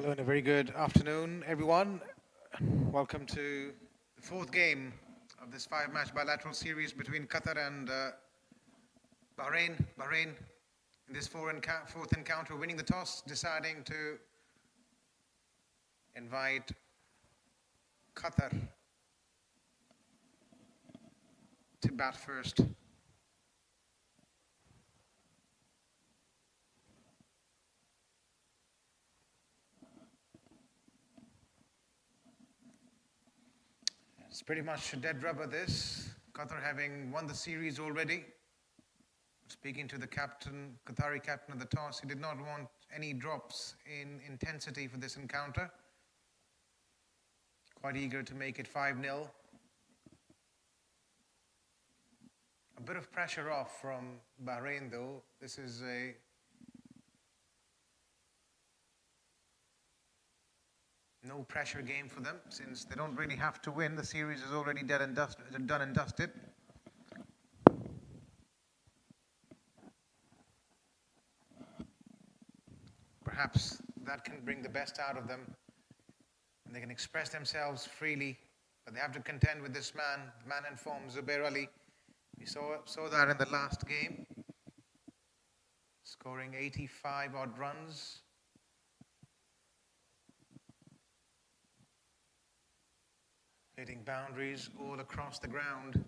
Hello and a very good afternoon, everyone. Welcome to the fourth game of this five-match bilateral series between Qatar and Bahrain. Bahrain, in this fourth encounter, winning the toss, deciding to invite Qatar to bat first. It's pretty much a dead rubber, this. Qatar having won the series already. Speaking to the captain, Qatari captain of the toss, he did not want any drops in intensity for this encounter. Quite eager to make it 5-0. A bit of pressure off from Bahrain, though. This is a no pressure game for them, since they don't really have to win. The series is already done and dusted. Perhaps that can bring the best out of them, and they can express themselves freely, but they have to contend with this man, the man in form, Zubair Ali. We saw that in the last game, scoring 85 odd runs. Hitting boundaries all across the ground.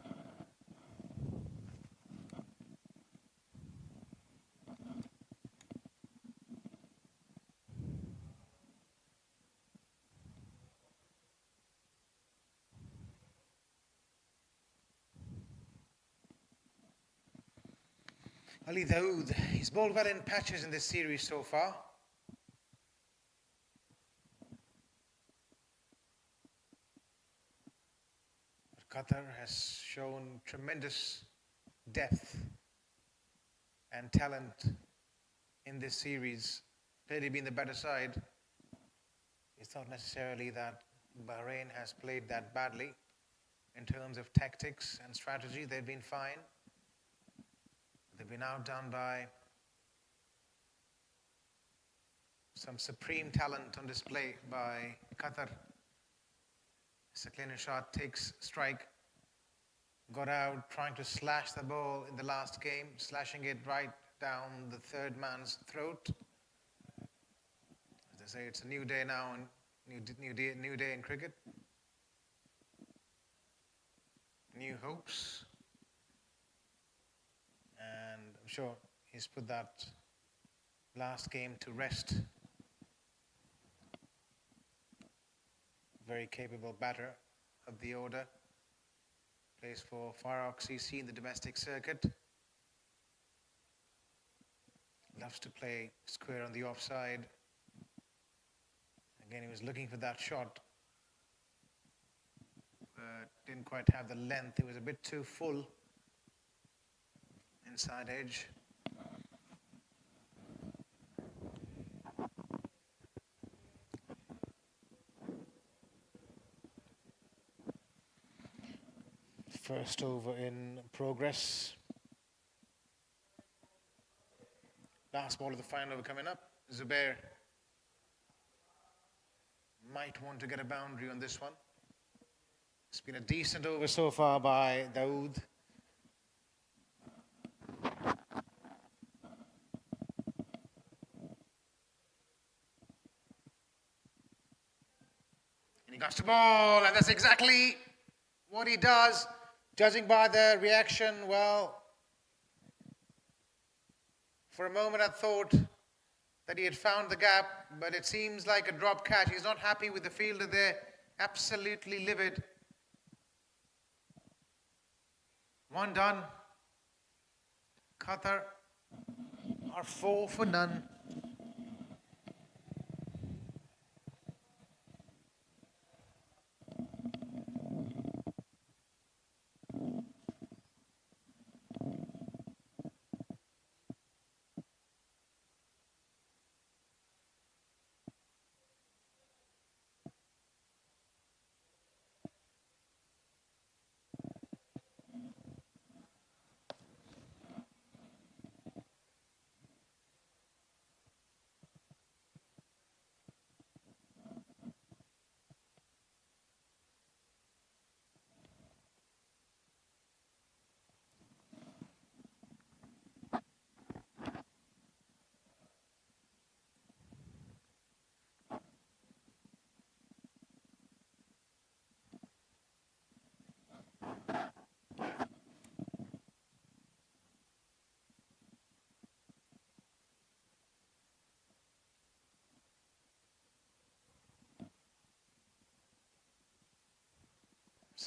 Ali Daoud, he's bowled well in patches in this series so far. Qatar has shown tremendous depth and talent in this series, clearly being the better side. It's not necessarily that Bahrain has played that badly in terms of tactics and strategy. They've been fine. They've been outdone by some supreme talent on display by Qatar. Sakleen shot takes strike, got out trying to slash the ball in the last game, slashing it right down the third man's throat. As they say, it's a new day now, and new day in cricket. New hopes, and I'm sure he's put that last game to rest. Very capable batter of the order. Plays for Farooq CC in the domestic circuit. Loves to play square on the offside. Again, he was looking for that shot, but didn't quite have the length. It was a bit too full inside edge. First over in progress. Last ball of the final over coming up. Zubair might want to get a boundary on this one. It's been a decent over so far by Daoud. And he got the ball, and that's exactly what he does. Judging by the reaction, well, for a moment I thought that he had found the gap, but it seems like a drop catch. He's not happy with the fielder there, absolutely livid. One done. Qatar are 4 for none.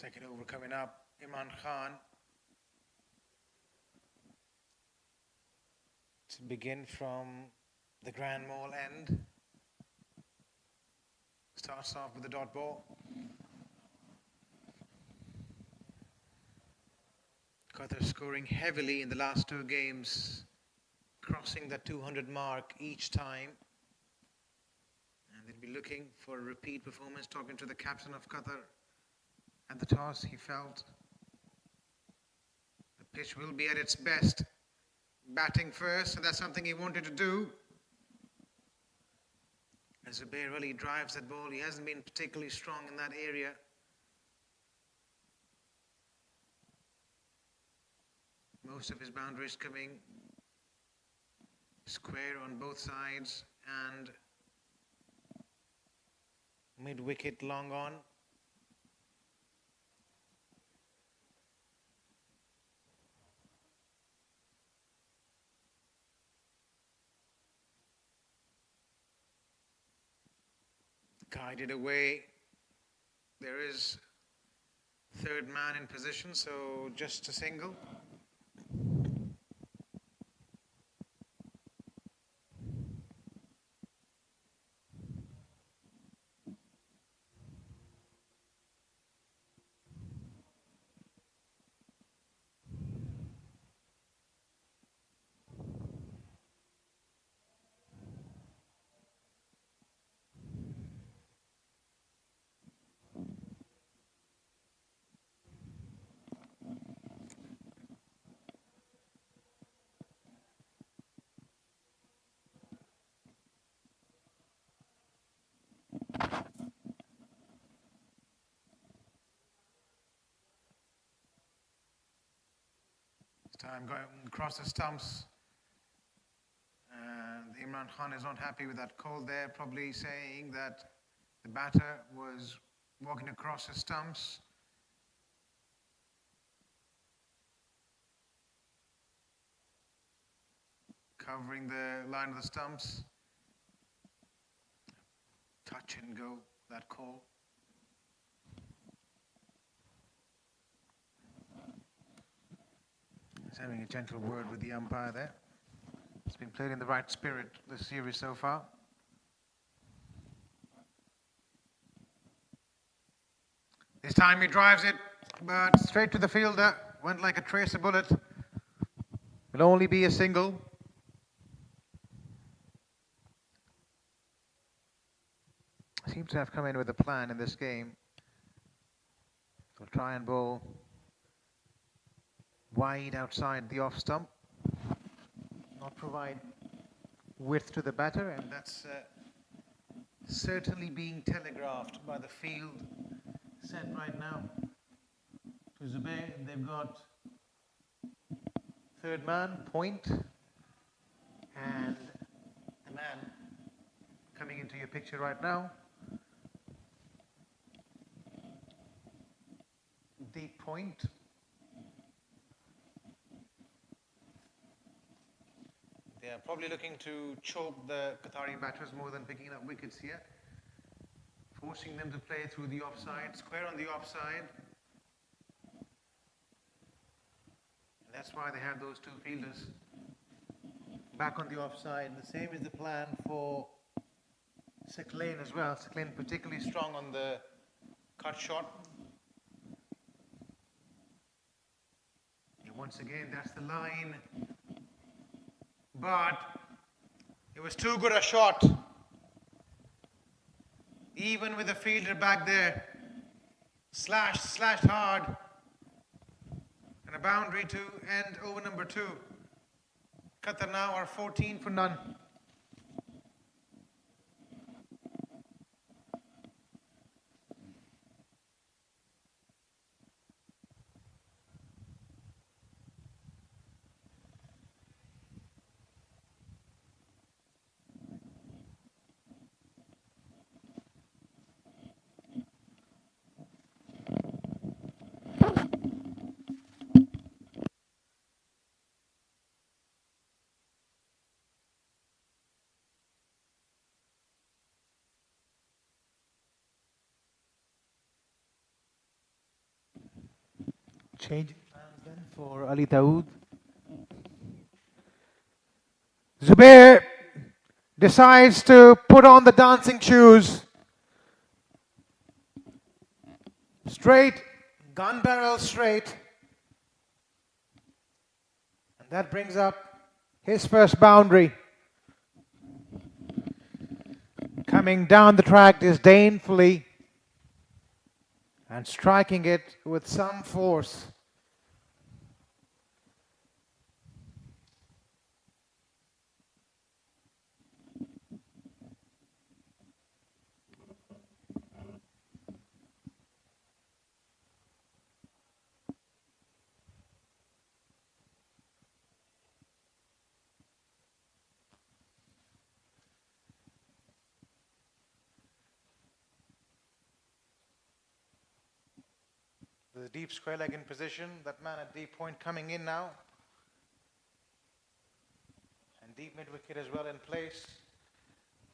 Second over coming up. Imran Khan to begin from the Grand Mall end. Starts off with the dot ball. Qatar scoring heavily in the last two games, crossing the 200 mark each time. And they'll be looking for a repeat performance. Talking to the captain of Qatar at the toss, he felt the pitch will be at its best. Batting first, and that's something he wanted to do. As Zubair really drives that ball, he hasn't been particularly strong in that area. Most of his boundaries coming square on both sides and mid-wicket long on. Guided away. There is third man in position, so just a single. Time going across the stumps, and Imran Khan is not happy with that call there, probably saying that the batter was walking across the stumps. Covering the line of the stumps. Touch and go, that call. He's having a gentle word with the umpire there. It's been played in the right spirit this series so far. This time he drives it, but straight to the fielder. Went like a tracer bullet. Will only be a single. Seems to have come in with a plan in this game. So try and bowl wide outside the off stump, not provide width to the batter, and that's certainly being telegraphed by the field set right now to Zubair. They've got third man, point, and the man coming into your picture right now. Deep point. They are probably looking to choke the Qatari batters more than picking up wickets here. Forcing them to play through the offside, square on the offside. And that's why they have those two fielders back on the offside. The same is the plan for Saqlain as well. Saqlain particularly strong on the cut shot. And once again, that's the line. But it was too good a shot. Even with the fielder back there. Slashed hard. And a boundary to end over number 2. Qatar now are 14 for none. Change plans then for Ali Dawood. Zubair decides to put on the dancing shoes. Straight, gun barrel straight. And that brings up his first boundary. Coming down the track disdainfully and striking it with some force. The deep square leg in position, that man at deep point coming in now. And deep mid wicket as well in place.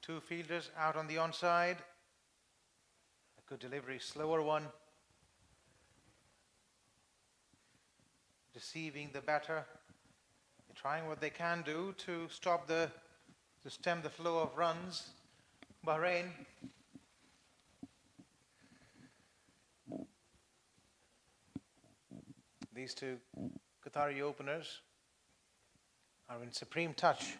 Two fielders out on the onside. A good delivery, slower one. Deceiving the batter. They're trying what they can do to stem the flow of runs. Bahrain. These two Qatari openers are in supreme touch.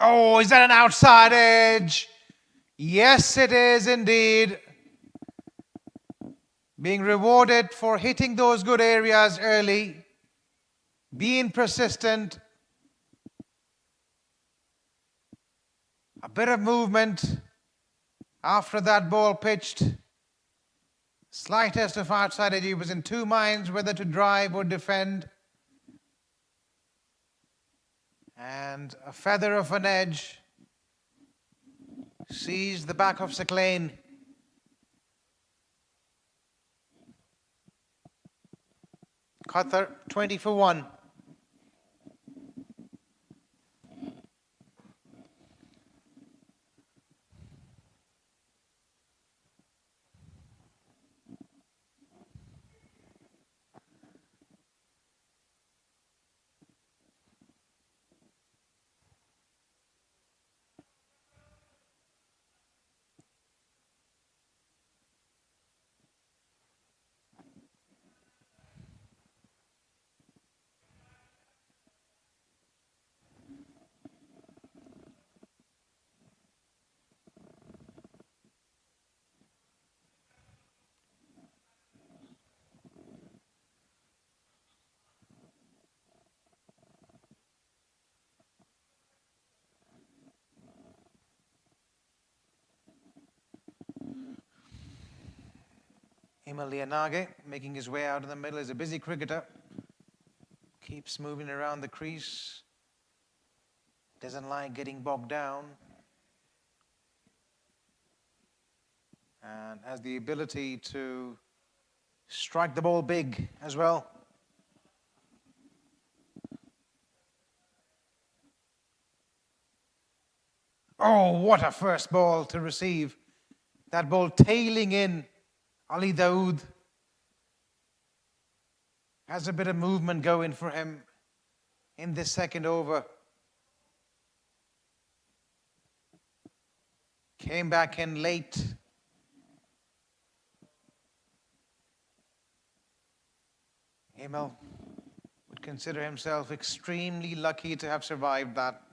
Oh, is that an outside edge? Yes, it is indeed. Being rewarded for hitting those good areas early, being persistent, a bit of movement after that ball pitched. Slightest of outside edge. He was in two minds whether to drive or defend. And a feather of an edge sees the back of Saqlain. Qatar 20 for 1. Lianage making his way out in the middle is a busy cricketer. Keeps moving around the crease. Doesn't like getting bogged down. And has the ability to strike the ball big as well. Oh, what a first ball to receive. That ball tailing in. Ali Dawood has a bit of movement going for him in this second over. Came back in late. Emil would consider himself extremely lucky to have survived that.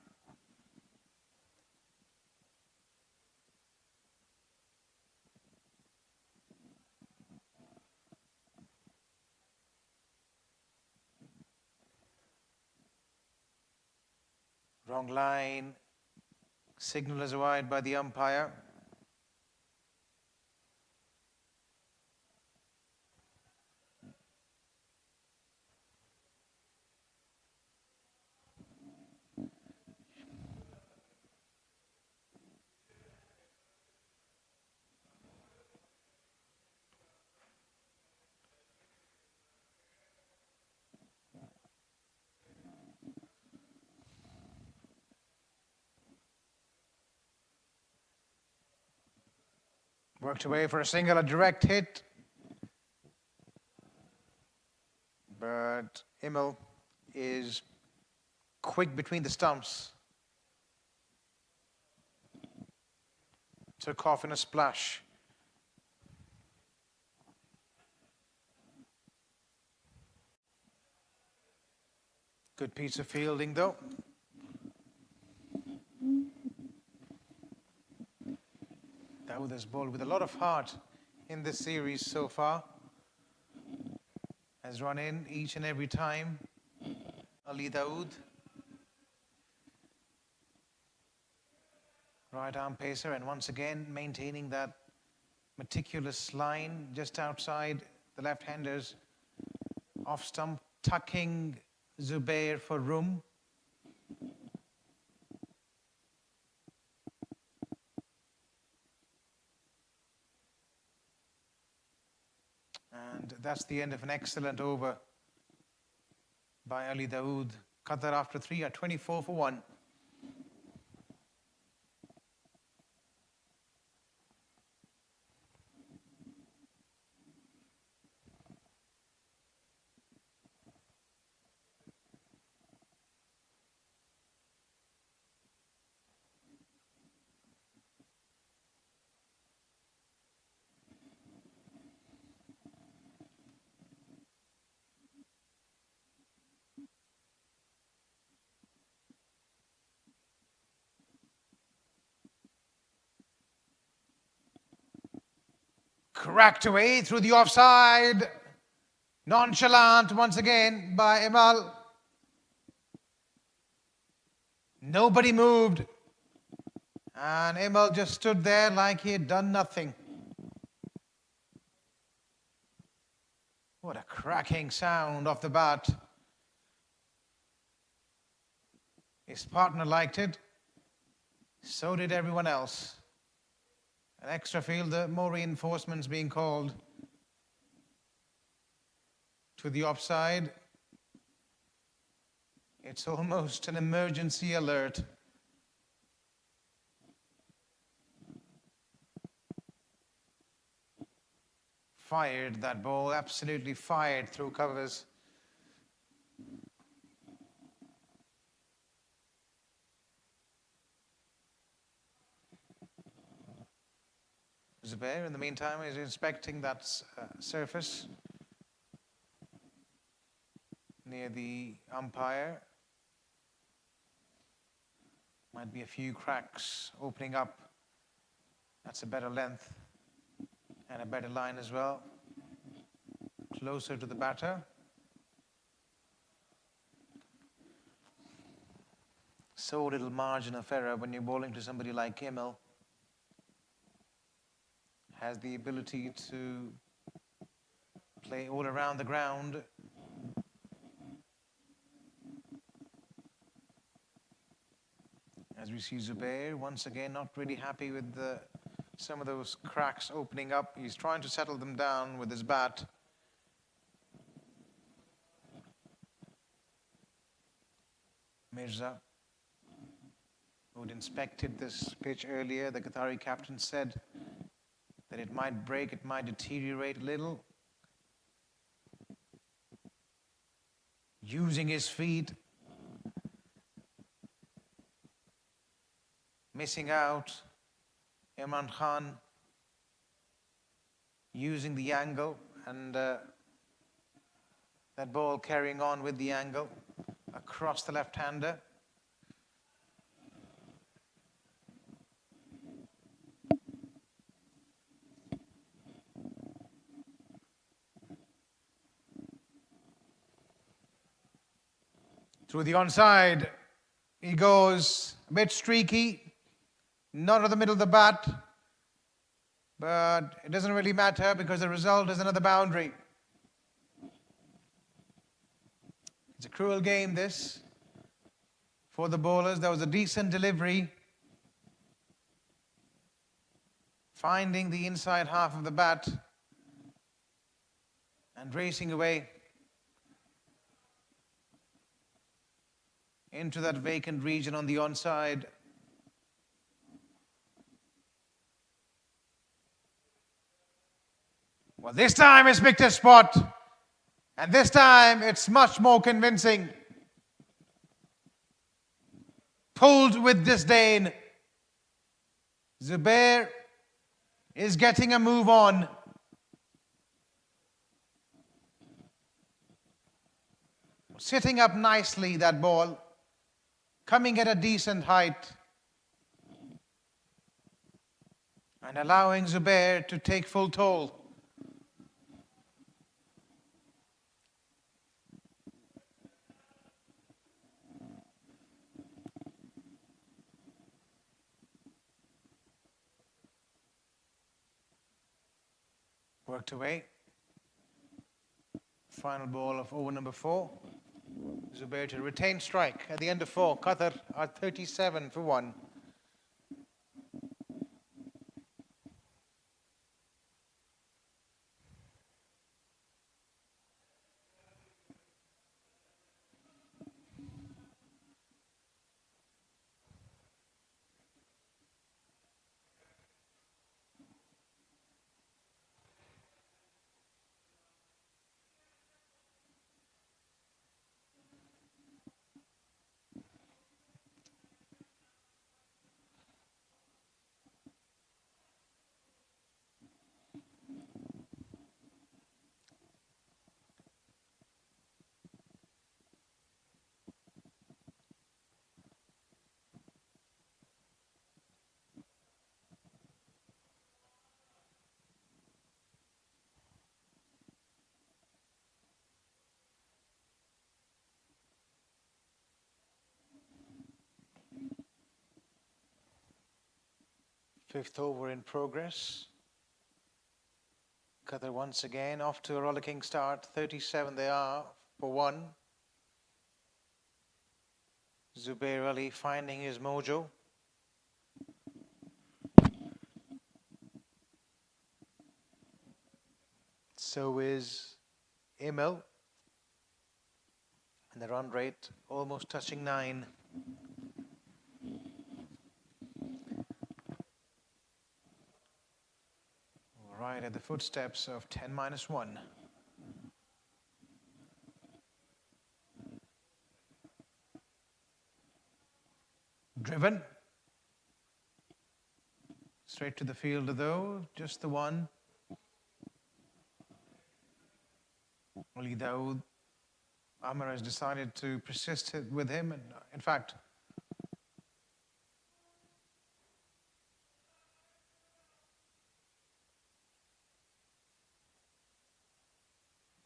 Wrong line. Signal is wide by the umpire. Worked away for a single, a direct hit. But Imel is quick between the stumps. Took off in a splash. Good piece of fielding though. Dawood has bowled with a lot of heart in this series so far. Has run in each and every time. Ali Dawood. Right arm pacer, and once again maintaining that meticulous line just outside the left-handers. Off stump, tucking Zubair for room. And that's the end of an excellent over by Ali Dawood. Qatar after 3 are 24 for 1. Cracked away through the offside. Nonchalant once again by Imal. Nobody moved. And Imal just stood there like he had done nothing. What a cracking sound off the bat. His partner liked it. So did everyone else. An extra fielder, more reinforcements being called to the offside. It's almost an emergency alert. Fired that ball, absolutely fired through covers. Zubair, in the meantime, is inspecting that surface near the umpire. Might be a few cracks opening up. That's a better length and a better line as well. Closer to the batter. So little margin of error when you're bowling to somebody like Imel. Has the ability to play all around the ground. As we see Zubair, once again, not really happy with some of those cracks opening up. He's trying to settle them down with his bat. Mirza, who had inspected this pitch earlier, the Qatari captain said that it might break, it might deteriorate a little. Using his feet. Missing out. Imran Khan using the angle and that ball carrying on with the angle across the left-hander. Through the onside, he goes a bit streaky, not at the middle of the bat, but it doesn't really matter because the result is another boundary. It's a cruel game, this, for the bowlers. There was a decent delivery, finding the inside half of the bat and racing away into that vacant region on the onside. Well, this time it's picked a spot. And this time it's much more convincing. Pulled with disdain. Zubair is getting a move on. Sitting up nicely, that ball. Coming at a decent height. And allowing Zubair to take full toll. Worked away. Final ball of over number 4. Zubair to retain strike at the end of 4. Qatar are 37 for 1. Fifth over in progress. Qatar once again off to a rollicking start. 37 they are for 1. Zubair Ali finding his mojo. So is Emil. And the run rate almost touching 9. Right at the footsteps of 10-1. Driven. Straight to the fielder though, just the one. Ali Dawood. Amar has decided to persist with him, and in fact,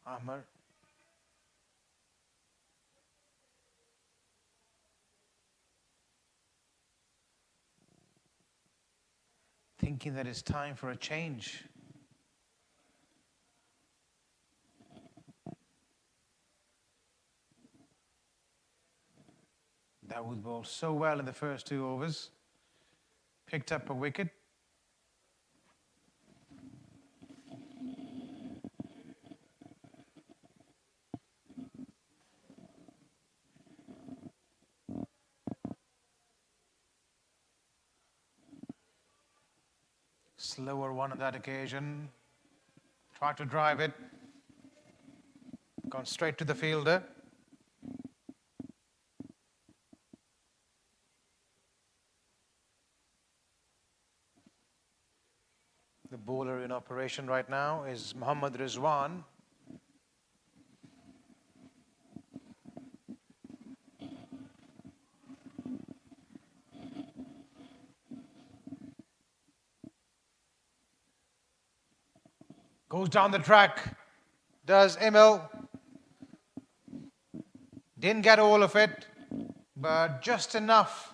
Amar thinking that it's time for a change. Dawood bowled so well in the first 2 overs. Picked up a wicket. Slower one on that occasion. Tried to drive it. Gone straight to the fielder. The bowler in operation right now is Mohammad Rizwan. Goes down the track, does Emil. Didn't get all of it, but just enough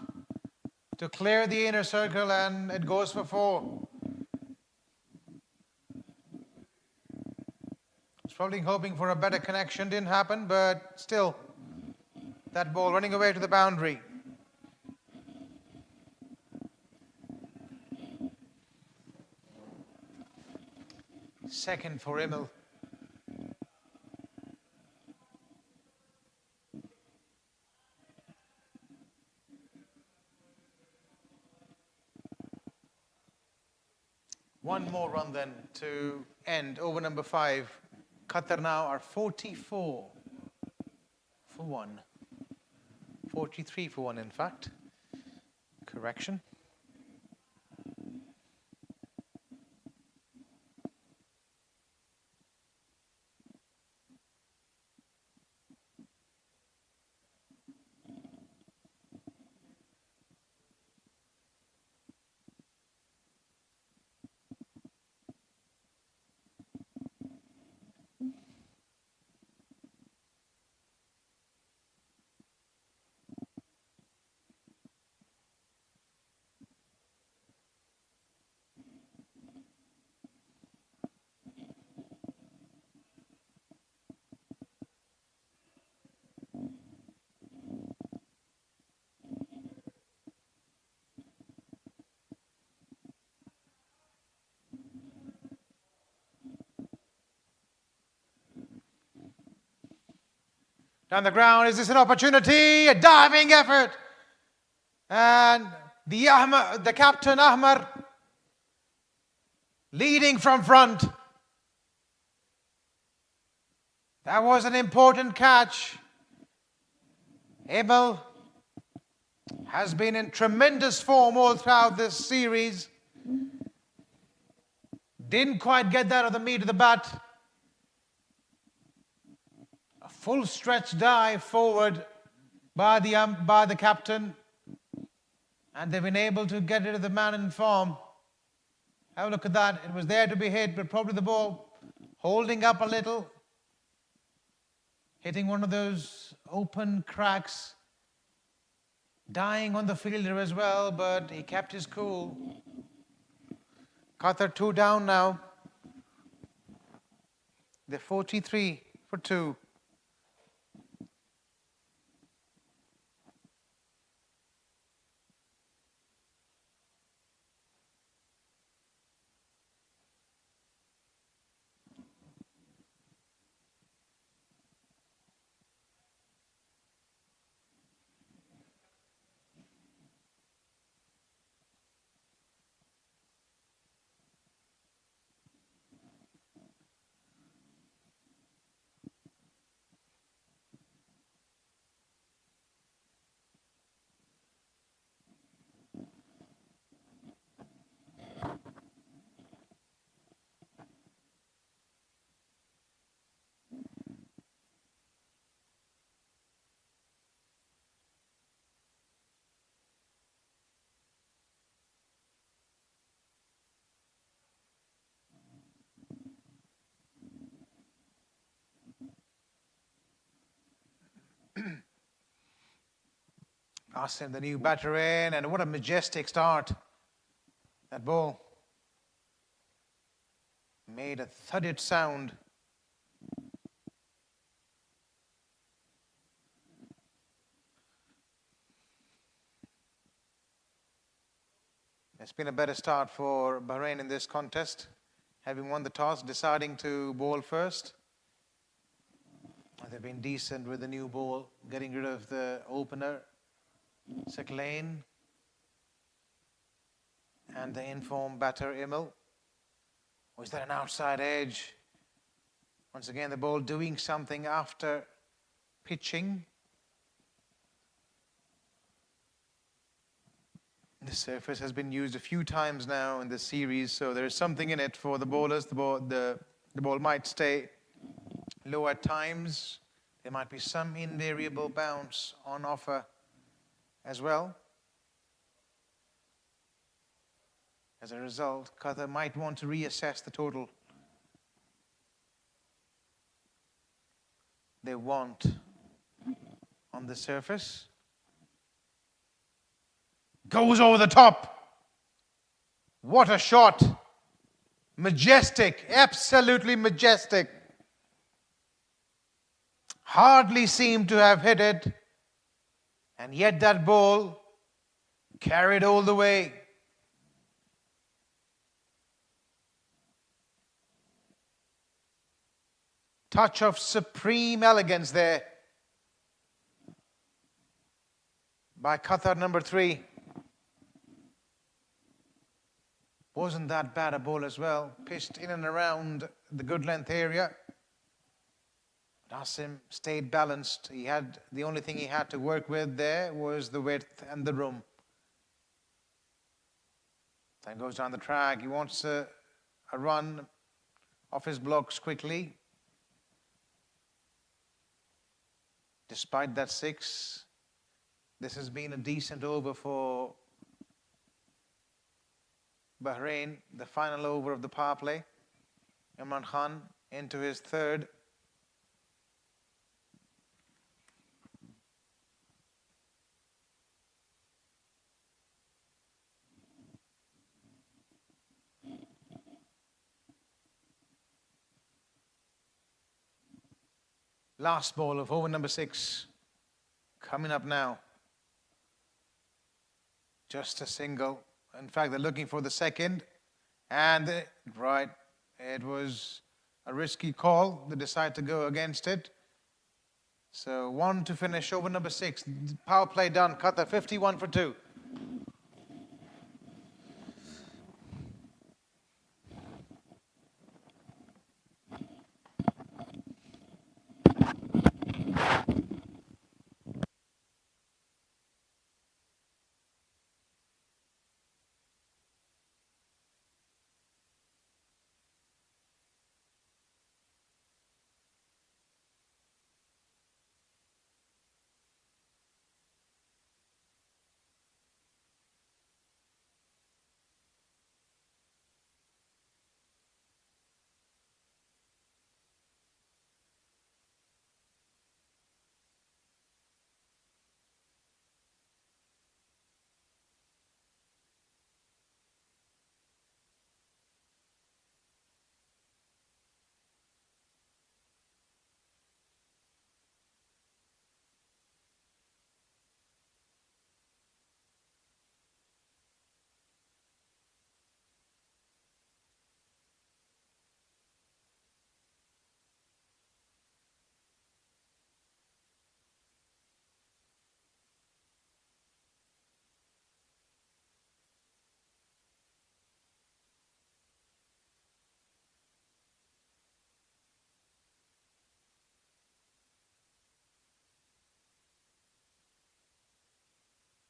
to clear the inner circle, and it goes for 4. Was probably hoping for a better connection, didn't happen, but still, that ball running away to the boundary. Second for Emil. One more run then to end over number 5. Qatar now are 44 for 1. 43 for 1, in fact. Correction. Down the ground, is this an opportunity? A diving effort. And the captain, Ahmar, leading from front. That was an important catch. Emil has been in tremendous form all throughout this series. Didn't quite get that of the meat of the bat. A full stretch dive forward by the captain. And they've been able to get rid of the man in form. Have a look at that. It was there to be hit, but probably the ball holding up a little. Hitting one of those open cracks. Dying on the fielder as well, but he kept his cool. Qatar 2 down now. They're 43 for 2. Asim, the new batter in, and what a majestic start. That ball made a thudded sound. It's been a better start for Bahrain in this contest, having won the toss, deciding to bowl first. They've been decent with the new ball, getting rid of the opener, Lane, and the informed batter, Emil. Was that an outside edge? Once again, the ball doing something after pitching. The surface has been used a few times now in this series, so there is something in it for the bowlers. The ball might stay low at times. There might be some invariable bounce on offer as well. As a result, Qatar might want to reassess the total. They want on the surface. Goes over the top. What a shot. Majestic, absolutely majestic. Hardly seemed to have hit it. And yet that ball carried all the way. Touch of supreme elegance there by Qatar number 3. wasn't that bad a ball as well. Pitched in and around the good length area. Asim stayed balanced. The only thing he had to work with there was the width and the room. Then goes down the track. He wants a run off his blocks quickly. Despite that 6, this has been a decent over for Bahrain. The final over of the power play. Imran Khan into his 3rd. Last ball of over number 6 coming up now. Just a single. In fact, they're looking for the 2nd. And right, it was a risky call. They decide to go against it. So 1 to finish over number 6. Power play done. Qatar 51 for 2.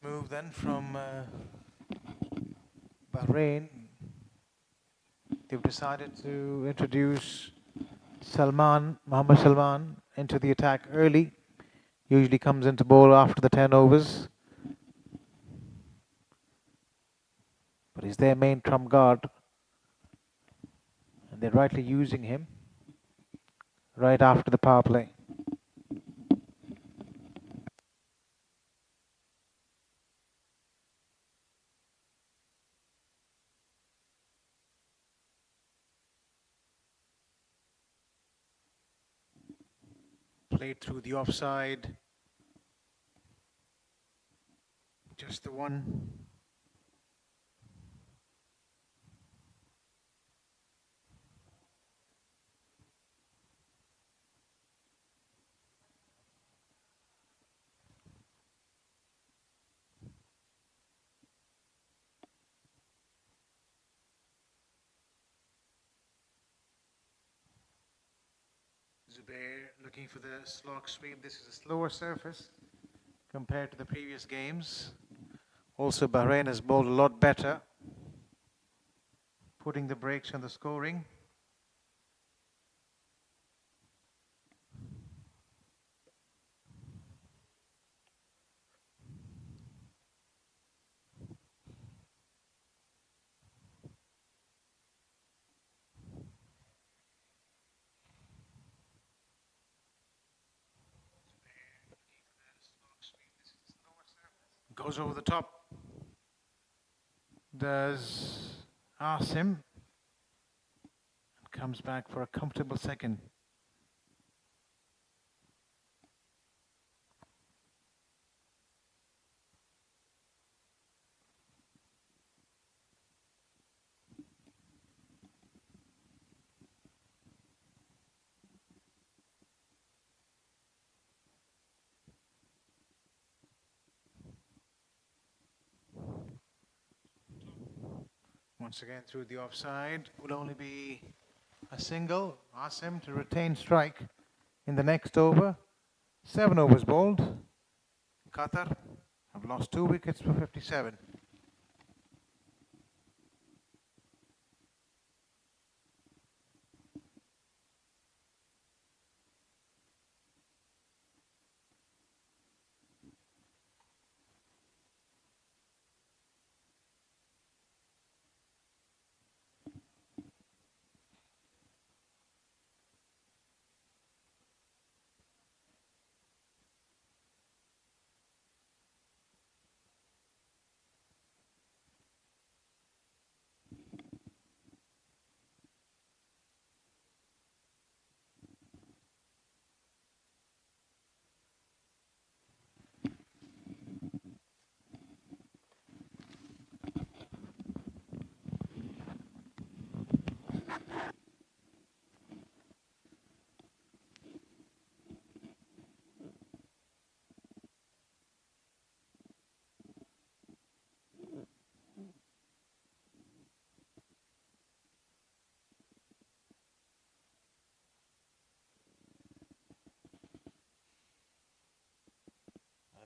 Move then from Bahrain. They've decided to introduce Mohammed Salman into the attack early. Usually comes into ball after the 10 overs. But he's their main trump guard. And they're rightly using him right after the power play. Played through the offside. Just the one. Zubair looking for the slog sweep. This is a slower surface compared to the previous games. Also, Bahrain has bowled a lot better, putting the brakes on the scoring. Goes over the top. Does Asim. Comes back for a comfortable 2nd. Once again through the offside. Will only be a single. Ask him to retain strike in the next over. 7 overs bowled. Qatar have lost 2 wickets for 57.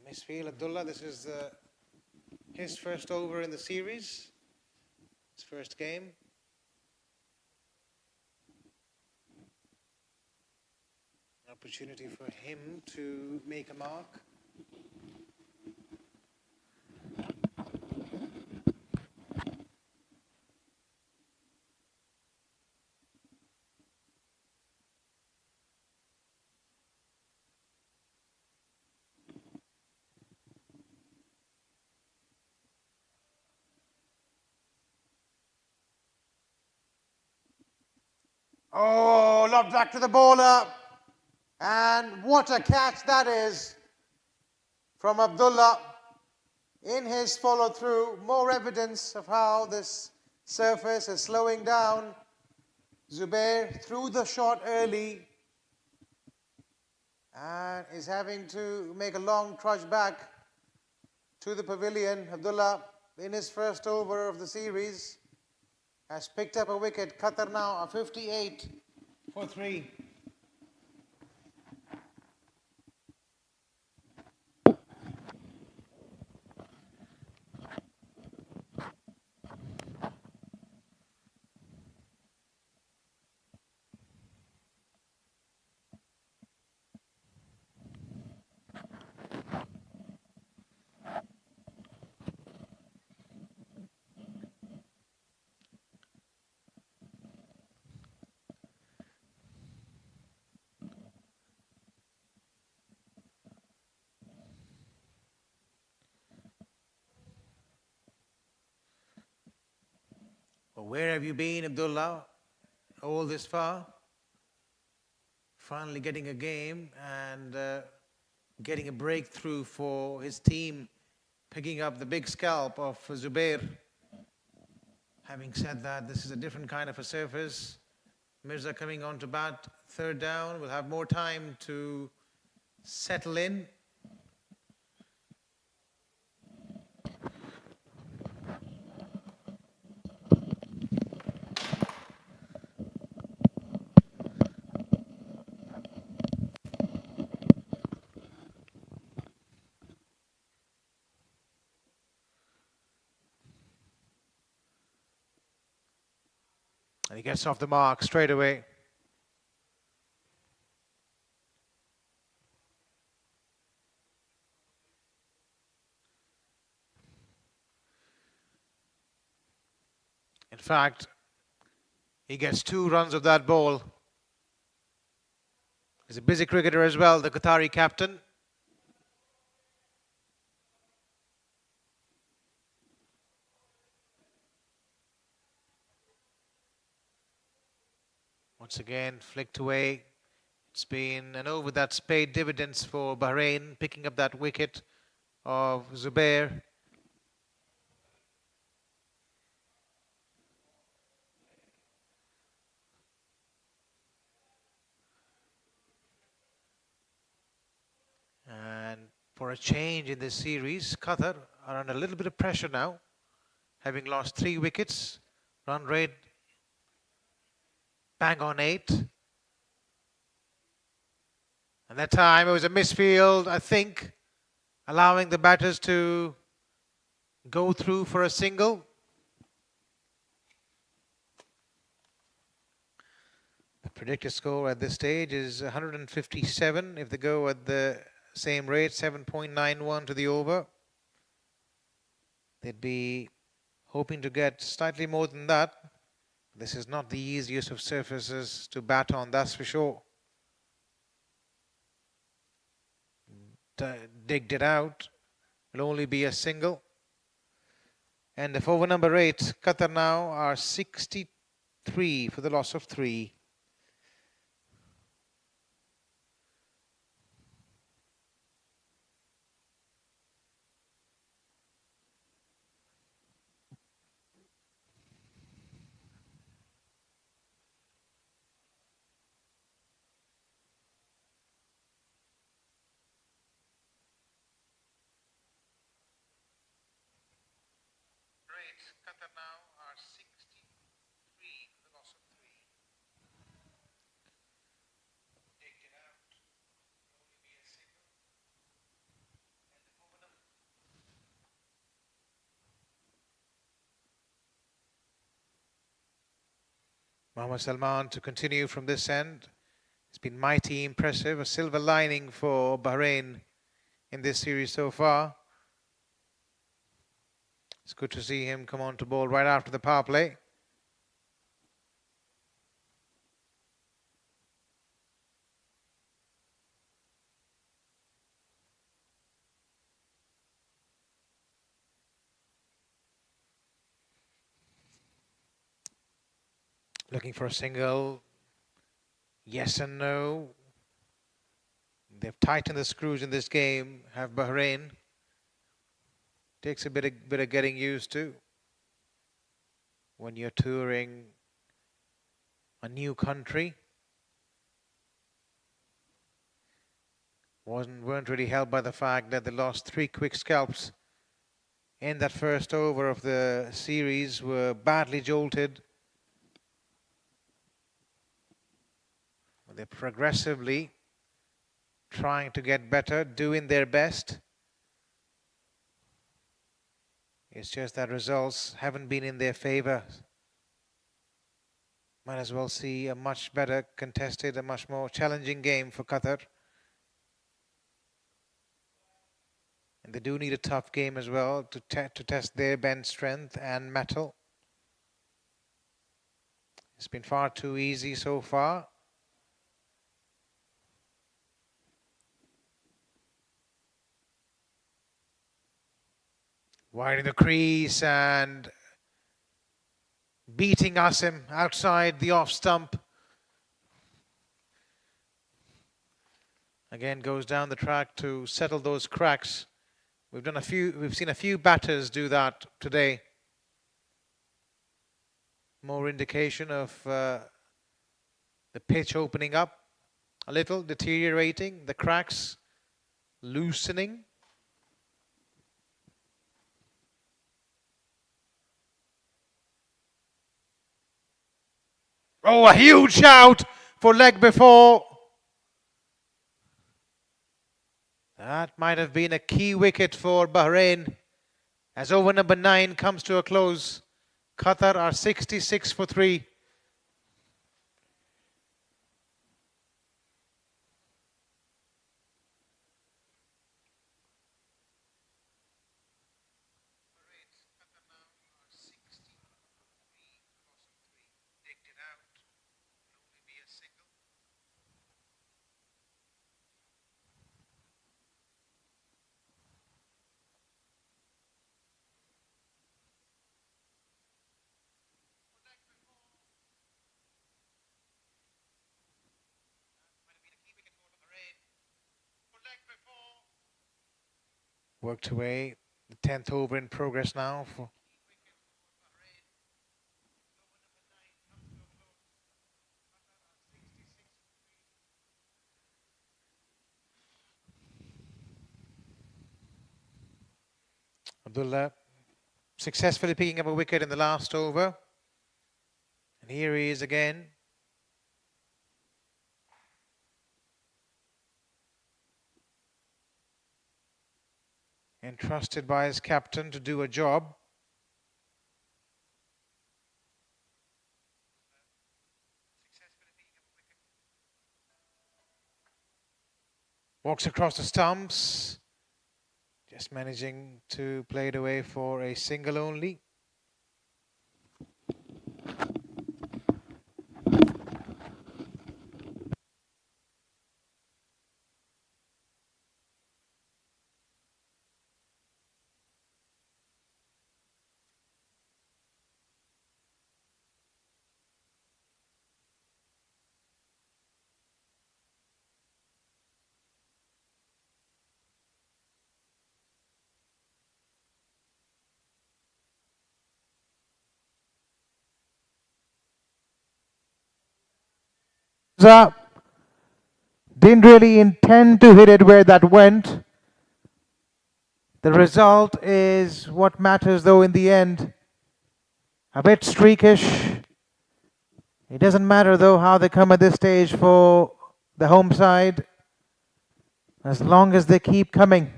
Misfield Abdullah, this is his first over in the series, his first game. An opportunity for him to make a mark. Oh, lobbed back to the bowler. And what a catch that is from Abdullah in his follow through. More evidence of how this surface is slowing down. Zubair threw the shot early and is having to make a long trudge back to the pavilion. Abdullah, in his first over of the series, has picked up a wicket. Qatar now are 58 for 3. Well, where have you been, Abdullah, all this far? Finally getting a game and getting a breakthrough for his team, picking up the big scalp of Zubair. Having said that, this is a different kind of a surface. Mirza coming on to bat, third down, will have more time to settle in. And he gets off the mark straight away. In fact, he gets 2 runs of that ball. He's a busy cricketer as well, the Qatari captain. Once again, flicked away. It's been an over that's paid dividends for Bahrain, picking up that wicket of Zubair. And for a change in this series, Qatar are under a little bit of pressure now, having lost 3 wickets Run rate bang on 8. And that time it was a misfield, I think, allowing the batters to go through for a single. The predicted score at this stage is 157 if they go at the same rate, 7.91 to the over. They'd be hoping to get slightly more than that. This is not the easiest of surfaces to bat on, that's for sure. Digged it out. Will only be a single. And if over number 8, Qatar now are 63 for the loss of 3. Qatar now are 63 for the loss of 3. Digged it out. Will only be a single. And if over number Mohammad Salman to continue from this end. It's been mighty impressive. A silver lining for Bahrain in this series so far. It's good to see him come on to bowl right after the power play. Looking for a single. Yes and no. They've tightened the screws in this game, have Bahrain. Takes a bit of getting used to when you're touring a new country. Weren't really helped by the fact that they lost 3 quick scalps in that first over of the series, were badly jolted. They're progressively trying to get better, doing their best. It's just that results haven't been in their favor. Might as well see a much better contested, a much more challenging game for Qatar. And they do need a tough game as well to test their bench strength and mettle. It's been far too easy so far. Wide in the crease and beating Asim outside the off stump. Again, goes down the track to settle those cracks. We've seen a few batters do that today. More indication of the pitch opening up a little, deteriorating, the cracks loosening. Oh, a huge shout for leg before. That might have been a key wicket for Bahrain as over number 9 comes to a close. Qatar are 66 for 3. Worked away. The 10th over in progress now. Abdullah successfully picking up a wicket in the last over. here he is again. Entrusted by his captain to do a job. Walks across the stumps. Just managing to play it away for a single only. Didn't really intend to hit it where that went. The result is what matters though in the end. A bit streakish. It doesn't matter though how they come at this stage for the home side, as long as they keep coming.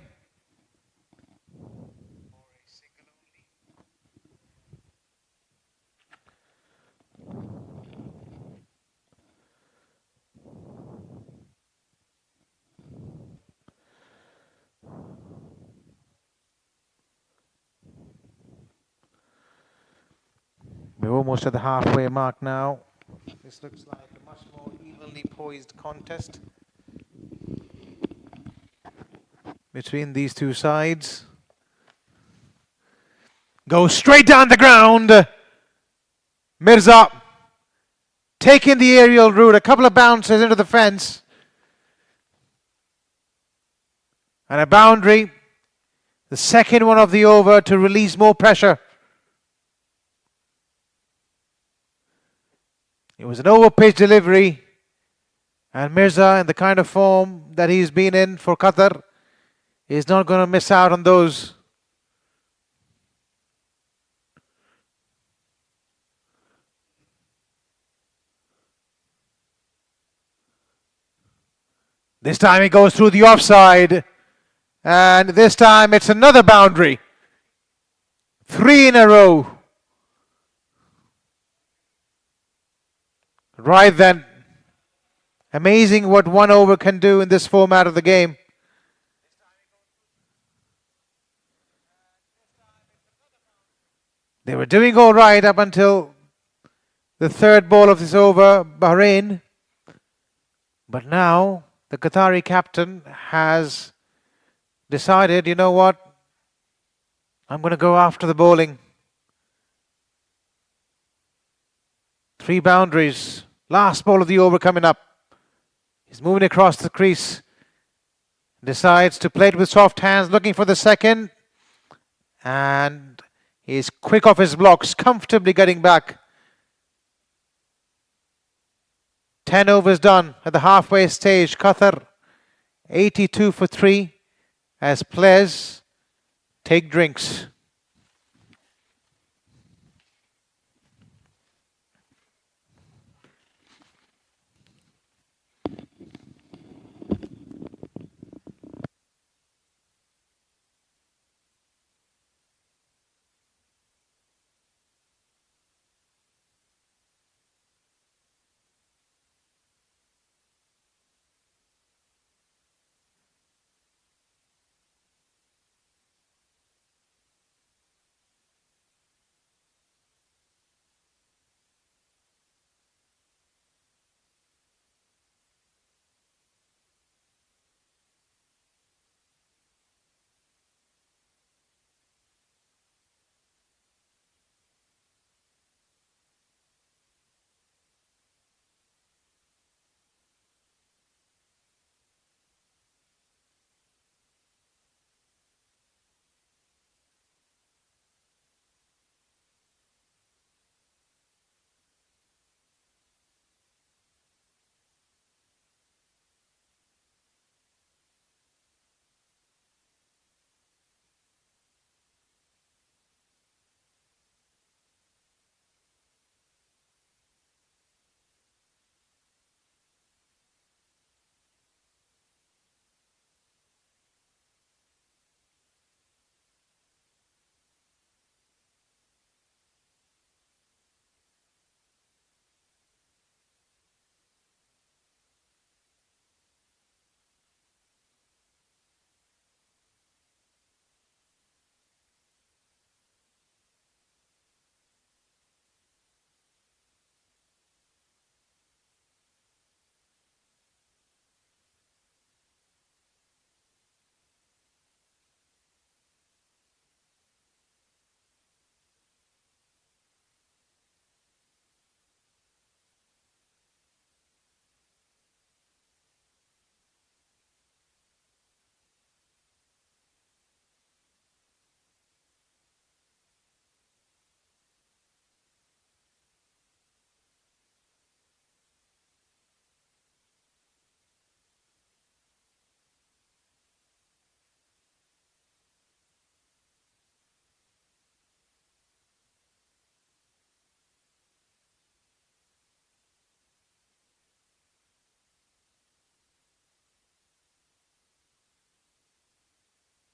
We're almost at the halfway mark now. This looks like a much more evenly poised contest between these two sides. Goes straight down the ground. Mirza taking the aerial route, a couple of bounces into the fence. And a boundary. The second one of the over to release more pressure. It was an over-pitch delivery. And Mirza, in the kind of form that he's been in for Qatar, is not going to miss out on those. This time he goes through the offside. And this time it's another boundary. 3 in a row. Right then. Amazing what one over can do in this format of the game. They were doing all right up until the third ball of this over, Bahrain. But now the Qatari captain has decided, you know what? I'm going to go after the bowling. 3 boundaries. Last ball of the over coming up. He's moving across the crease. Decides to play it with soft hands, looking for the second. And he's quick off his blocks, comfortably getting back. 10 overs done at the halfway stage. Qatar 82 for 3 as players take drinks.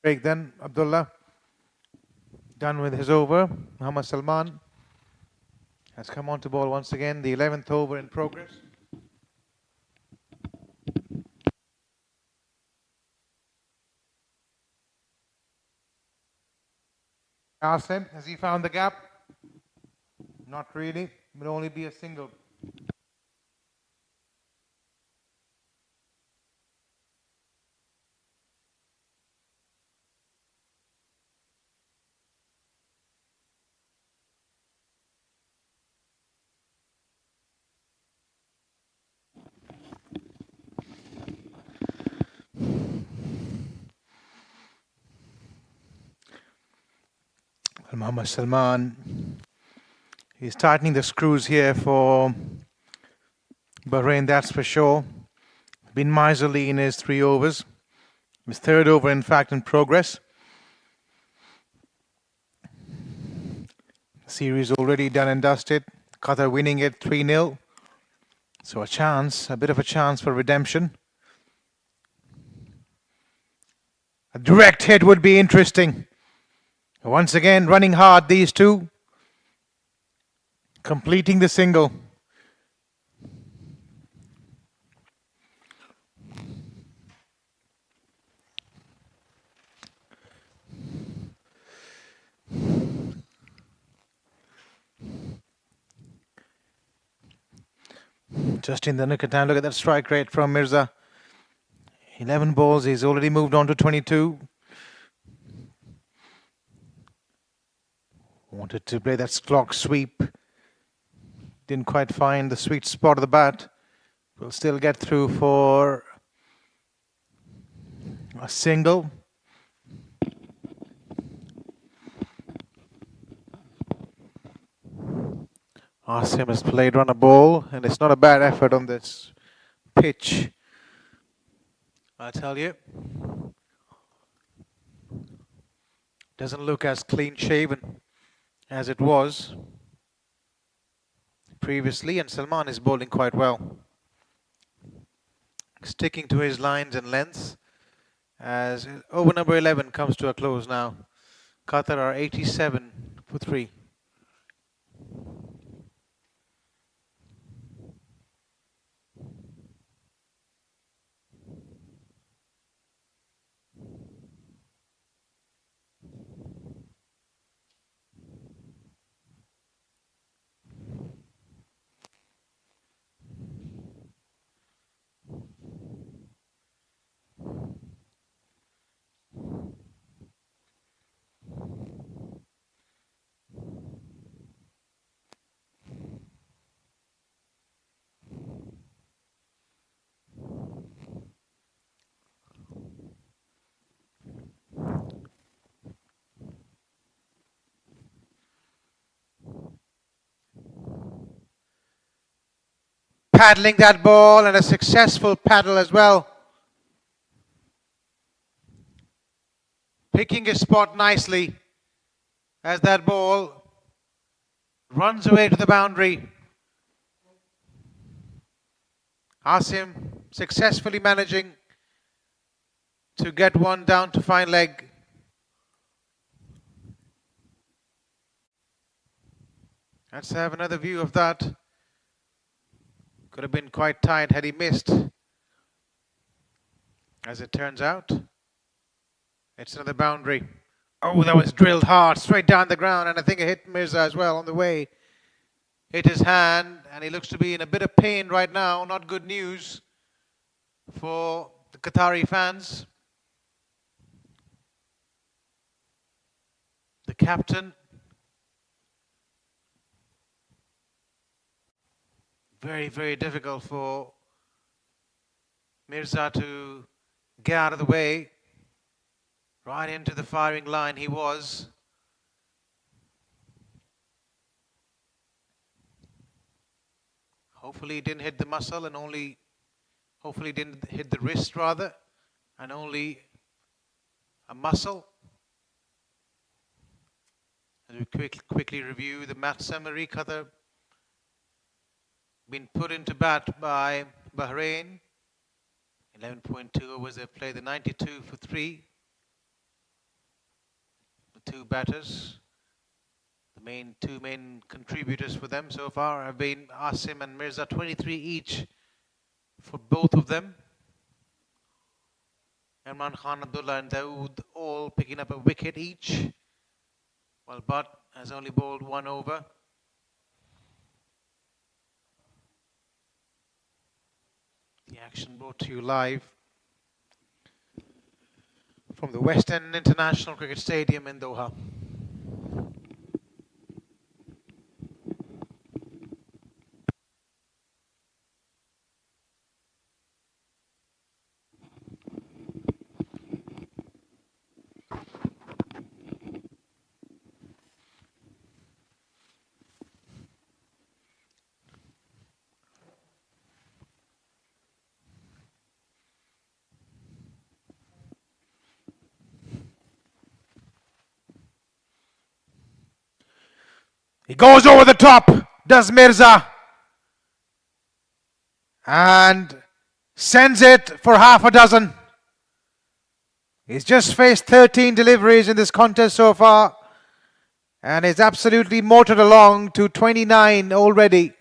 Break then, Abdullah. Done with his over. Muhammad Salman has come on to ball once again. The 11th over in progress. Asim, has he found the gap? Not really. It will only be a single. Muhammad Salman, he's tightening the screws here for Bahrain, that's for sure. Been miserly in his 3 overs. His 3rd over, in fact, in progress. Series already done and dusted. Qatar winning it 3-0. So a bit of a chance for redemption. A direct hit would be interesting. Once again, running hard, these two. Completing the single. Just in the nick of time, look at that strike rate from Mirza. 11 balls, he's already moved on to 22. Wanted to play that clock sweep. Didn't quite find the sweet spot of the bat. Will still get through for a single. Asim has played on a ball, and it's not a bad effort on this pitch, I tell you. Doesn't look as clean shaven as it was previously, and Salman is bowling quite well. Sticking to his lines and lengths as over number 11 comes to a close now. Qatar are 87 for 3. Paddling that ball, and a successful paddle as well. Picking his spot nicely as that ball runs away to the boundary. Asim successfully managing to get one down to fine leg. Let's have another view of that. Could have been quite tight had he missed. As it turns out, it's another boundary. Oh, that was drilled hard, straight down the ground, and I think it hit Mirza as well on the way. Hit his hand, and he looks to be in a bit of pain right now. Not good news for the Qatari fans. The captain, very, very difficult for Mirza to get out of the way. Right into the firing line he was. Hopefully he didn't hit the muscle, and hopefully didn't hit the wrist rather, and only a muscle. As we quickly review the match summary, Qatar been put into bat by Bahrain. 11.2 overs they've played, the 92 for 3. two batters. The two main contributors for them so far have been Asim and Mirza, 23 each for both of them. Imran Khan, Abdullah and Dawood all picking up a wicket each, while Butt has only bowled one over. The action brought to you live from the West End International Cricket Stadium in Doha. He goes over the top, does Mirza, and sends it for half a dozen. He's just faced 13 deliveries in this contest so far, and is absolutely motored along to 29 already.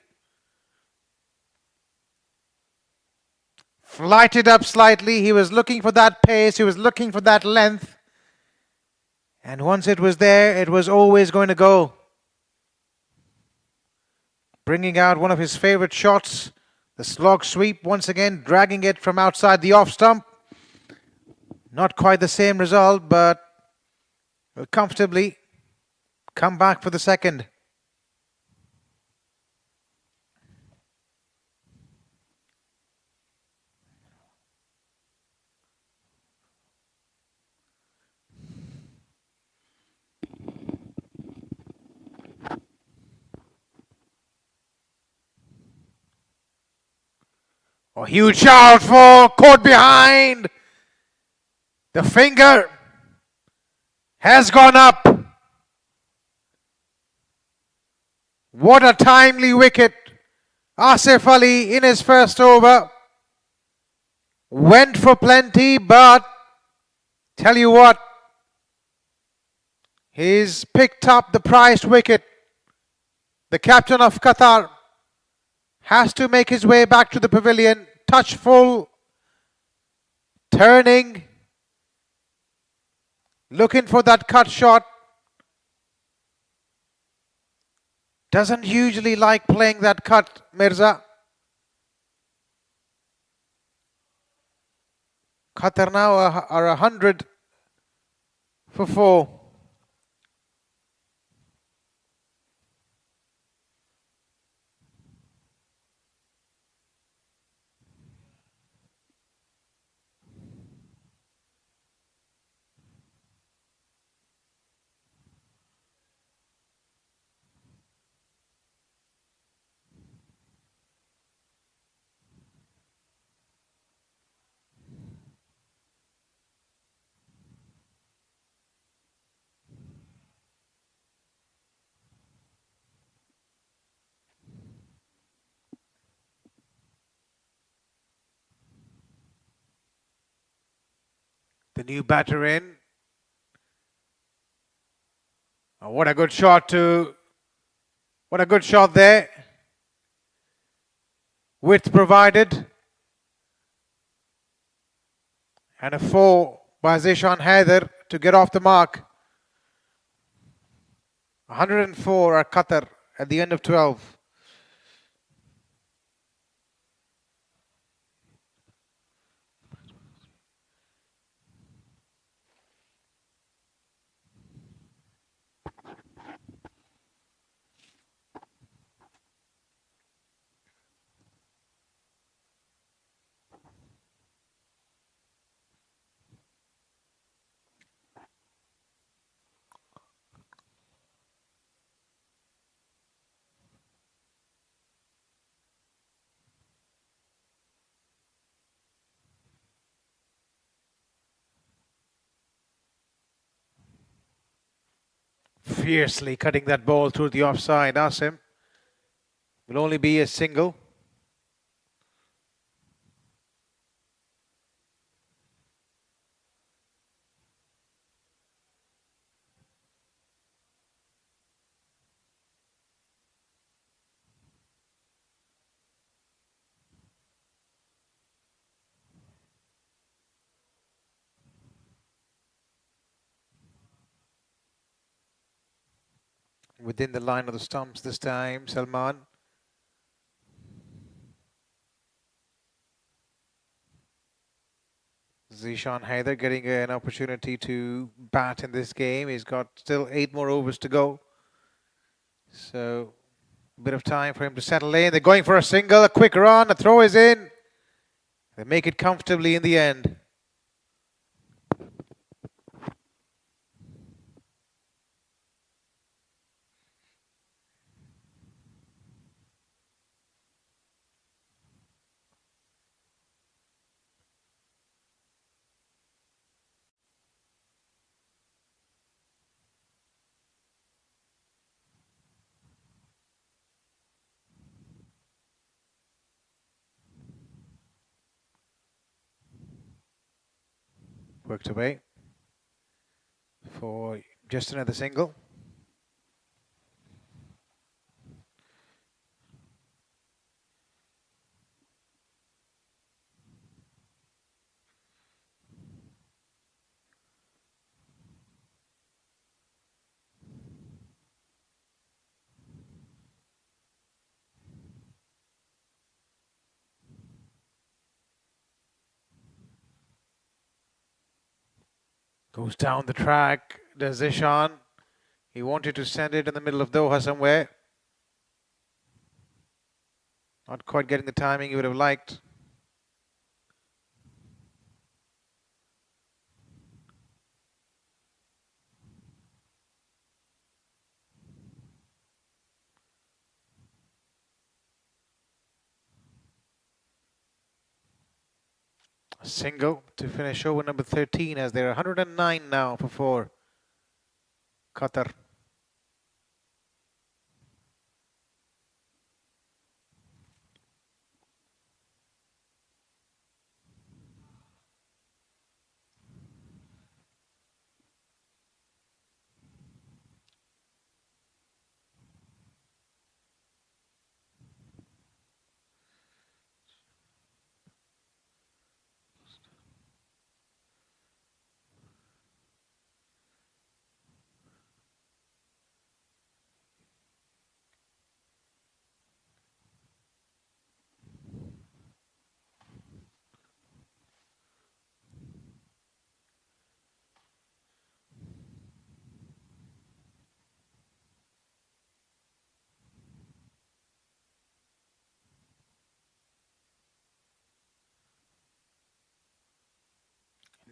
Flighted up slightly, he was looking for that pace, he was looking for that length, and once it was there, it was always going to go. Bringing out one of his favourite shots, the slog sweep, once again dragging it from outside the off stump. Not quite the same result, but will comfortably come back for the second. A huge shout for caught behind. The finger has gone up. What a timely wicket. Asif Ali in his first over went for plenty, but tell you what, he's picked up the prized wicket. The captain of Qatar has to make his way back to the pavilion. Touch full, turning, looking for that cut shot. Doesn't usually like playing that cut, Mirza. Qatar now are 100 for 4. The new batter in. Oh, what a good shot there. Width provided. And a 4 by Zishan Haider to get off the mark. 104 at Qatar at the end of 12. Fiercely cutting that ball through the offside. Asim will only be a single. Within the line of the stumps this time, Salman. Zishan Haider getting an opportunity to bat in this game. He's got still 8 more overs to go. So a bit of time for him to settle in. They're going for a single, a quick run, a throw is in. They make it comfortably in the end. Worked away for just another single. Goes down the track, does Zishan. He wanted to send it in the middle of Doha somewhere. Not quite getting the timing he would have liked. A single to finish over number 13 as they're 109 now for 4. Qatar.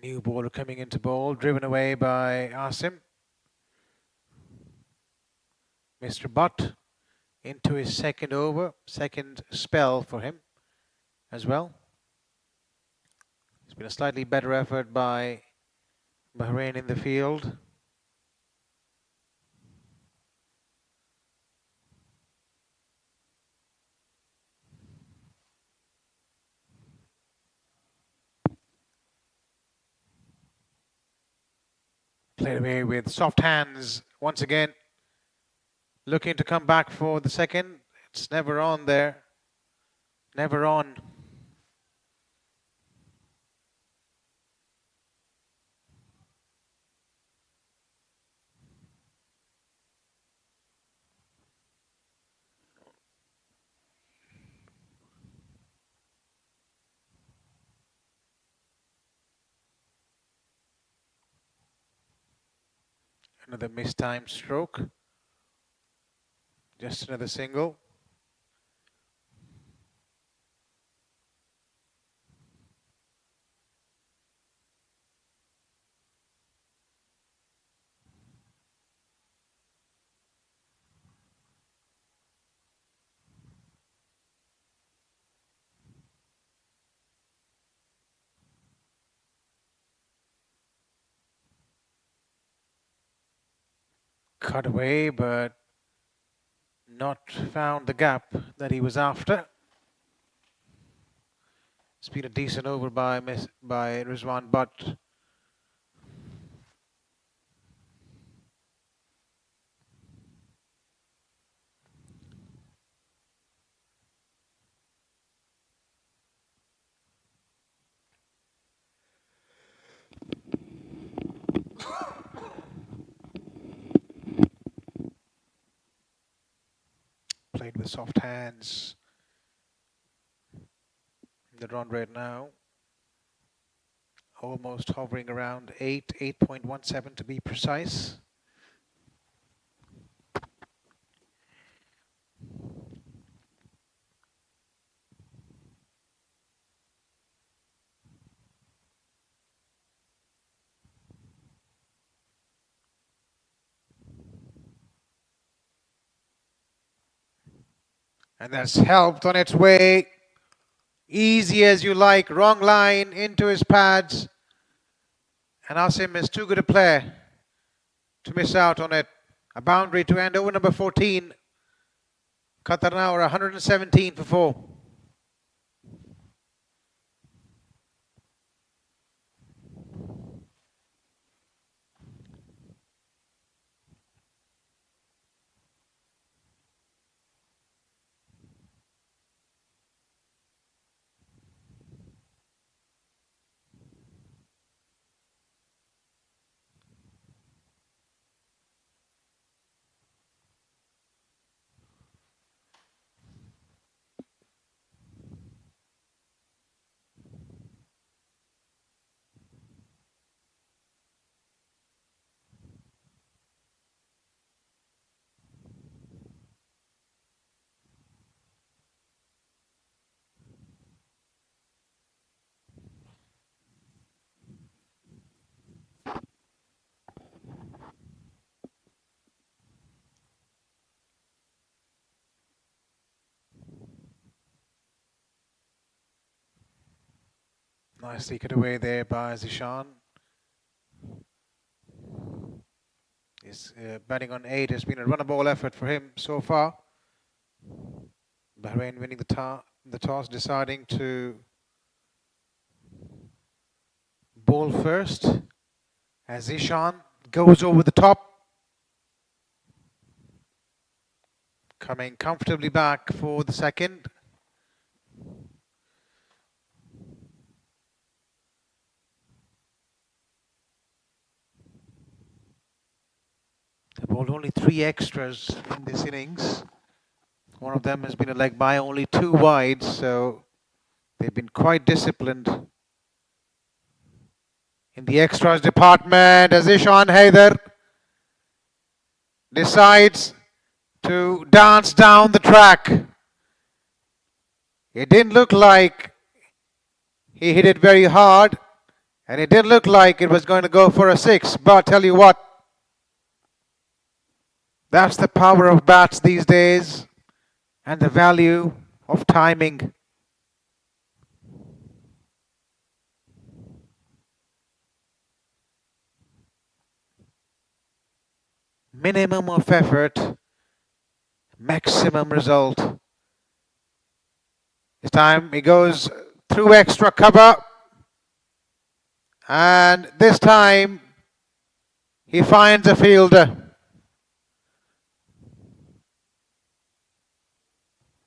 New bowler coming into bowl, driven away by Asim. Mr. Butt into his second over, second spell for him as well. It's been a slightly better effort by Bahrain in the field. Played away with soft hands once again. Looking to come back for the second. It's never on there. Never on. Another mistimed stroke. Just another single. Cut away, but not found the gap that he was after. It's been a decent over by Rizwan Butt. Played with soft hands. The run rate now almost hovering around 8.17 to be precise. And that's helped on its way. Easy as you like, wrong line into his pads. And Asim is too good a player to miss out on it. A boundary to end over number 14. Qatar now are 117 for 4. Nicely cut away there by Zishan. His batting on 8 has been a run-a-ball effort for him so far. Bahrain winning the toss, deciding to bowl first as Zishan goes over the top. Coming comfortably back for the second. They bowled only 3 extras in this innings. One of them has been a leg by, only 2 wide, so they've been quite disciplined in the extras department as Ishan Haider decides to dance down the track. It didn't look like he hit it very hard, and it didn't look like it was going to go for a 6, but I'll tell you what, that's the power of bats these days and the value of timing. Minimum of effort, maximum result. This time he goes through extra cover, and this time he finds a fielder.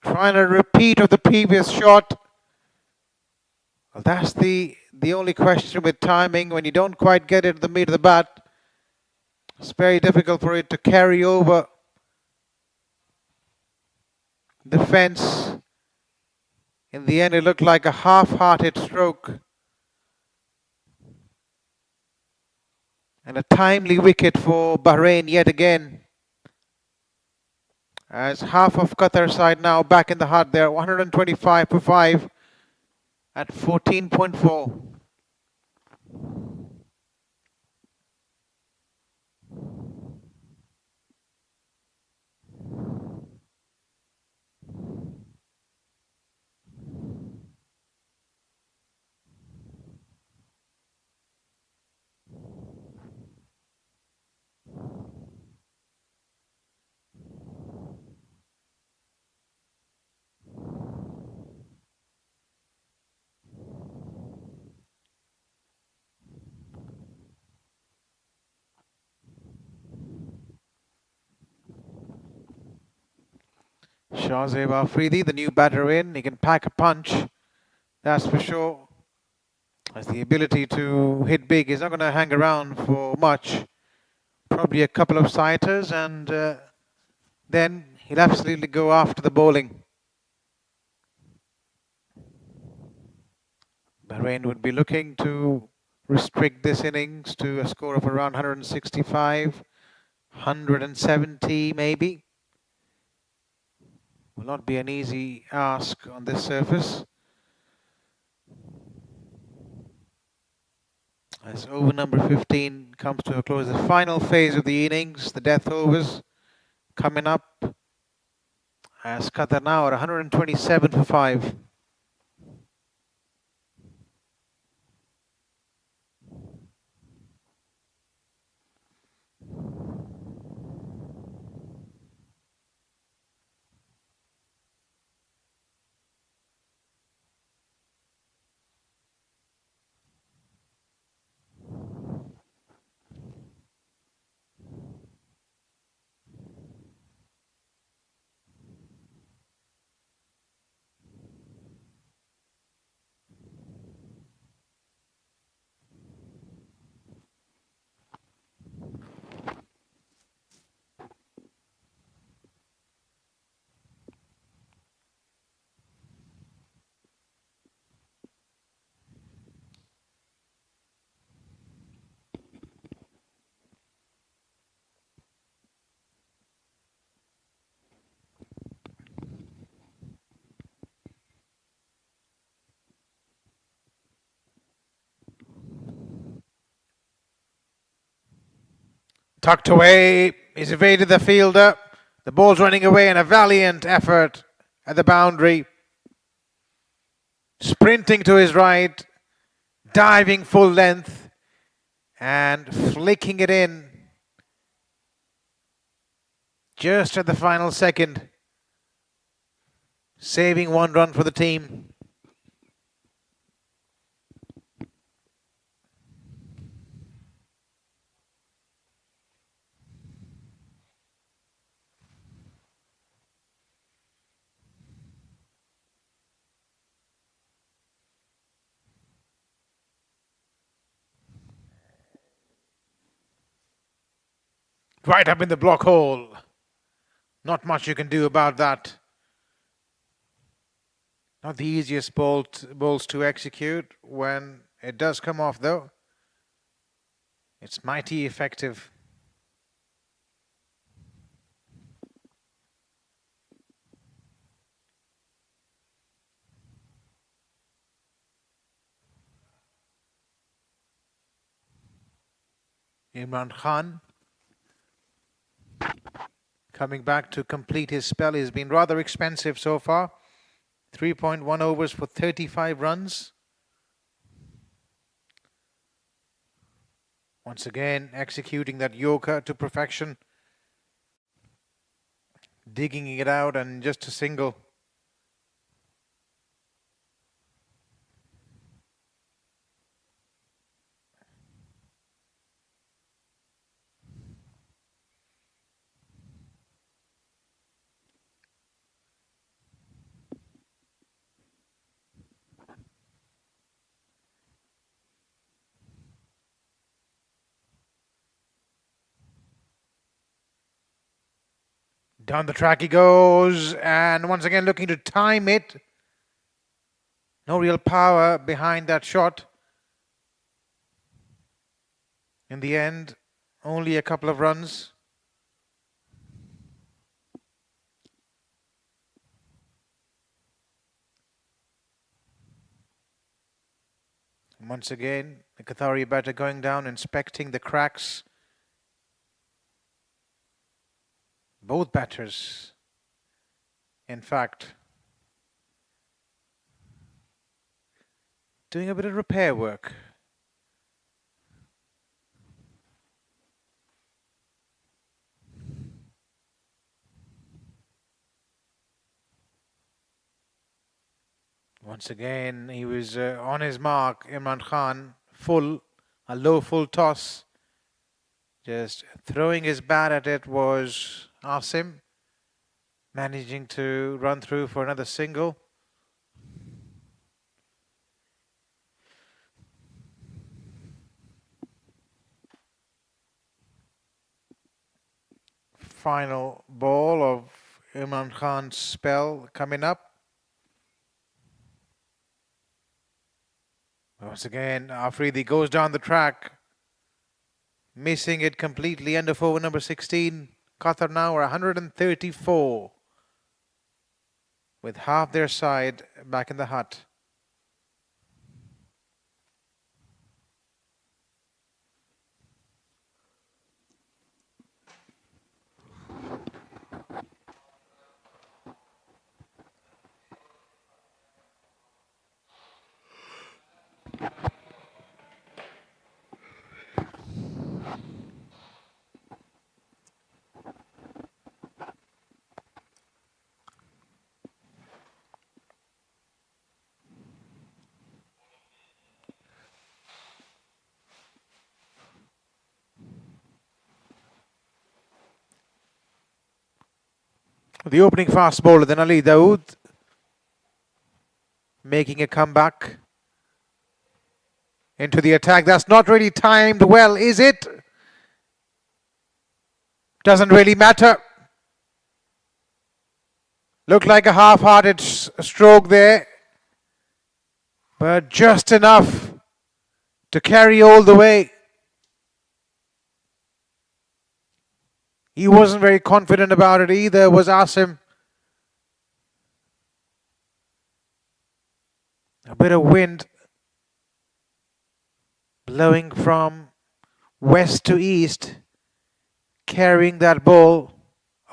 Trying a repeat of the previous shot. Well, that's the only question with timing. When you don't quite get it to the meat of the bat, it's very difficult for it to carry over the fence. In the end, it looked like a half-hearted stroke. And a timely wicket for Bahrain yet again. As half of Qatar side now back in the hunt, they're 125 for 5 at 14.4. Shahzeb Afridi, the new batter in, he can pack a punch, that's for sure. Has the ability to hit big. He's not going to hang around for much. Probably a couple of sighters, and then He'll absolutely go after the bowling. Bahrain would be looking to restrict this innings to a score of around 165, 170 maybe. Will not be an easy ask on this surface. As over number 15 comes to a close, the final phase of the innings, the death overs coming up, as Qatar now at 127 for 5. Tucked away, he's evaded the fielder. The ball's running away in a valiant effort at the boundary. Sprinting to his right, diving full length and flicking it in just at the final second, saving 1 run for the team. Right up in the block hole. Not much you can do about that. Not the easiest balls to execute. When it does come off, though, it's mighty effective. Imran Khan coming back to complete his spell. He's been rather expensive so far. 3.1 overs for 35 runs. Once again, executing that Yorker to perfection. Digging it out and just a single. Down the track he goes, and once again looking to time it. No real power behind that shot. In the end, only a couple of runs. Once again, the Qatari batter going down, inspecting the cracks. Both batters, in fact, doing a bit of repair work. Once again, he was on his mark, Imran Khan, a low full toss. Just throwing his bat at it was Asim, managing to run through for another single. Final ball of Imran Khan's spell coming up. Once again, Afridi goes down the track, missing it completely. End of over number 16. Qatar now are 134 with half their side back in the hut. The opening fast bowler, then Ali Dawood, making a comeback into the attack. That's not really timed well, is it? Doesn't really matter. Looked like a half-hearted stroke there, but just enough to carry all the way. He wasn't very confident about it either, was Asim. A bit of wind blowing from west to east, carrying that ball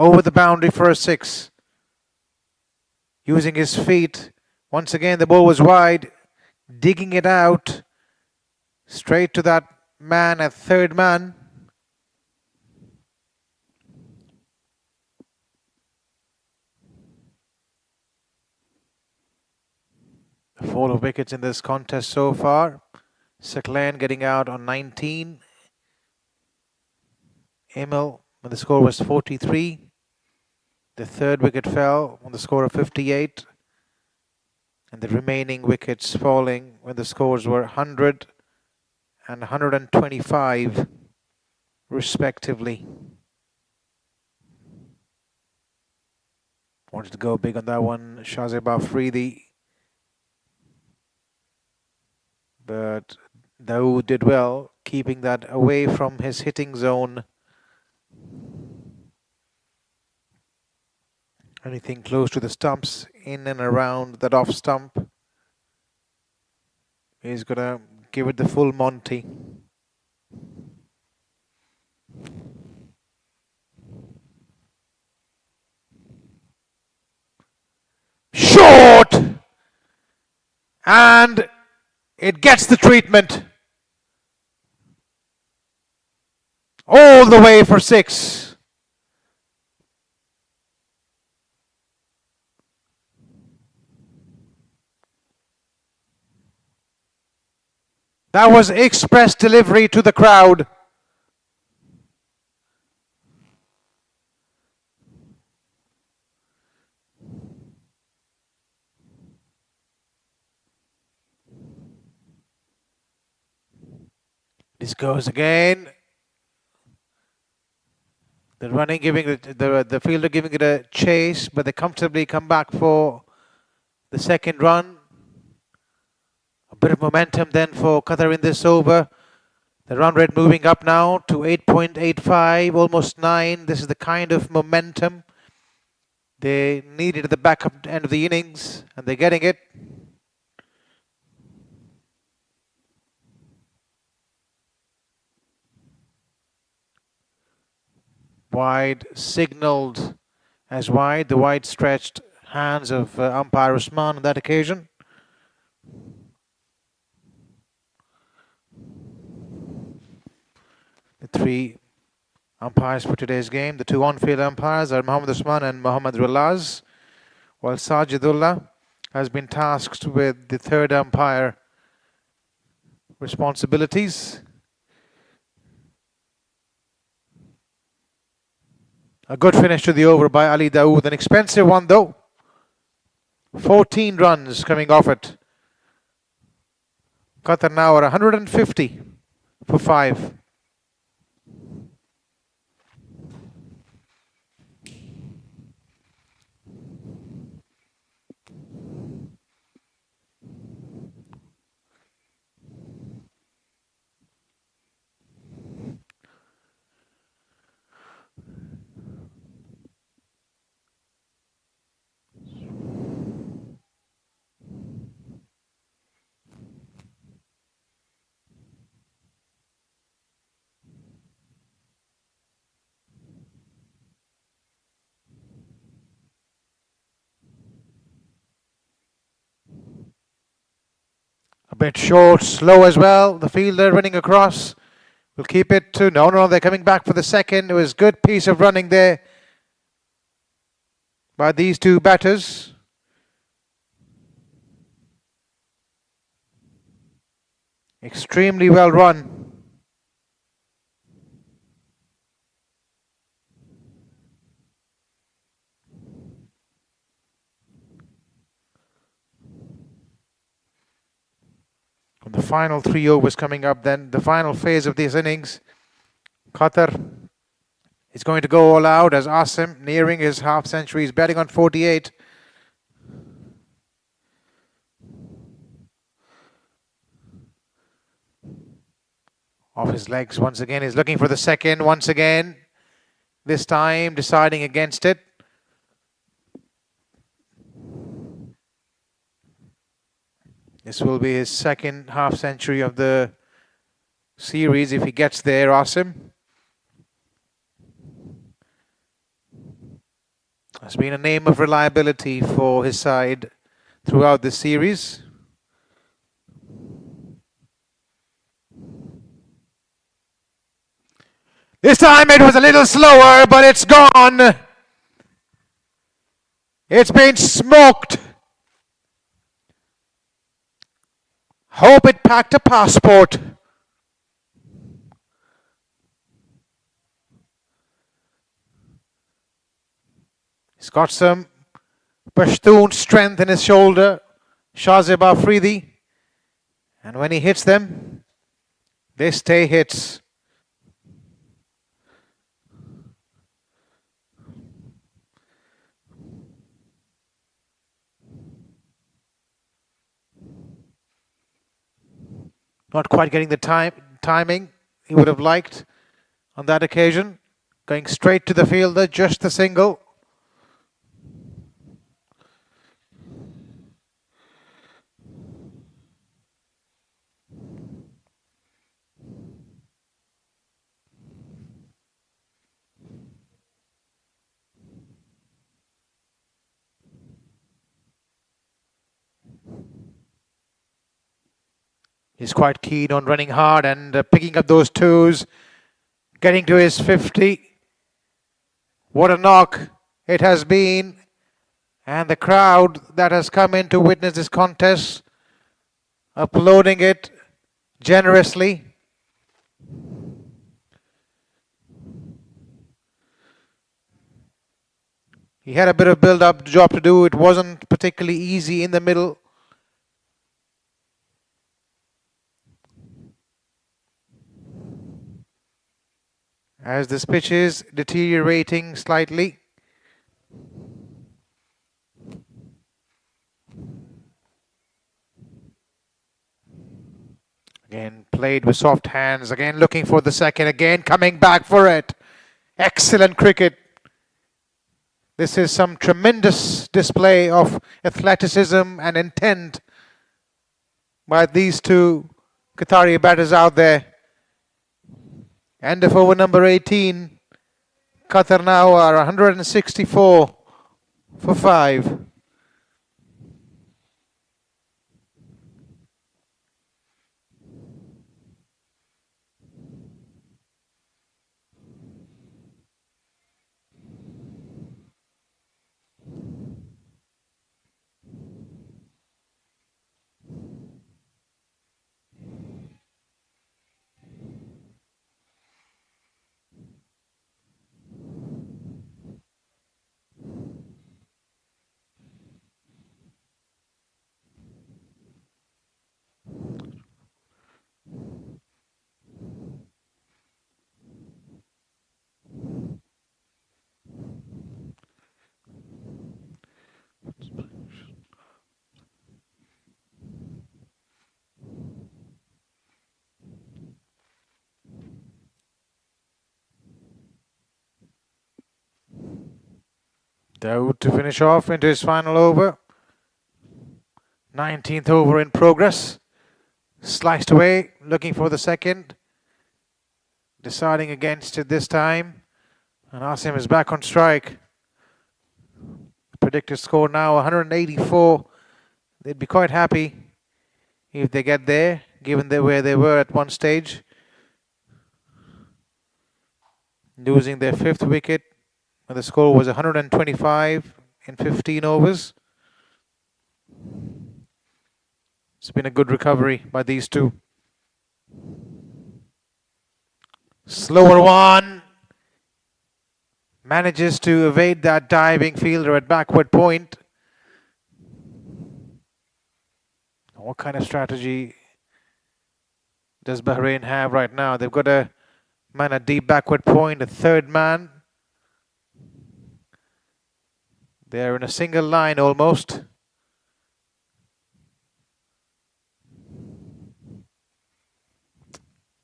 over the boundary for a 6. Using his feet. Once again, the ball was wide, digging it out straight to that man at third man. A fall of wickets in this contest so far. Saklan getting out on 19. Emil, when the score was 43. The third wicket fell on the score of 58. And the remaining wickets falling when the scores were 100 and 125 respectively. Wanted to go big on that one, Shazib Afridi. But Dawood did well, keeping that away from his hitting zone. Anything close to the stumps, in and around that off stump, he's going to give it the full Monty. Short! And it gets the treatment. All the way for 6. That was express delivery to the crowd. This goes again. The running giving the fielder giving it a chase, but they comfortably come back for the second run. A bit of momentum then for Qatar in this over. The run rate moving up now to 8.85, almost 9. This is the kind of momentum they needed at the back end of the innings, and they're getting it. Wide signalled as wide, the wide stretched hands of umpire Usman on that occasion. The 3 umpires for today's game, the 2 on-field umpires are Mohammad Usman and Mohammad Rilaz, while Sajidullah has been tasked with the 3rd umpire responsibilities. A good finish to the over by Ali Dawood. An expensive one though. 14 runs coming off it. Qatar now are 150 for 5. A bit short, slow as well. The fielder running across. Will keep it to... No, they're coming back for the second. It was a good piece of running there by these two batters. Extremely well run. And the final 3 overs coming up then, the final phase of this innings. Qatar is going to go all out as Asim, nearing his half century, is batting on 48. Off his legs once again, he's looking for the second once again. This time deciding against it. This will be his second half century of the series if he gets there, Asim. Has been a name of reliability for his side throughout the series. This time it was a little slower, but it's gone. It's been smoked. Hope it packed a passport. He's got some Pashtun strength in his shoulder, Shazib Afridi. And when he hits them, they stay hits. Not quite getting the timing he would have liked on that occasion. Going straight to the fielder, just the single. He's quite keen on running hard and picking up those twos, getting to his 50. What a knock it has been. And the crowd that has come in to witness this contest, uploading it generously. He had a bit of build-up job to do. It wasn't particularly easy in the middle. As this pitch is deteriorating slightly. Again, played with soft hands. Again, looking for the second. Again, coming back for it. Excellent cricket. This is some tremendous display of athleticism and intent by these two Qatari batters out there. End of over number 18. Qatar now are 164 for 5. Dawood to finish off into his final over. 19th over in progress. Sliced away, looking for the second. Deciding against it this time. And Asim is back on strike. Predicted score now 184. They'd be quite happy if they get there, given where they were at one stage. Losing their 5th wicket, and the score was 125 in 15 overs. It's been a good recovery by these two. Slower one. Manages to evade that diving fielder at backward point. What kind of strategy does Bahrain have right now? They've got a man at deep backward point, a third man. They're in a single line almost.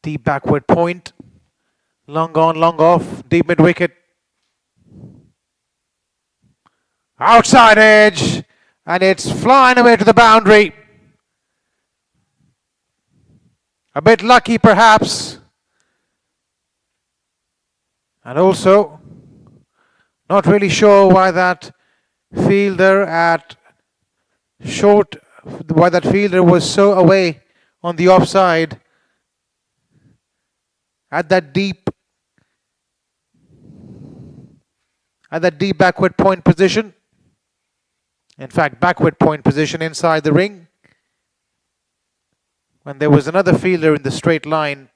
Deep backward point. Long on, long off. Deep mid wicket. Outside edge. And it's flying away to the boundary. A bit lucky perhaps. And also, not really sure why that fielder was so away on the offside at that deep backward point position. In fact, backward point position inside the ring. When there was another fielder in the straight line,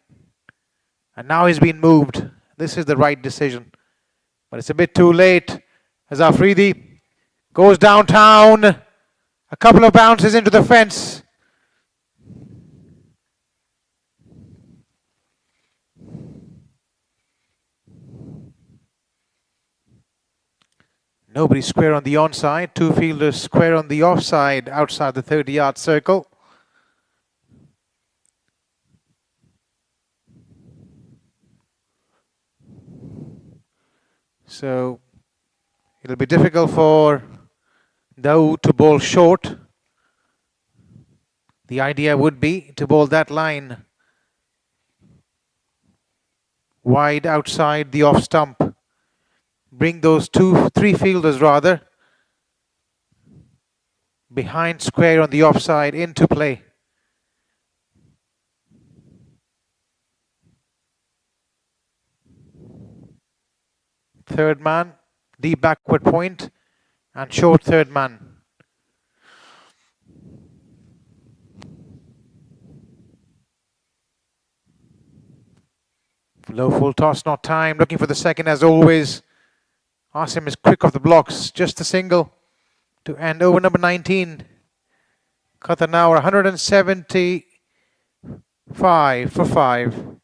and now he's been moved. This is the right decision. But it's a bit too late as Afridi goes downtown. A couple of bounces into the fence. Nobody square on the onside. Two fielders square on the offside outside the 30-yard circle. So it'll be difficult for Dawood to bowl short. The idea would be to bowl that line wide outside the off stump. Bring those three fielders rather behind square on the offside into play. Third man, deep backward point, and short third man. Low full toss, not time. Looking for the second as always. Asim is quick off the blocks. Just a single to end over number 19. Qatar now 175 for 5.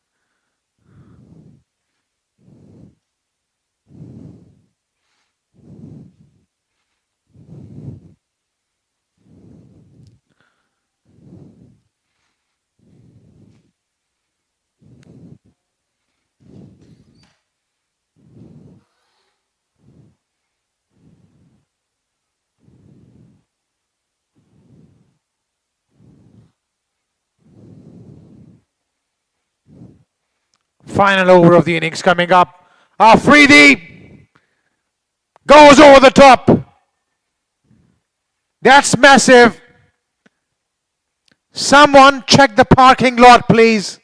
Final over of the innings coming up. Afridi goes over the top. That's massive. Someone check the parking lot, please.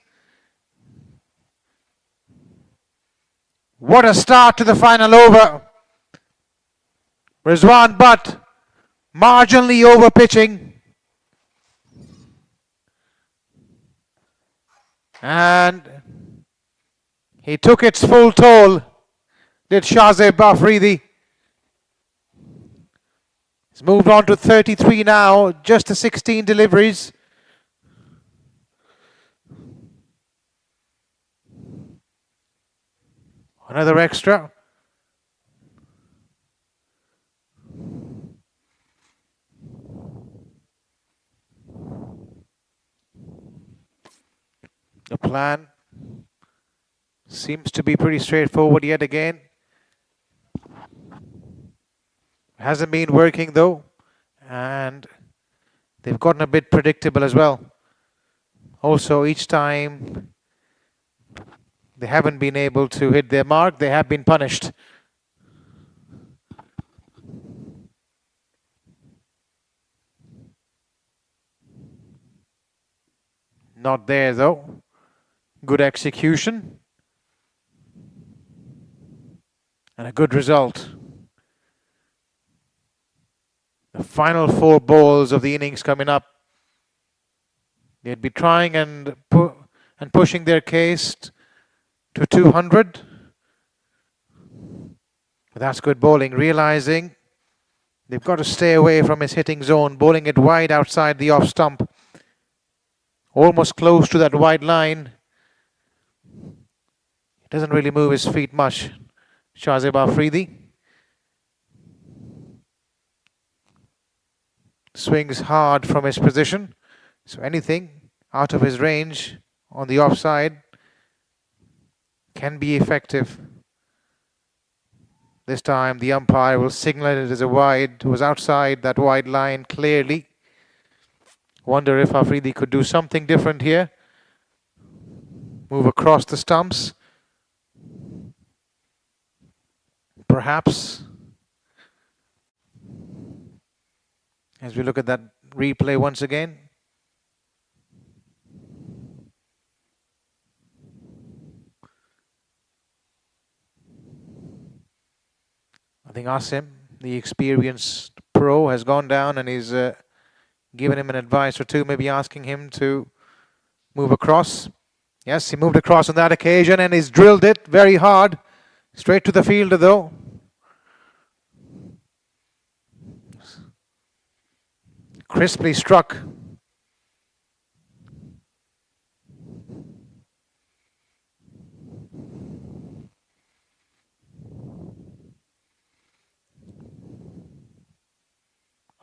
What a start to the final over. Rizwan Butt marginally over pitching. And he took its full toll, did Shahzeb Afridi. He's moved on to 33 now, just the 16 deliveries. Another extra. The plan seems to be pretty straightforward yet again. Hasn't been working though, and they've gotten a bit predictable as well. Also, each time they haven't been able to hit their mark, they have been punished. not there though. Good execution. And a good result. The final 4 balls of the innings coming up. They'd be trying and pushing their case to 200. But that's good bowling, realizing they've got to stay away from his hitting zone, bowling it wide outside the off stump. Almost close to that wide line. He doesn't really move his feet much, Shazib Afridi. Swings hard from his position, so anything out of his range on the offside can be effective. This time the umpire will signal it as a wide. It was outside that wide line clearly. Wonder if Afridi could do something different here. Move across the stumps. Perhaps. As we look at that replay once again. I think Asim, the experienced pro, has gone down and he's given him an advice or two, maybe asking him to move across. Yes, he moved across on that occasion and he's drilled it very hard. Straight to the fielder though. Crisply struck.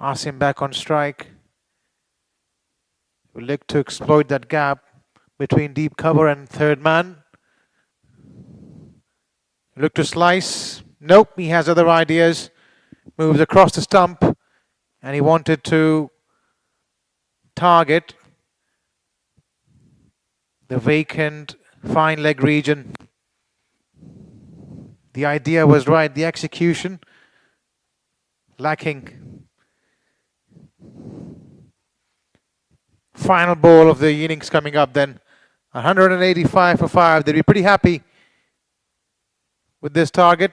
Asim back on strike. Will look to exploit that gap between deep cover and third man. Look to slice. Nope, he has other ideas. Moves across the stump and he wanted to target the vacant fine leg region. The idea was right, the execution lacking. Final ball of the innings coming up then. 185 for 5. They'd be pretty happy with this target,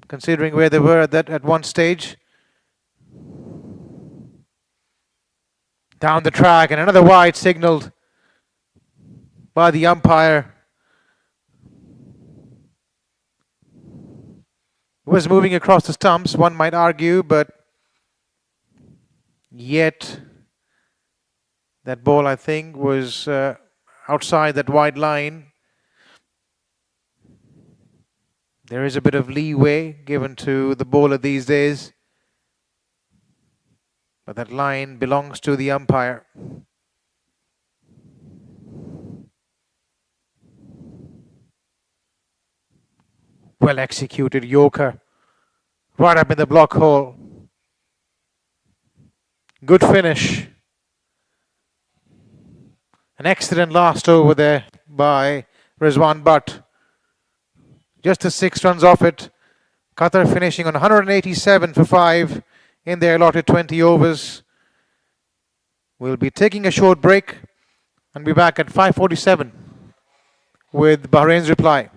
considering where they were at one stage. Down the track and another wide signalled by the umpire. Was moving across the stumps, one might argue, but yet that ball, I think, was outside that wide line. There is a bit of leeway given to the bowler these days, but that line belongs to the umpire. Well executed Yorker, right up in the block hole. Good finish. An excellent last over there by Rizwan Butt. Just the 6 runs off it. Qatar finishing on 187 for 5 in their allotted 20 overs. We'll be taking a short break and be back at 5:47 with Bahrain's reply.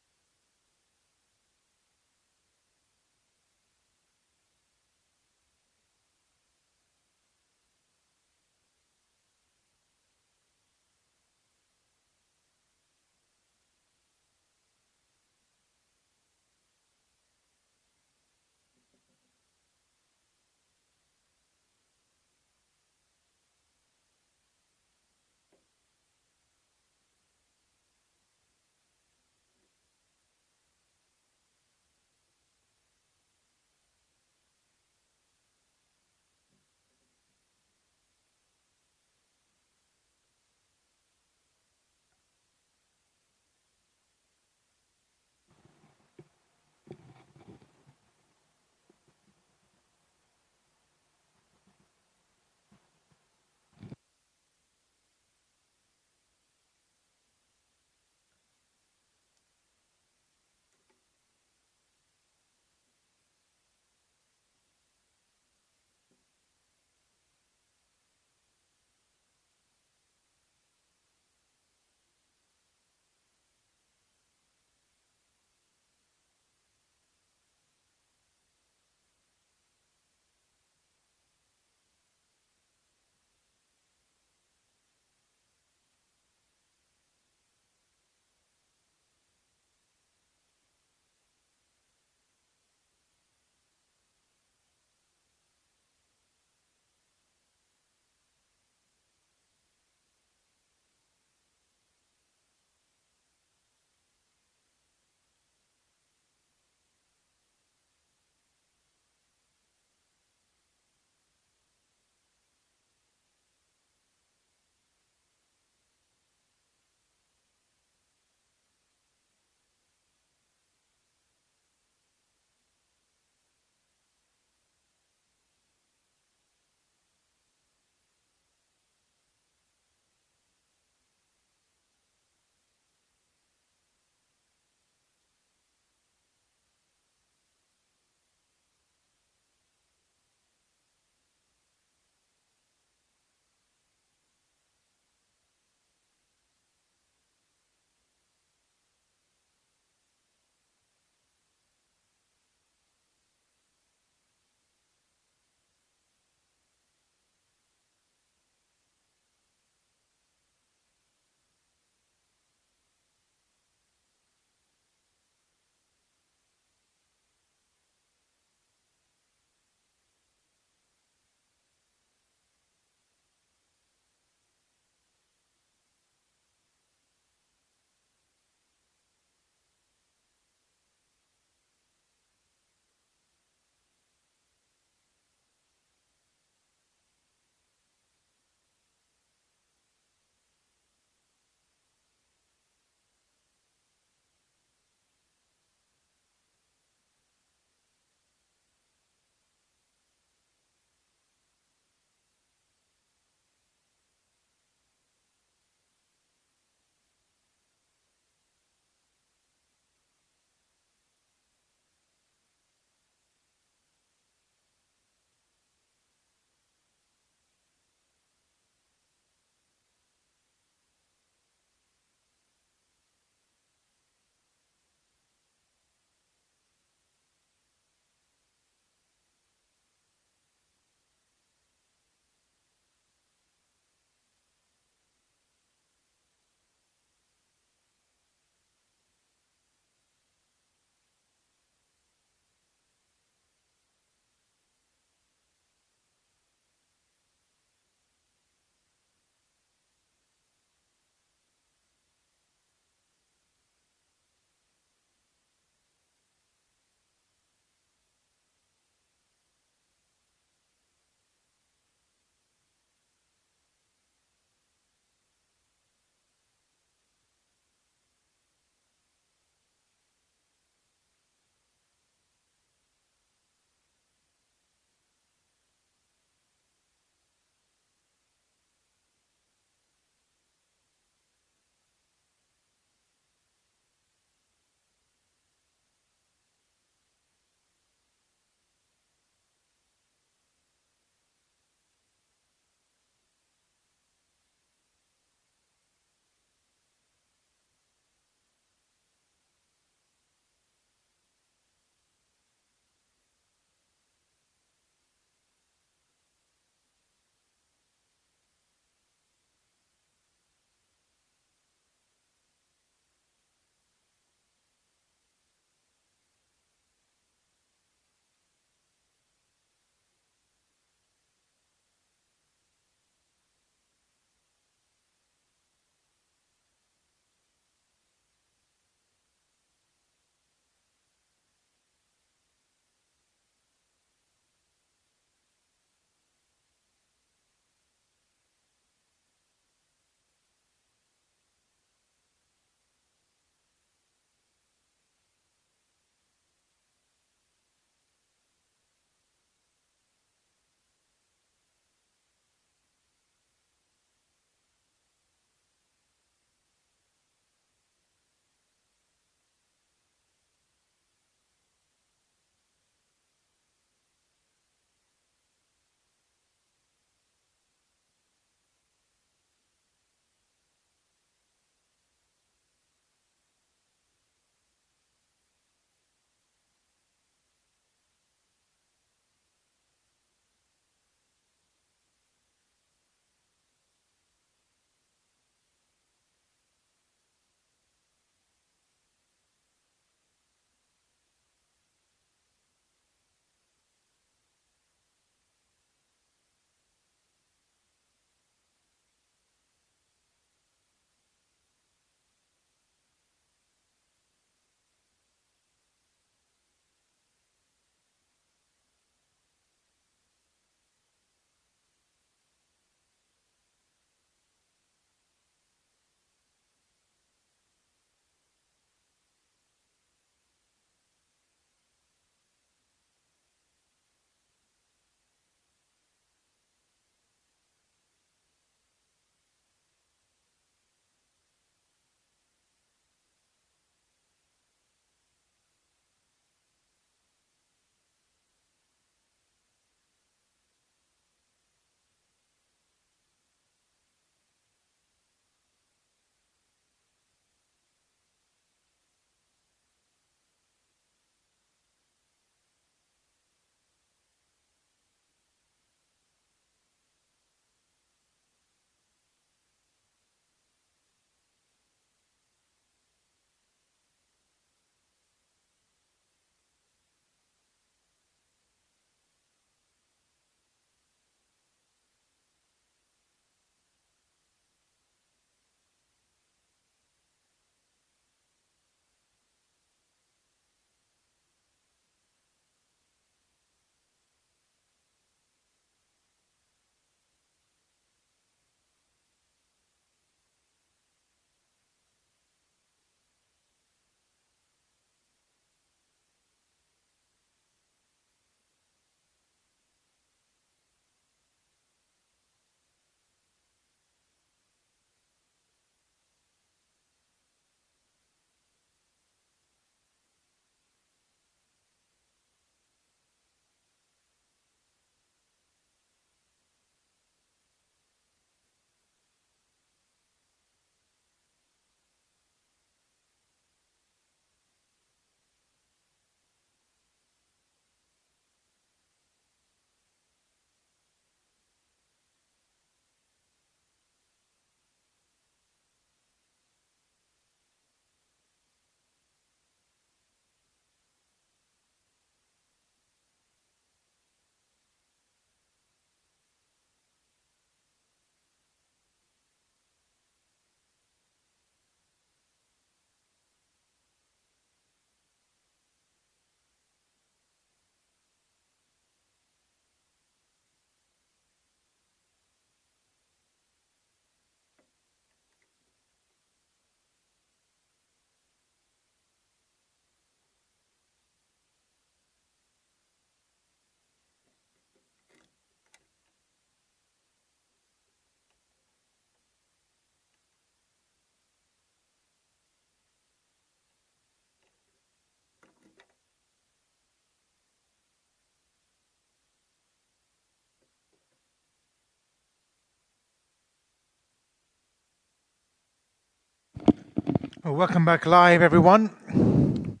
Welcome back live, everyone.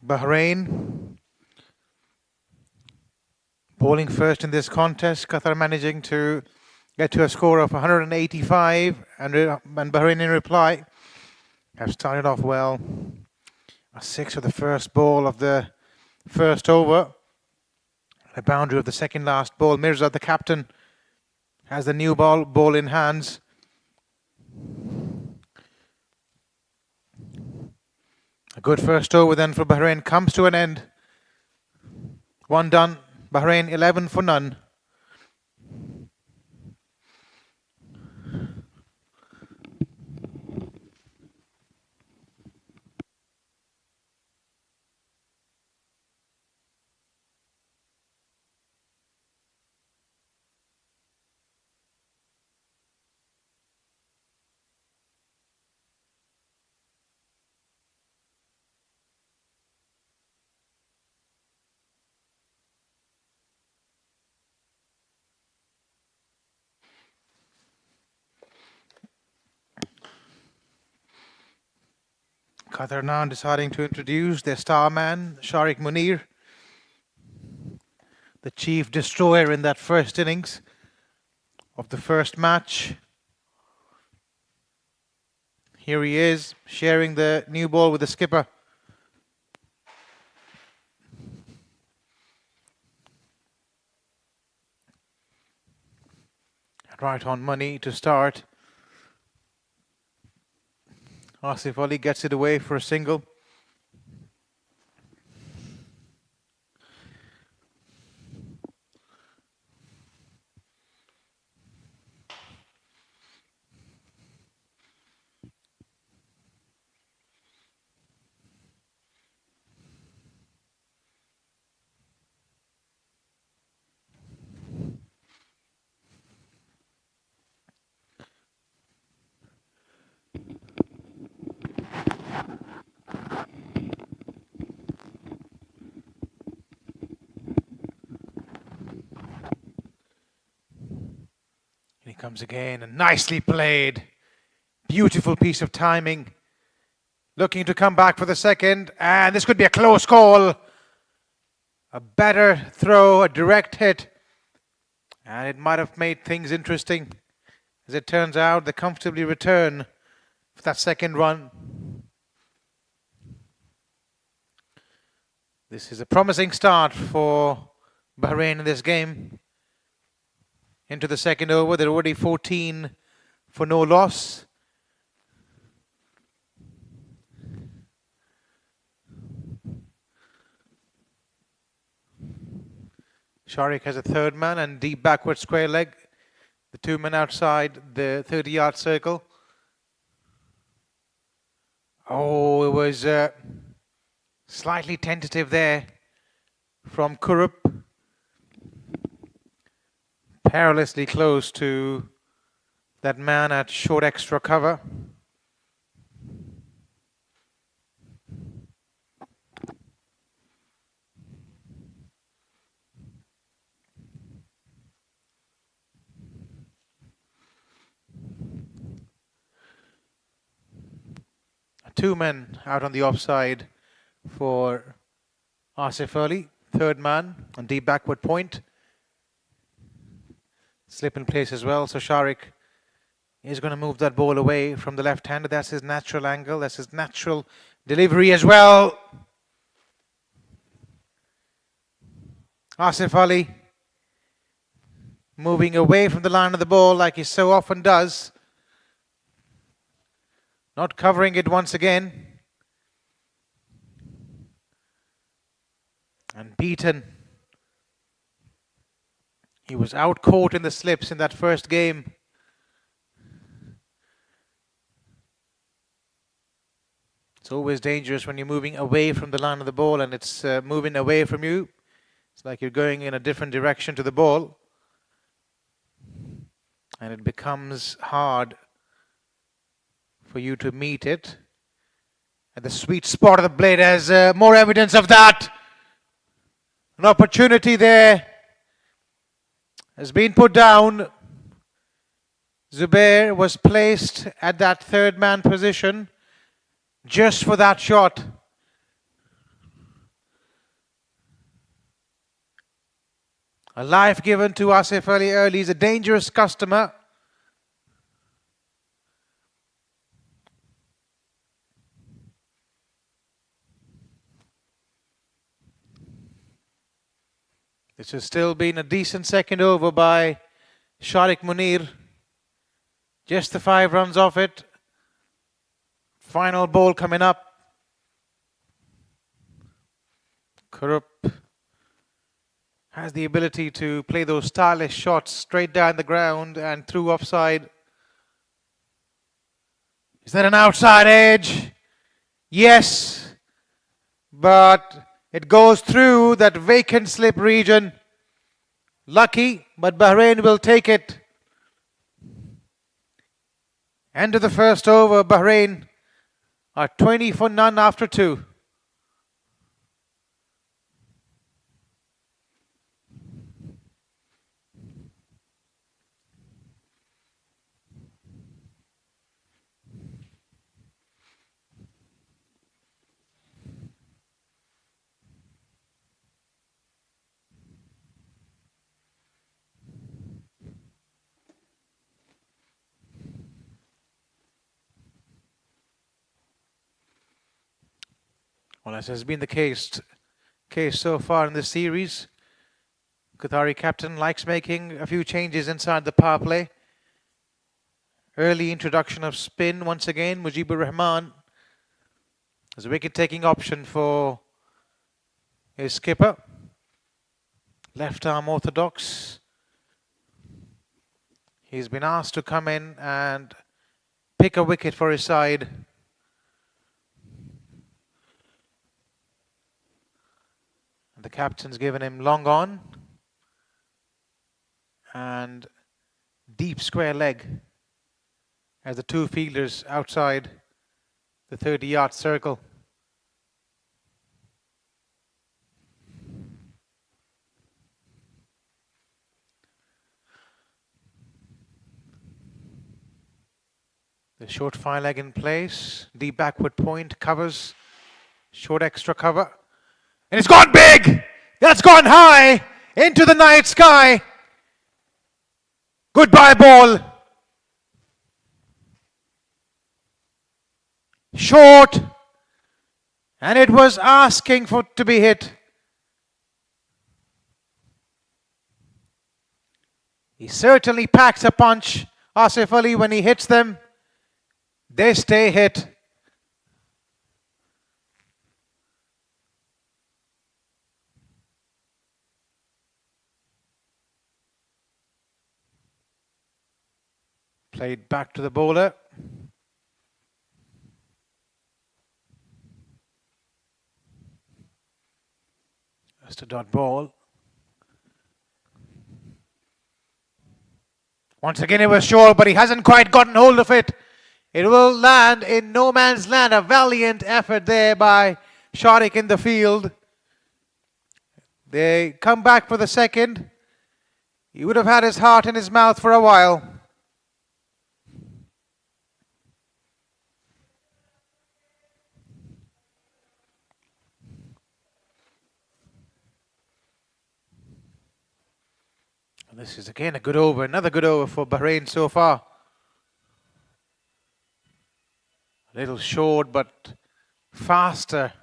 Bahrain bowling first in this contest. Qatar managing to get to a score of 185, and Bahrain in reply have started off well. A 6 of the first ball of the first over. The boundary of the second last ball. Mirza, the captain, has the new ball in hands. A good first over then for Bahrain comes to an end. One done. Bahrain 11 for none. Qatar now deciding to introduce their star man, Shariq Munir, the chief destroyer in that first innings of the first match. Here he is, sharing the new ball with the skipper. Right on money to start. Asif Ali gets it away for a single. He comes again and nicely played. Beautiful piece of timing. Looking to come back for the second, and this could be a close call. A better throw, a direct hit, and it might have made things interesting. As it turns out, they comfortably return for that second run. This is a promising start for Bahrain in this game. Into the second over, they're already 14 for no loss. Shariq has a third man and deep backward square leg. The two men outside the 30-yard circle. Oh, it was slightly tentative there from Kurup. Perilously close to that man at short extra cover. Two men out on the offside for Asif Ali. Third man on deep backward point. Slip in place as well, so Shariq is going to move that ball away from the left-hander. That's his natural angle, that's his natural delivery as well. Asif Ali moving away from the line of the ball like he so often does. Not covering it once again. And beaten. He was out caught in the slips in that first game. It's always dangerous when you're moving away from the line of the ball and it's moving away from you. It's like you're going in a different direction to the ball. And it becomes hard for you to meet it. And the sweet spot of the blade has more evidence of that. An opportunity there has been put down. Zubair was placed at that third man position just for that shot. A life given to Asif Ali early. He's a dangerous customer. This has still been a decent second over by Sharik Munir. Just the 5 runs off it. Final ball coming up. Kurup has the ability to play those stylish shots straight down the ground and through offside. Is that an outside edge? Yes. But it goes through that vacant slip region. Lucky, but Bahrain will take it. End of the first over. Bahrain are 20 for none after 2. Well, as has been the case so far in this series, Qatari captain likes making a few changes inside the power play. Early introduction of spin once again. Mujibur Rahman as a wicket-taking option for his skipper. Left arm orthodox. He's been asked to come in and pick a wicket for his side. The captain's given him long on and deep square leg as the 2 fielders outside the 30-yard circle. The short fine leg in place, deep backward point, covers, short extra cover. And it's gone big! That's gone high into the night sky. Goodbye ball. Short. And it was asking for to be hit. He certainly packs a punch, Asif Ali, when he hits them. They stay hit. Played back to the bowler. Just a dot ball. Once again it was short, but he hasn't quite gotten hold of it. It will land in no man's land. A valiant effort there by Sharik in the field. They come back for the second. He would have had his heart in his mouth for a while. This is again a good over, another good over for Bahrain so far. A little short, but faster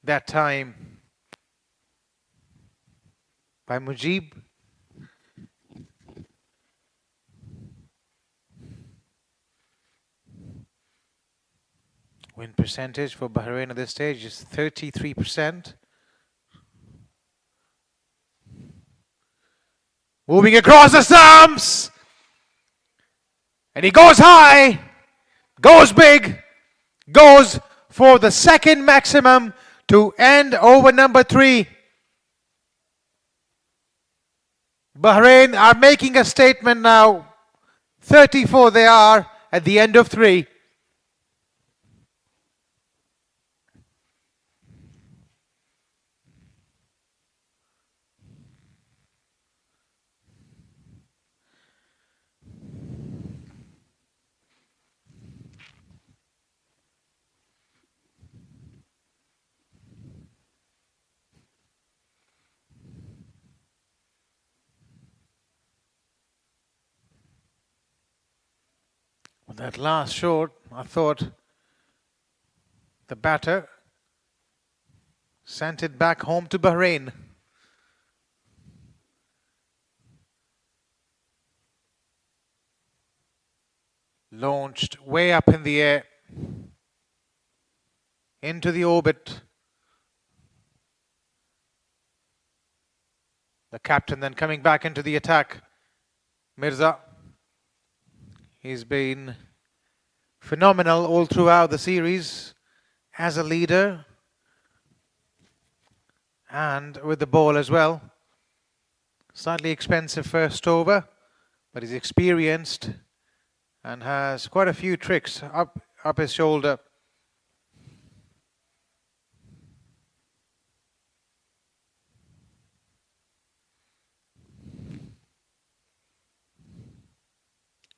that time by Mujib. Win percentage for Bahrain at this stage is 33%. Moving across the stumps. And he goes high, goes big, goes for the second maximum to end over number 3. Bahrain are making a statement now. 34 they are at the end of 3. That last shot, I thought the batter sent it back home to Bahrain. Launched way up in the air, into the orbit. The captain then coming back into the attack. Mirza. He's been phenomenal all throughout the series as a leader and with the ball as well. Slightly expensive first over, but he's experienced and has quite a few tricks up his shoulder.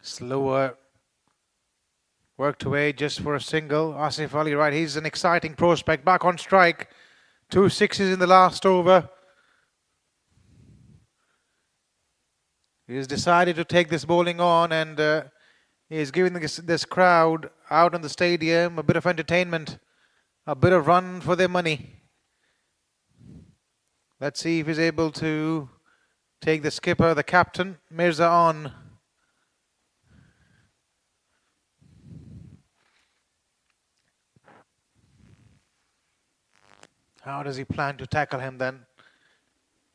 Slower. Worked away just for a single. Asif Ali, right, he's an exciting prospect. Back on strike. 2 sixes in the last over. He's decided to take this bowling on, and he's giving this crowd out in the stadium a bit of entertainment, a bit of run for their money. Let's see if he's able to take the skipper, the captain, Mirza, on. How does he plan to tackle him then?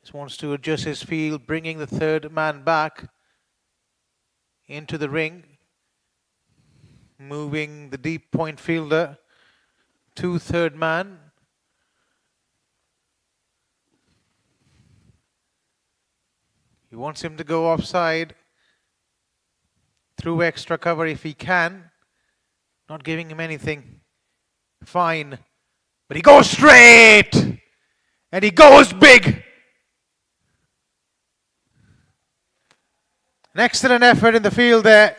Just wants to adjust his field, bringing the third man back into the ring. Moving the deep point fielder to third man. He wants him to go offside through extra cover if he can. Not giving him anything. Fine. But he goes straight! And he goes big! An excellent effort in the field there.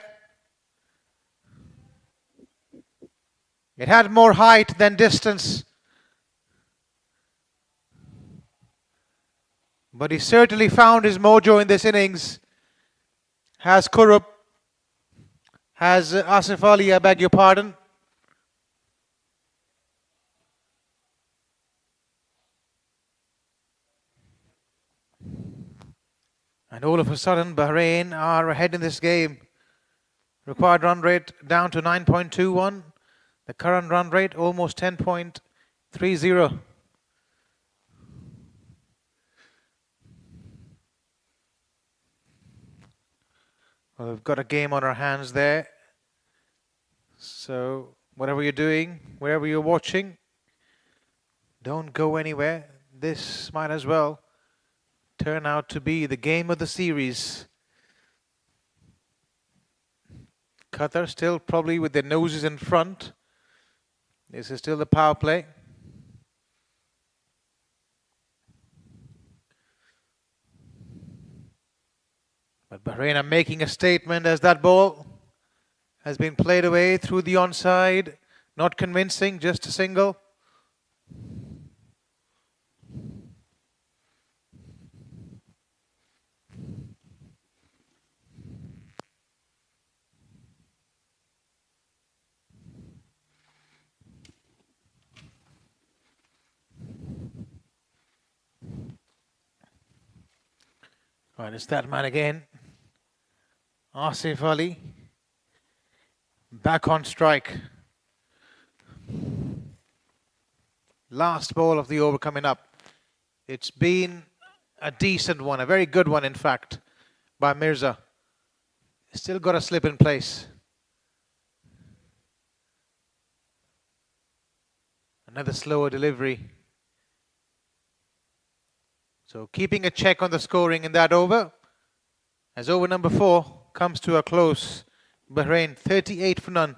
It had more height than distance. But he certainly found his mojo in this innings. Has Kurup, has Asif Ali, I beg your pardon. And all of a sudden, Bahrain are ahead in this game. Required run rate down to 9.21. The current run rate almost 10.30. Well, we've got a game on our hands there. So whatever you're doing, wherever you're watching, don't go anywhere. This might as well turn out to be the game of the series. Qatar still probably with their noses in front. This is still the power play. But Bahrain are making a statement as that ball has been played away through the onside. Not convincing, just a single. Right, it's that man again. Asif Ali. Back on strike. Last ball of the over coming up. It's been a decent one, a very good one in fact, by Mirza. Still got a slip in place. Another slower delivery. So keeping a check on the scoring in that over. As over number 4 comes to a close. Bahrain 38 for none.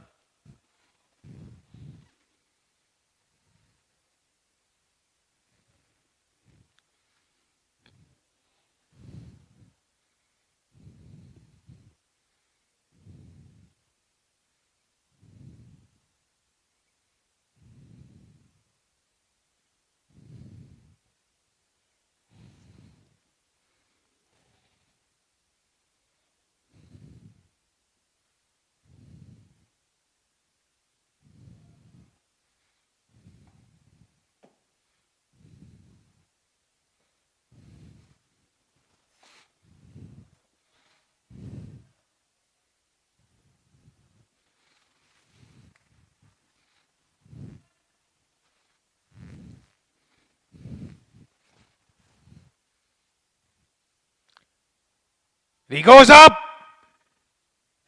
He goes up,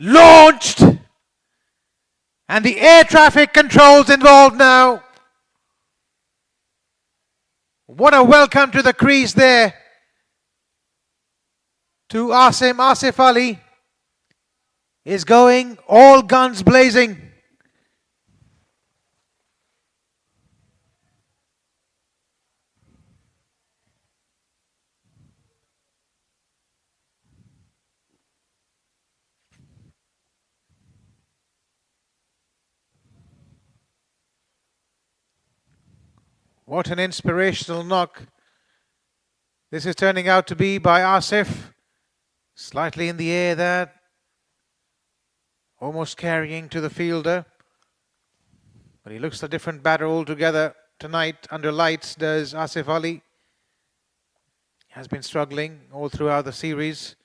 launched, and the air traffic controls involved now. What a welcome to the crease there to Asif Ali is going all guns blazing. What an inspirational knock this is turning out to be by Asif. Slightly in the air there, almost carrying to the fielder. But he looks a different batter altogether tonight under lights, does Asif Ali. He has been struggling all throughout the series,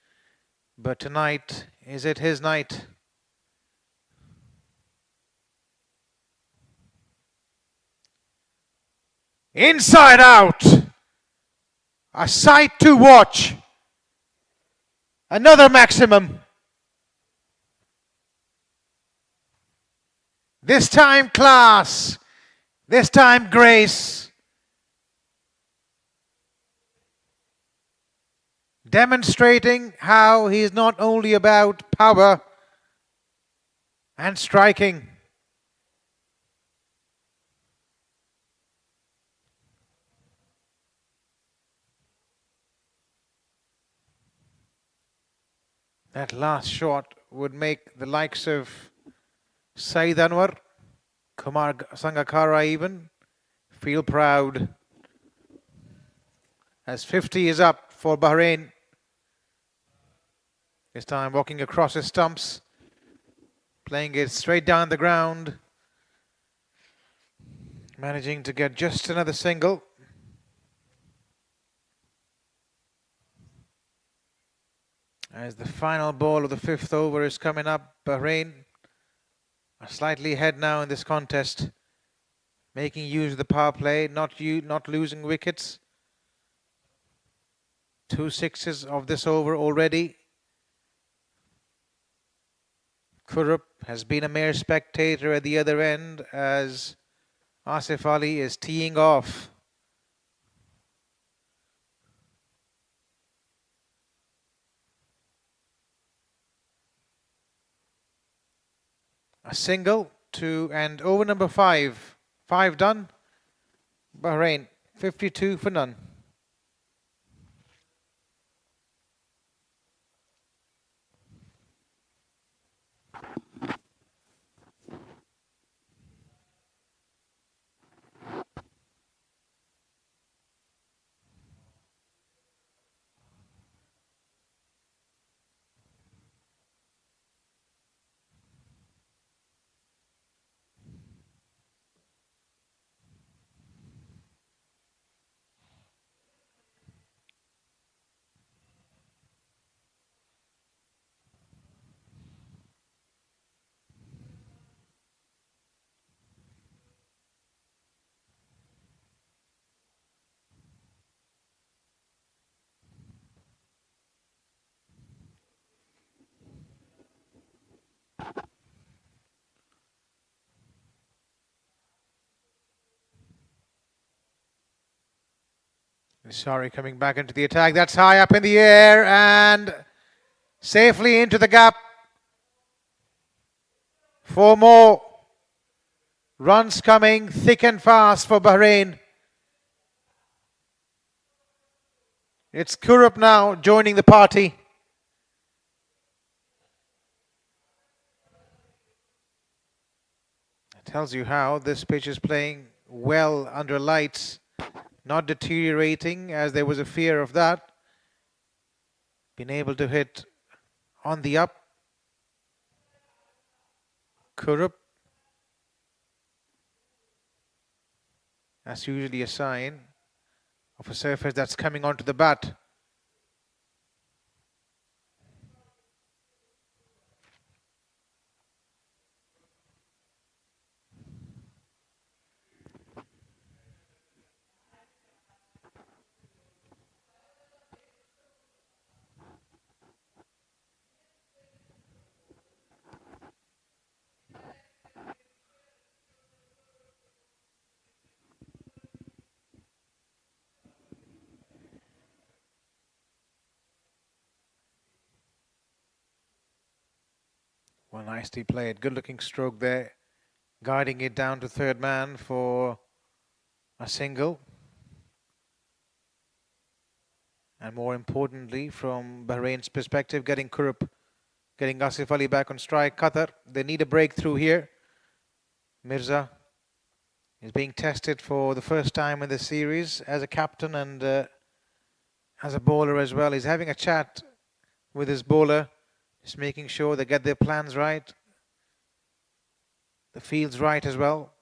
but tonight, is it his night? Inside out! A sight to watch. Another maximum. This time class. This time grace. Demonstrating how he is not only about power and striking. That last shot would make the likes of Saeed Anwar, Kumar Sangakkara even, feel proud. As 50 is up for Bahrain. This time walking across his stumps, playing it straight down the ground, managing to get just another single. As the final ball of the fifth over is coming up, Bahrain are slightly ahead now in this contest, making use of the power play, not losing wickets. 2 sixes of this over already. Kurup has been a mere spectator at the other end as Asif Ali is teeing off. A single and over number 5. 5 done. Bahrain 52 for none. Sorry, coming back into the attack. That's high up in the air and safely into the gap. 4 more runs coming thick and fast for Bahrain. It's Kurup now joining the party. It tells you how this pitch is playing well under lights. Not deteriorating, as there was a fear of that. Been able to hit on the up. Kurup. That's usually a sign of a surface that's coming onto the bat. Well, nicely played. Good looking stroke there. Guiding it down to third man for a single. And more importantly, from Bahrain's perspective, getting Asif Ali back on strike. Qatar, they need a breakthrough here. Mirza is being tested for the first time in the series as a captain and as a bowler as well. He's having a chat with his bowler, just making sure they get their plans right, the field's right as well.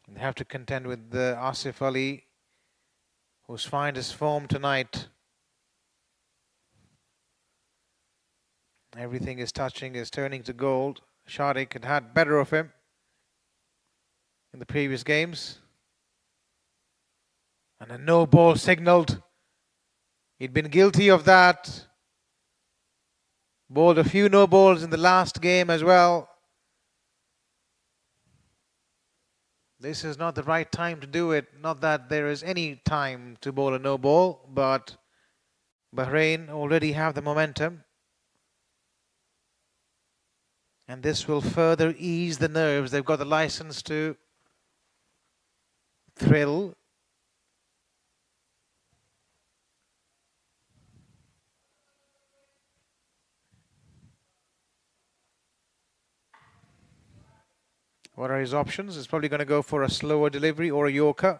They have to contend with Asif Ali, who's found his form tonight. Everything is touching, is turning to gold. Shardik had better of him in the previous games. And a no ball signalled. He'd been guilty of that. Bowled a few no balls in the last game as well. This is not the right time to do it. Not that there is any time to bowl a no ball, but Bahrain already have the momentum. And this will further ease the nerves. They've got the license to thrill. What are his options? He's probably going to go for a slower delivery or a Yorker.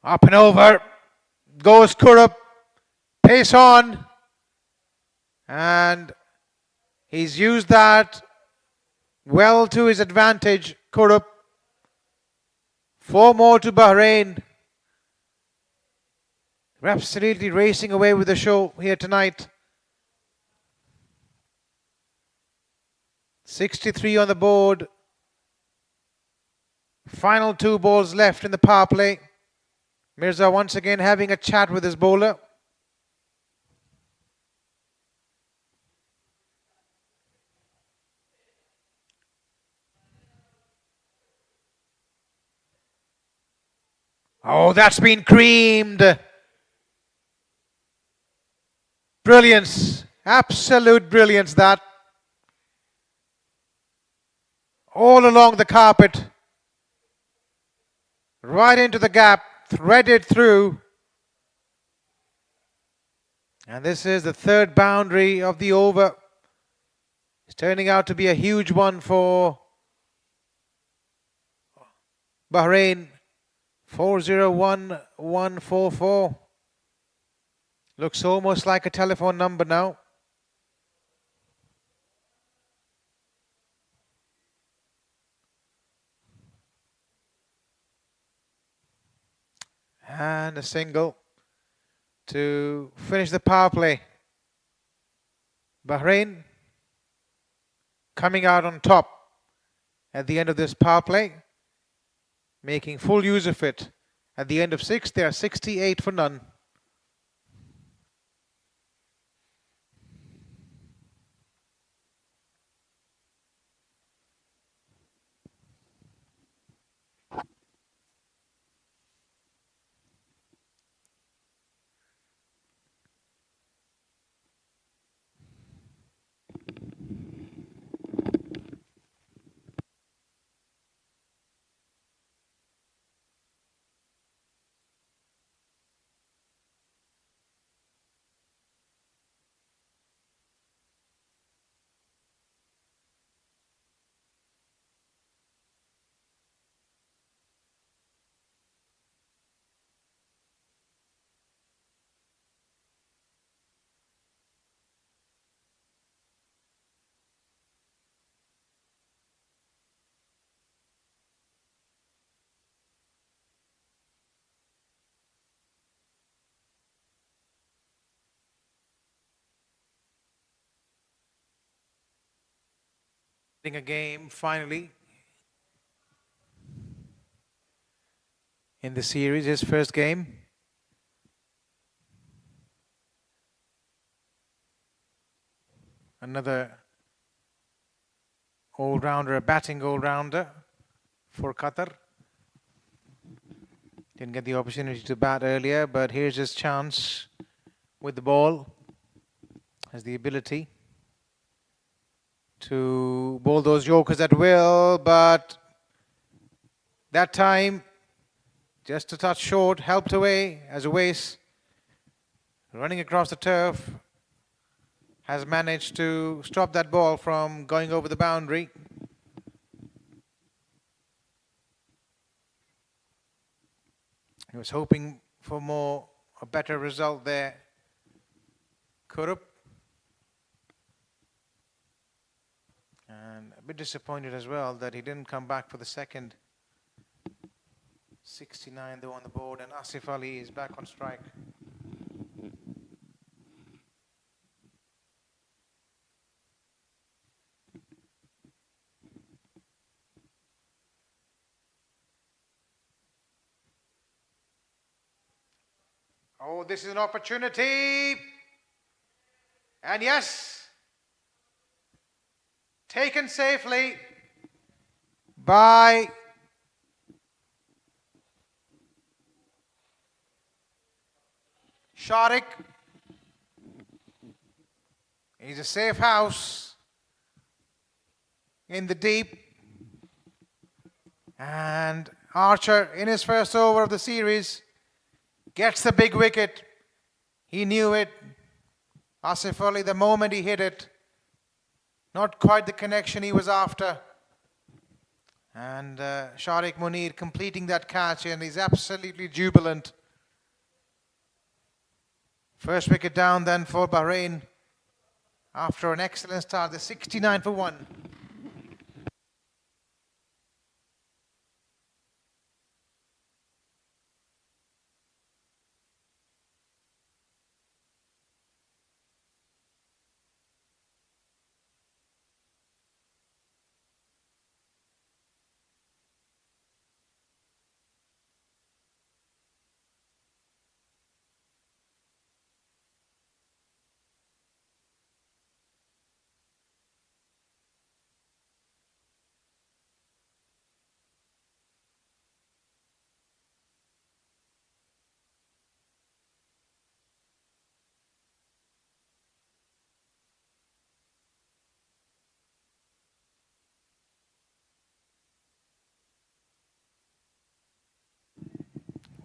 Up and over. Goes Kurup. Pace on. And he's used that well to his advantage. Kurup. 4 more to Bahrain. We're absolutely racing away with the show here tonight. 63 on the board. Final 2 balls left in the power play. Mirza once again having a chat with his bowler. Oh, that's been creamed. Brilliance. Absolute brilliance, that. All along the carpet. Right into the gap. Threaded through. And this is the 3rd boundary of the over. It's turning out to be a huge one for Bahrain. 401144. Looks almost like a telephone number now. And a single to finish the power play. Bahrain coming out on top at the end of this power play, making full use of it. At the end of 6, they are 68 for none. A game finally in the series, his first game. Another all-rounder, a batting all-rounder for Qatar. Didn't get the opportunity to bat earlier, but here's his chance with the ball. Has the ability to bowl those Yorkers at will, but that time just a touch short, helped away as Uwais, running across the turf, has managed to stop that ball from going over the boundary. He was hoping for a better result there. Kurup. And a bit disappointed as well that he didn't come back for the second. 69 though on the board, and Asif Ali is back on strike. Oh, this is an opportunity. And yes, taken safely by Sharik. He's a safe house in the deep. And Archer, in his first over of the series, gets the big wicket. He knew it. Asif Ali, the moment he hit it, not quite the connection he was after. And Sharik Munir completing that catch, and he's absolutely jubilant. First wicket down then for Bahrain after an excellent start, the 69 for 1.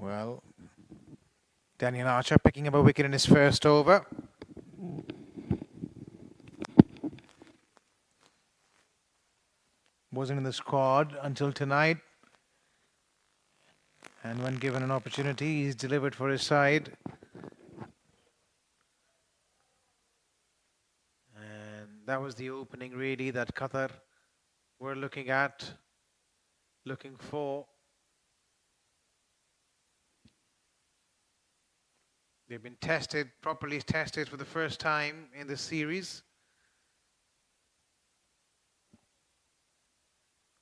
Well, Daniel Archer picking up a wicket in his first over. Wasn't in the squad until tonight. And when given an opportunity, he's delivered for his side. And that was the opening really that Qatar were looking for. They've been properly tested for the first time in the series.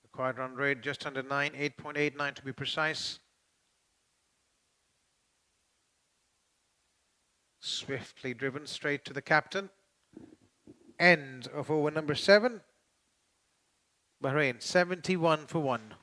The required run rate just under 9, 8.89 to be precise. Swiftly driven straight to the captain. End of over number 7. Bahrain 71 for 1.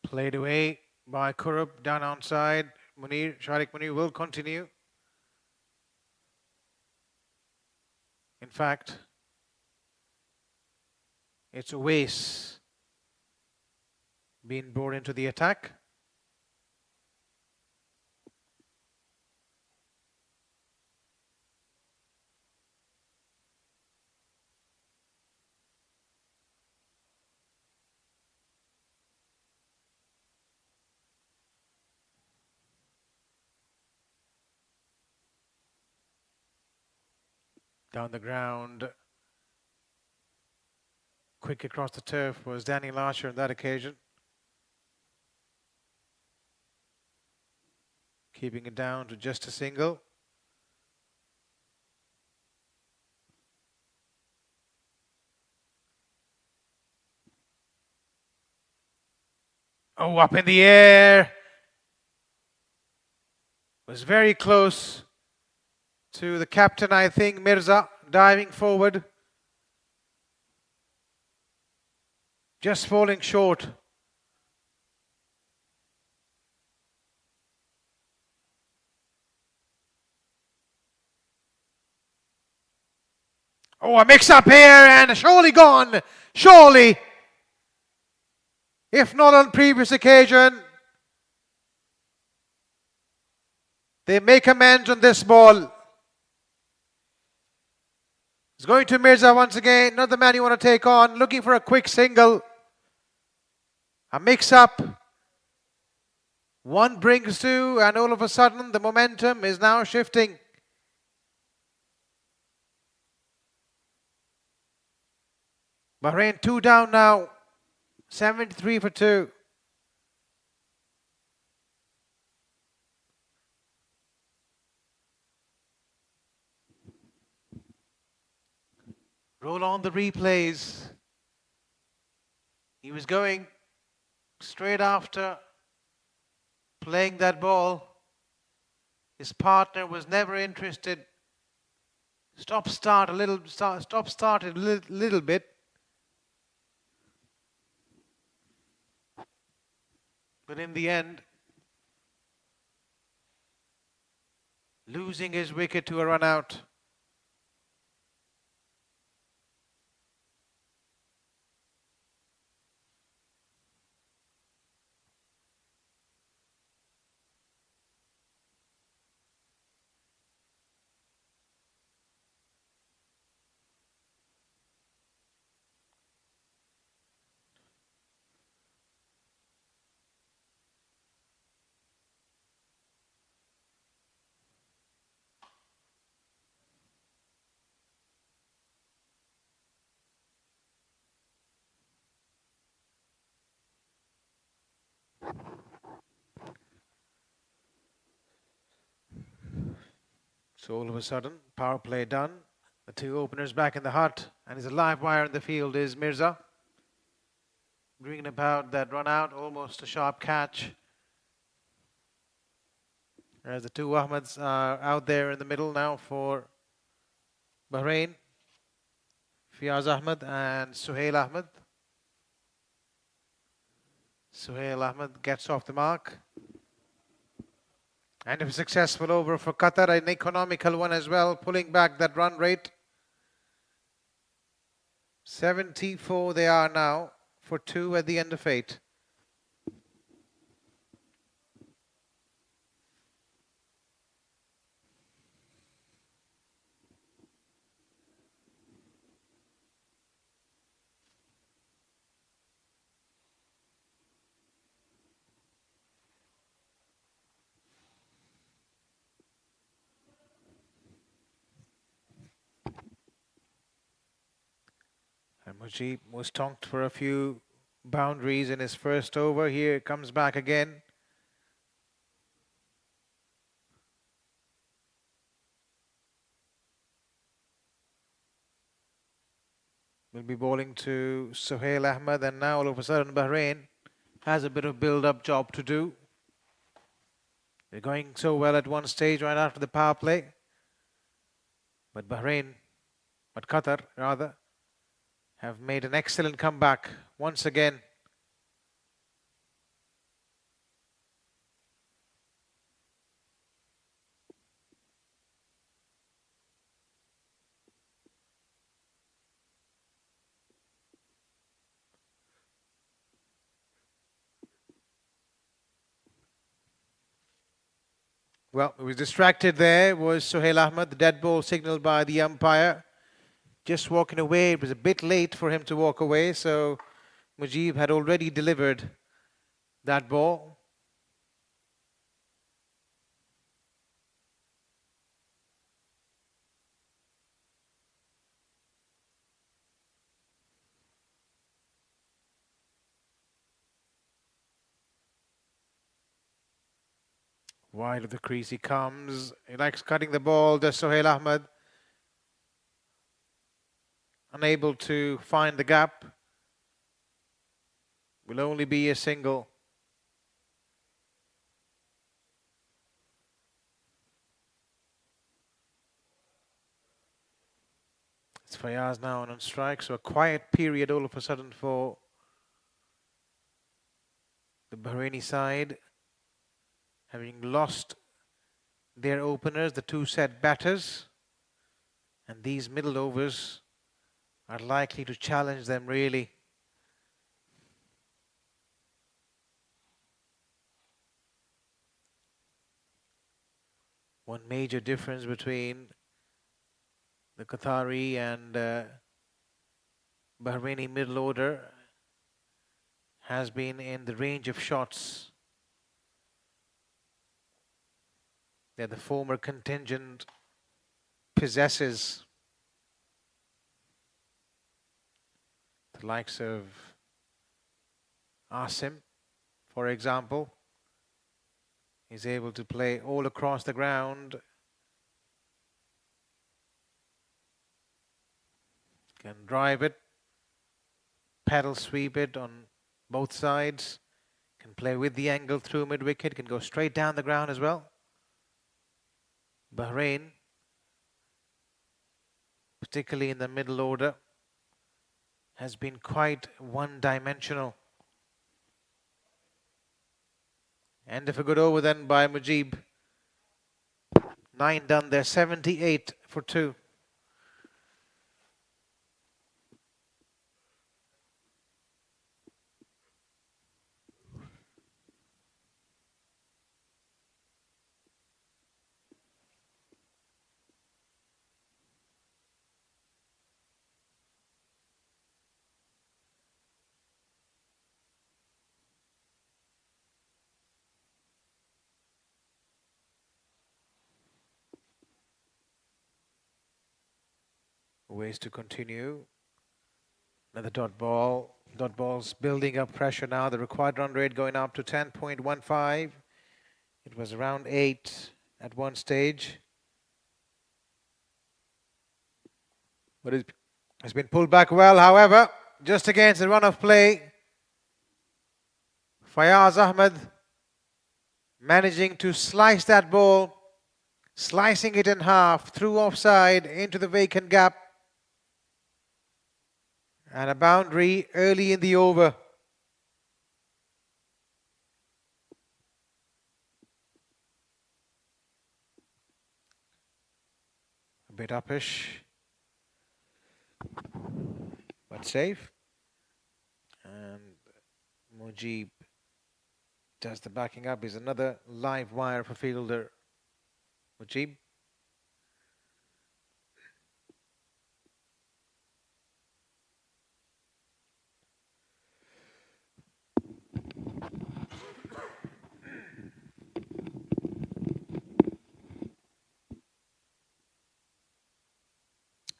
Played away by Kurup, down onside. Sharik Munir will continue. In fact, it's Uwais being brought into the attack. Down the ground, quick across the turf was Danny Larcher on that occasion. Keeping it down to just a single. Oh, up in the air. Was very close to the captain, I think, Mirza, diving forward. Just falling short. Oh, a mix-up here and surely gone. Surely. If not on previous occasion. They make amends on this ball. It's going to Mirza once again. Not the man you want to take on. Looking for a quick single. A mix-up. One brings two, and all of a sudden the momentum is now shifting. Bahrain 2 down now. 73 for 2. Roll on the replays. He was going straight after playing that ball. His partner was never interested. Stop-started a little bit. But in the end, losing his wicket to a run out. So all of a sudden, power play done. The two openers back in the hut, and his live wire in the field is Mirza. Bringing about that run out, almost a sharp catch. As the two Ahmeds are out there in the middle now for Bahrain. Fiaz Ahmed and Suhail Ahmed. Suhail Ahmed gets off the mark. And a successful over for Qatar, an economical one as well, pulling back that run rate. 74 they are now for 2 at the end of 8. And Mujib was tonked for a few boundaries in his first over. Here it comes back again. Will be bowling to Suhail Ahmed, and now all of a sudden Bahrain has a bit of build-up job to do. They're going so well at one stage right after the power play. But Qatar rather, have made an excellent comeback once again. Well, it was distracted there, was Sohail Ahmed, the dead ball signalled by the umpire. Just walking away, it was a bit late for him to walk away, so Mujib had already delivered that ball. Wide of the crease he comes. He likes cutting the ball, does Sohail Ahmed. Unable to find the gap. Will only be a single. It's Fayaz now on strike, so a quiet period all of a sudden for the Bahraini side, having lost their openers, the two set batters, and these middle overs are likely to challenge them really. One major difference between the Qatari and Bahraini middle order has been in the range of shots that the former contingent possesses. The likes of Asim, for example, is able to play all across the ground. Can drive it, pedal sweep it on both sides, can play with the angle through mid-wicket, can go straight down the ground as well. Bahrain, particularly in the middle order, has been quite one-dimensional. End of a good over then by Mujib. 9 done there, 78 for 2. Ways to continue. Another dot ball. Dot ball's building up pressure now. The required run rate going up to 10.15. It was around 8 at one stage. But it has been pulled back well, however, just against the run of play. Fayaz Ahmed managing to slice that ball, slicing it in half, through offside, into the vacant gap. And a boundary early in the over. A bit uppish, but safe. And Mujib does the backing up. Is another live wire for fielder Mujib.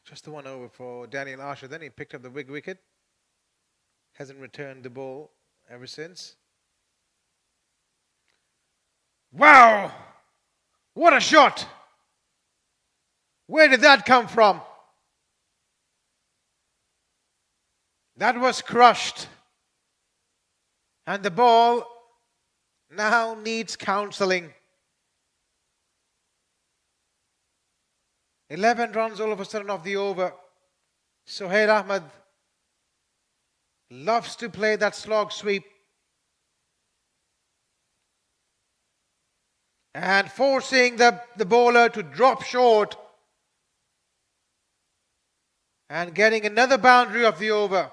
Just the one over for Daniel Archer. Then he picked up the big wicket. Hasn't returned the ball ever since. Wow! What a shot! Where did that come from? That was crushed. And the ball now needs counselling. 11 runs all of a sudden off the over. Sohail Ahmed loves to play that slog sweep. And forcing the bowler to drop short. And getting another boundary of the over.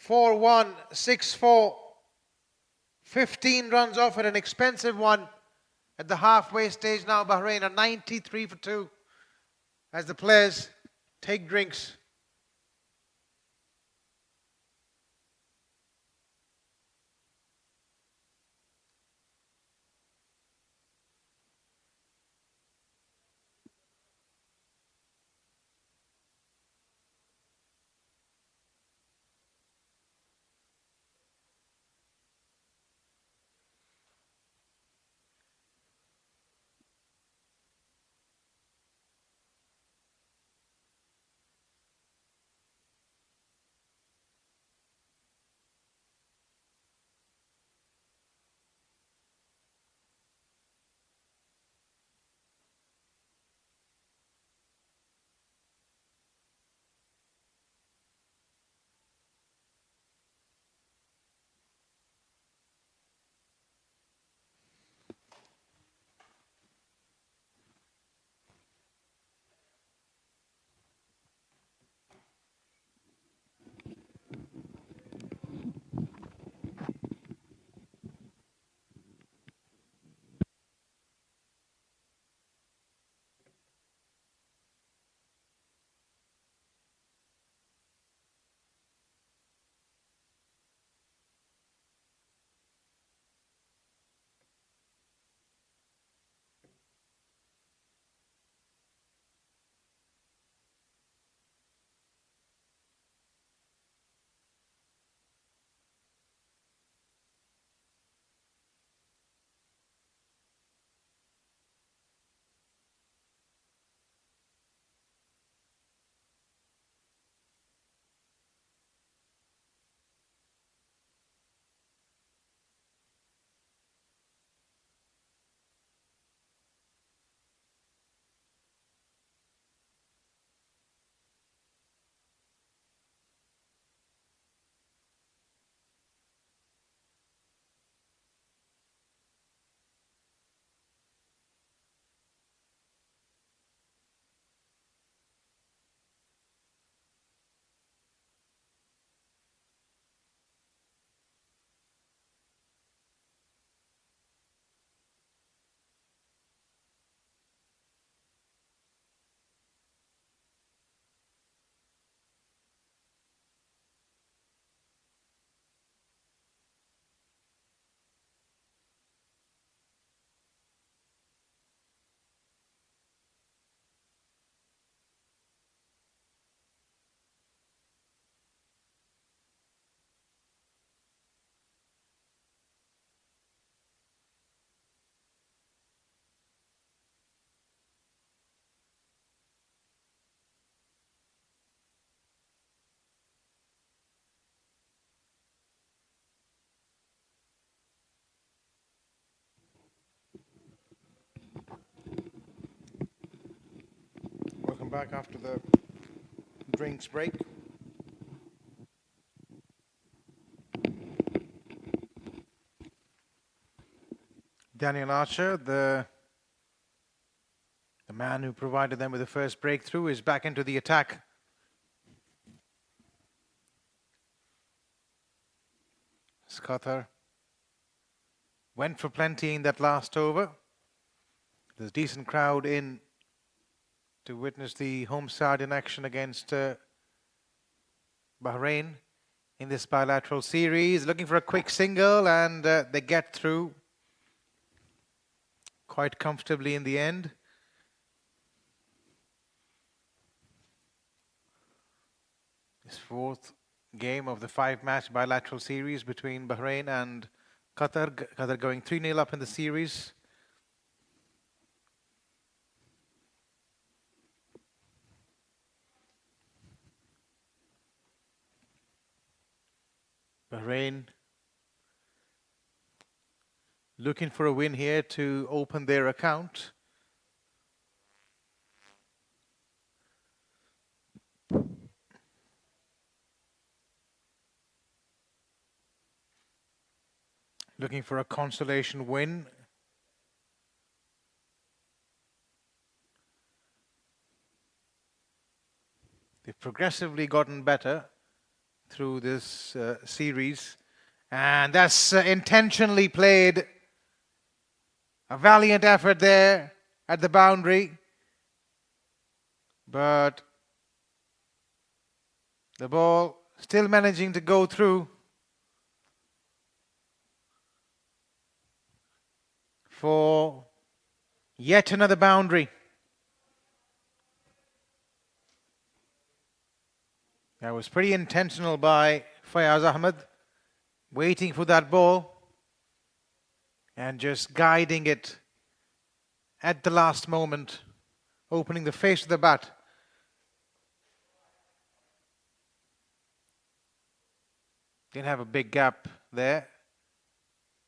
4-1, 6-4. 15 runs off at an expensive one At the halfway stage now, Bahrain are 93 for 2 as the players take drinks. Welcome back after the drinks break. Daniel Archer, the man who provided them with the first breakthrough, is back into the attack. Qatar went for plenty in that last over. There's a decent crowd in to witness the home side in action against Bahrain in this bilateral series. Looking for a quick single, and they get through quite comfortably in the end. This fourth game of the 5-match bilateral series between Bahrain and Qatar. Qatar going 3-0 up in the series. Bahrain looking for a win here to open their account. Looking for a consolation win. They've progressively gotten better through this series, and that's intentionally played A valiant effort there at the boundary, but the ball still managing to go through for yet another boundary. That was pretty intentional by Fayaz Ahmed, waiting for that ball and just guiding it at the last moment, opening the face of the bat. Didn't have a big gap there.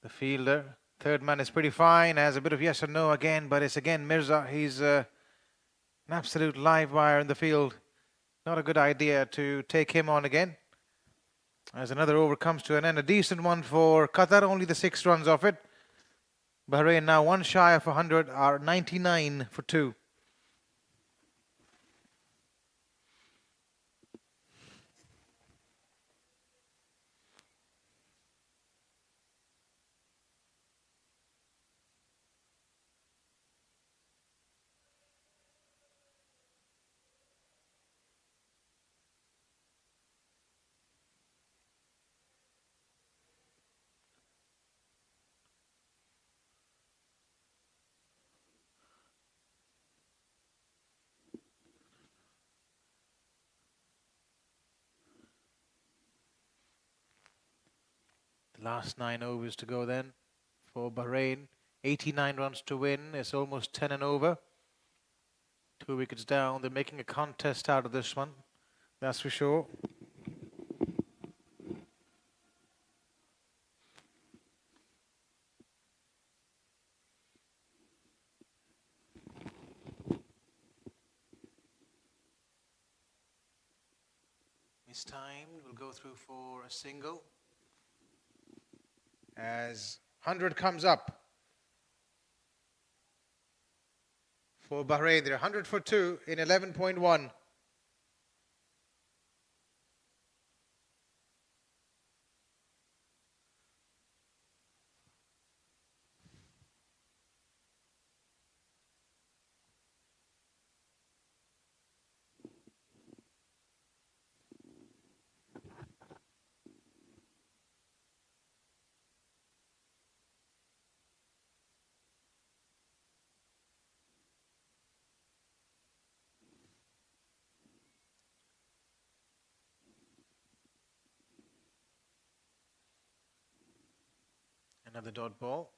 The fielder, third man, is pretty fine, has a bit of yes or no again, but it's again Mirza. He's an absolute live wire in the field. Not a good idea to take him on again. As another over comes to an end, a decent one for Qatar, only the 6 runs off it. Bahrain now one shy of 100, are 99 for 2. Last 9 overs to go then for Bahrain. 89 runs to win. It's almost 10 and over. 2 wickets down. They're making a contest out of this one. That's for sure. This time we'll go through for a single. As 100 comes up for Bahrain. They're 100 for 2 in 11.1. Another dot ball.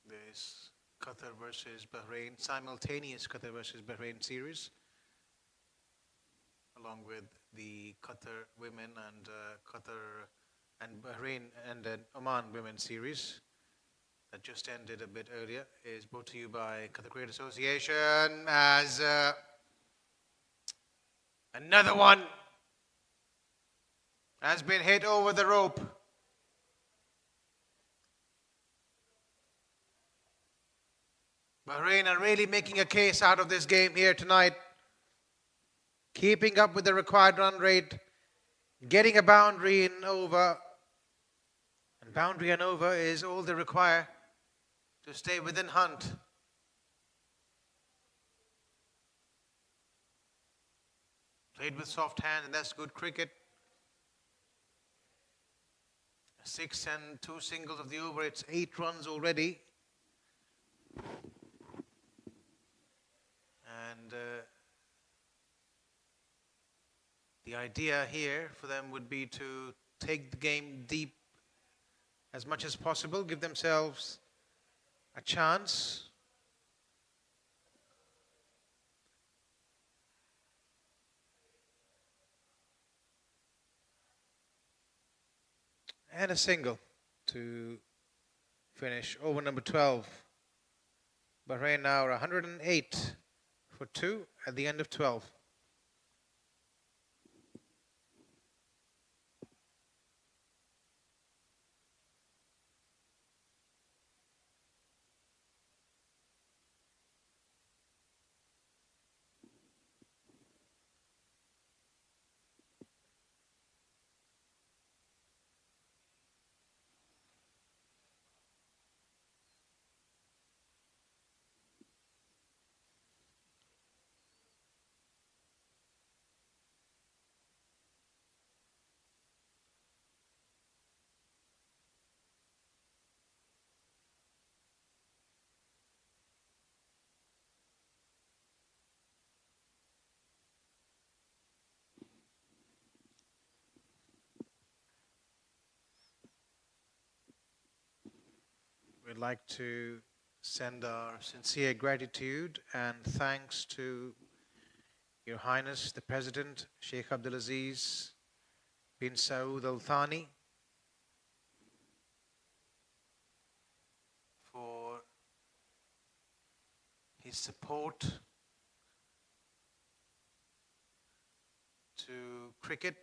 There's Qatar versus Bahrain, simultaneous Qatar versus Bahrain series, along with the Qatar women and Qatar and Bahrain and Oman women series that just ended a bit earlier, is brought to you by Qatar Cricket Association as another one has been hit over the rope. Bahrain are really making a case out of this game here tonight. Keeping up with the required run rate, getting a boundary in over. And boundary and over is all they require to stay within hunt. Played with soft hand, and that's good cricket. 6 and 2 singles of the over, it's 8 runs already. And the idea here for them would be to take the game deep as much as possible, give themselves a chance. And a single to finish over number 12. Bahrain now are 108 for 2 at the end of 12. we'd like to send our sincere gratitude and thanks to Your Highness, the President, Sheikh Abdulaziz bin Saud Al Thani, for his support to cricket.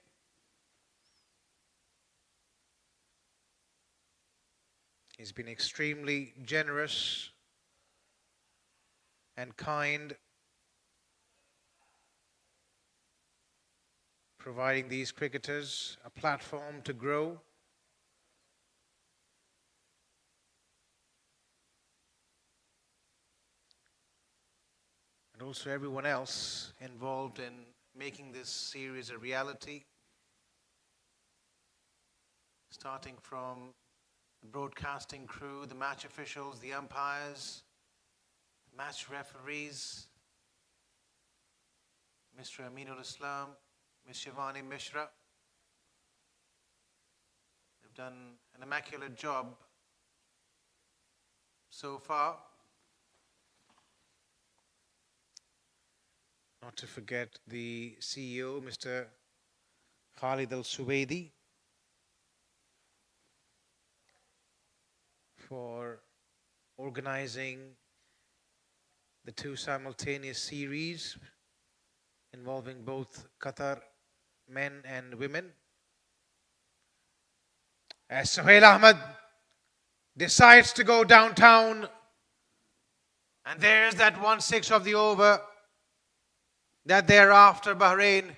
He's been extremely generous and kind, providing these cricketers a platform to grow. And also everyone else involved in making this series a reality, starting from the broadcasting crew, the match officials, the umpires, match referees, Mr. Aminul Islam, Ms. Shivani Mishra. They've done an immaculate job so far. Not to forget the CEO, Mr. Khalid Al-Suwaidi, for organizing the two simultaneous series involving both Qatar men and women. As Sohail Ahmed decides to go downtown, and there's that 1/6 of the over that thereafter Bahrain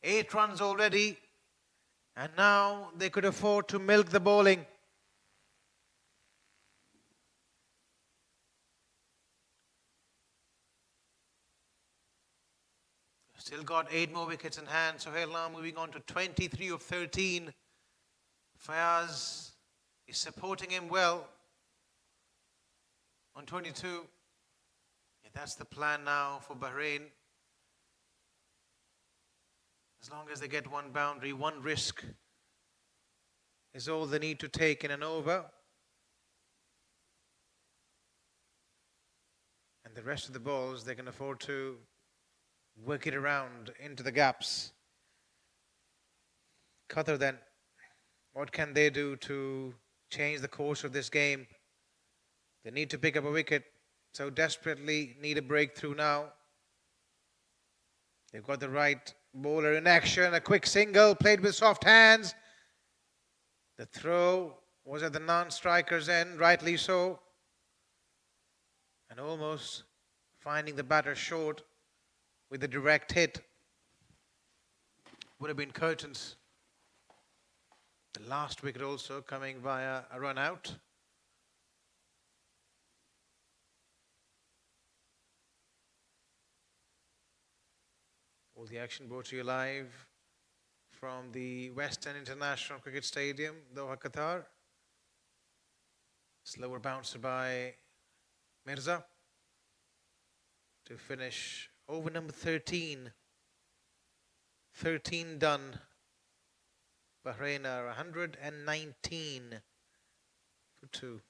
eight runs already, and now they could afford to milk the bowling. Still got 8 more wickets in hand. Sohail now moving on to 23 of 13. Fayaz is supporting him well on 22. Yeah, that's the plan now for Bahrain. As long as they get one boundary, one risk is all they need to take in an over. And the rest of the balls, they can afford to work it around into the gaps. Qatar then, what can they do to change the course of this game? They need to pick up a wicket, so desperately need a breakthrough now. They've got the right bowler in action, a quick single, played with soft hands. The throw was at the non-striker's end, rightly so. And almost finding the batter short with a direct hit. Would have been curtains. The last wicket also coming via a run out. All the action brought to you live from the Western International Cricket Stadium, Doha, Qatar. Slower bouncer by Mirza to finish over number 13. 13 done. Bahrain are 119 for 2.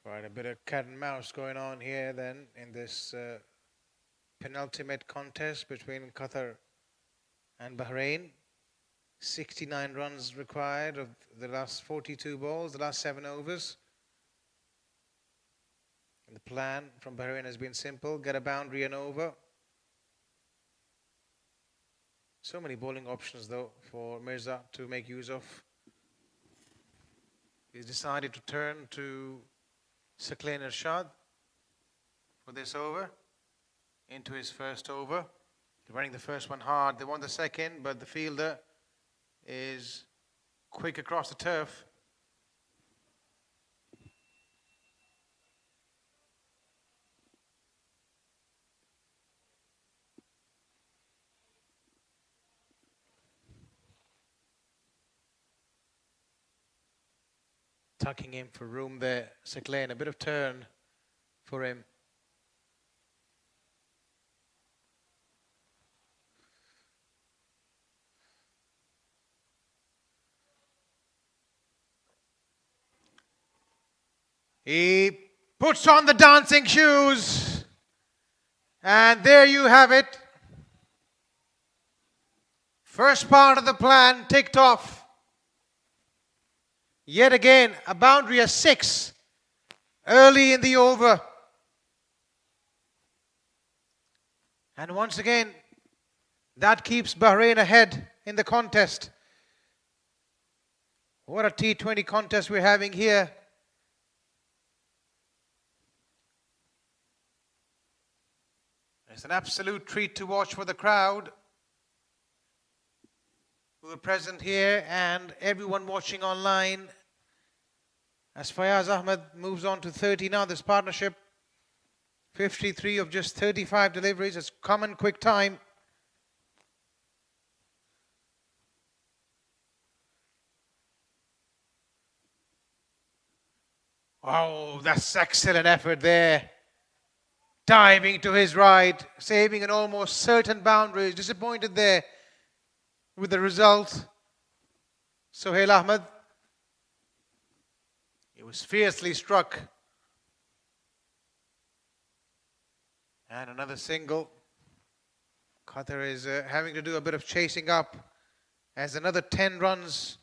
Right, a bit of cat and mouse going on here then in this penultimate contest between Qatar and Bahrain. 69 runs required of the last 42 balls, the last 7 overs. And the plan from Bahrain has been simple: get a boundary and over. So many bowling options though for Mirza to make use of. He's decided to turn to Saqlain Irshad for this over, into his first over. They're running the first one hard. They want the second, but the fielder is quick across the turf. Tucking him for room there, Saqlain. A bit of turn for him. He puts on the dancing shoes. And there you have it. First part of the plan ticked off. Yet again, a boundary of 6 early in the over. And once again, that keeps Bahrain ahead in the contest. What a T20 contest we're having here. It's an absolute treat to watch for the crowd who are present here and everyone watching online. As Fayaz Ahmed moves on to 30 now, this partnership, 53 of just 35 deliveries. It's common quick time. Oh, that's excellent effort there. Diving to his right, saving an almost certain boundary. Disappointed there with the result. Sohail Ahmed. He was fiercely struck. And another single. Qatar is having to do a bit of chasing up as another 10 runs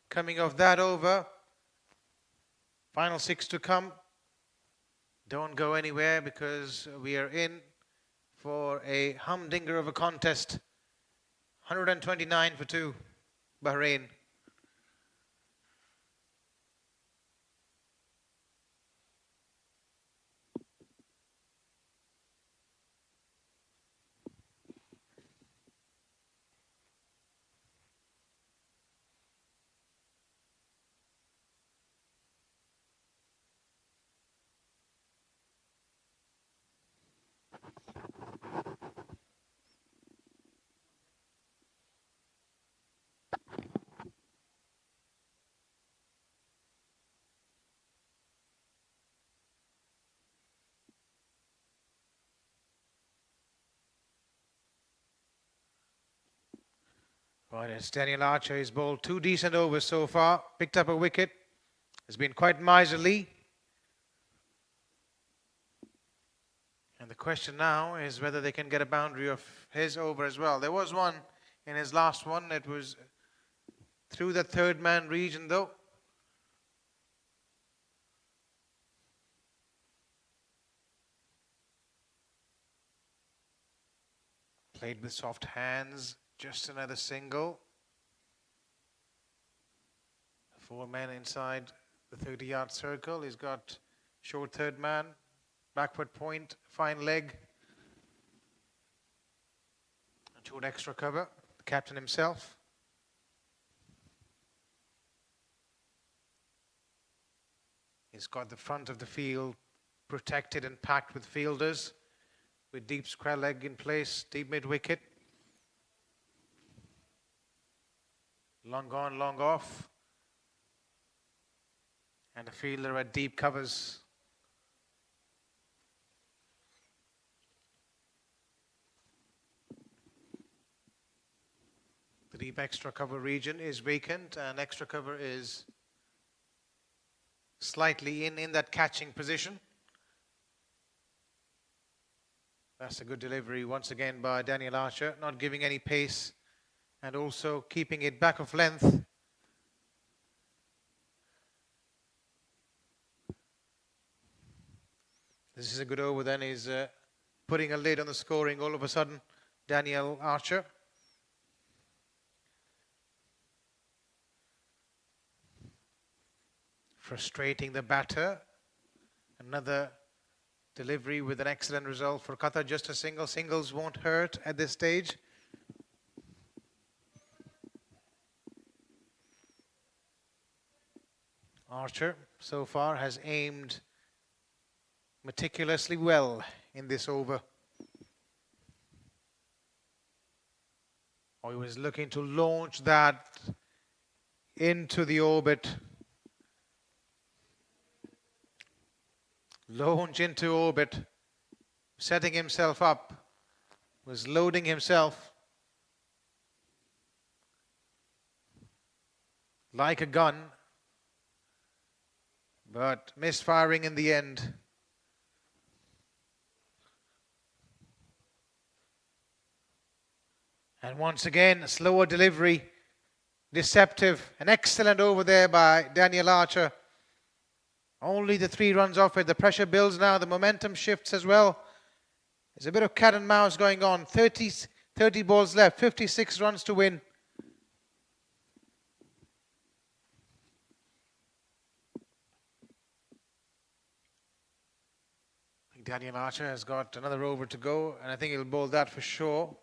coming off that over. Final 6 to come. Don't go anywhere because we are in for a humdinger of a contest. 129 for 2, Bahrain. Right, it's Daniel Archer. He's bowled 2 decent overs so far. Picked up a wicket. Has been quite miserly. And the question now is whether they can get a boundary of his over as well. There was one in his last one. It was through the third man region though. Played with soft hands. Just another single. 4 men inside the 30-yard circle. He's got short third man, backward point, fine leg. And short extra cover. The captain himself. He's got the front of the field protected and packed with fielders, with deep square leg in place, deep mid wicket. Long on, long off. And a fielder at deep covers. The deep extra cover region is vacant and extra cover is slightly in that catching position. That's a good delivery once again by Daniel Archer, not giving any pace and also keeping it back of length. This is a good over then. He's putting a lid on the scoring all of a sudden. Daniel Archer. Frustrating the batter. Another delivery with an excellent result for Qatar. Just a single. Singles won't hurt at this stage. Archer so far has aimed meticulously well in this over. He was looking to launch that into the orbit. Launch into orbit. Setting himself up. Was loading himself like a gun. But misfiring in the end. And once again, a slower delivery, deceptive, an excellent over there by Daniel Archer. Only the 3 runs off it. The pressure builds now. The momentum shifts as well. There's a bit of cat and mouse going on. 30 balls left, 56 runs to win. Daniel Archer has got another over to go, and I think he'll bowl that for sure.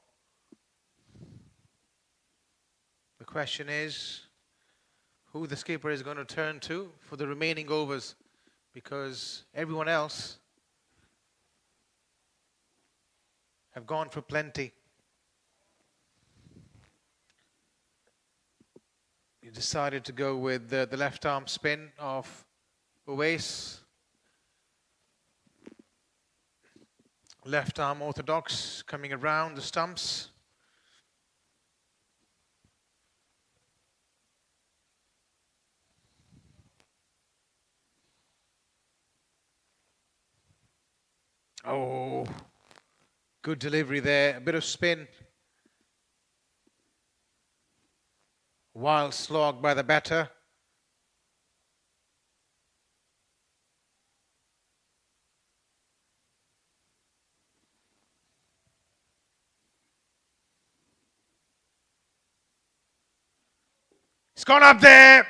The question is who the skipper is going to turn to for the remaining overs, because everyone else have gone for plenty. He decided to go with the left arm spin of Uwais. Left arm orthodox coming around the stumps. Oh, good delivery there. A bit of spin. Wild slog by the batter. It's gone up there.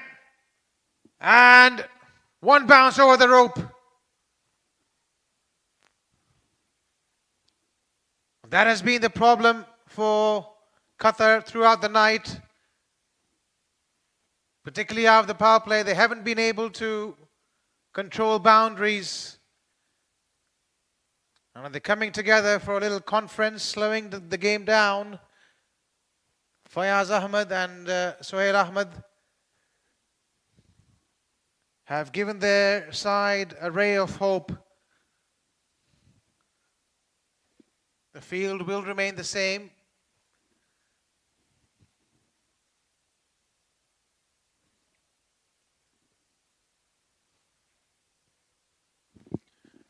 And one bounce over the rope. That has been the problem for Qatar throughout the night. Particularly out of the power play. They haven't been able to control boundaries. And they're coming together for a little conference, slowing the game down. Fayaz Ahmed and Sohail Ahmed have given their side a ray of hope. The field will remain the same.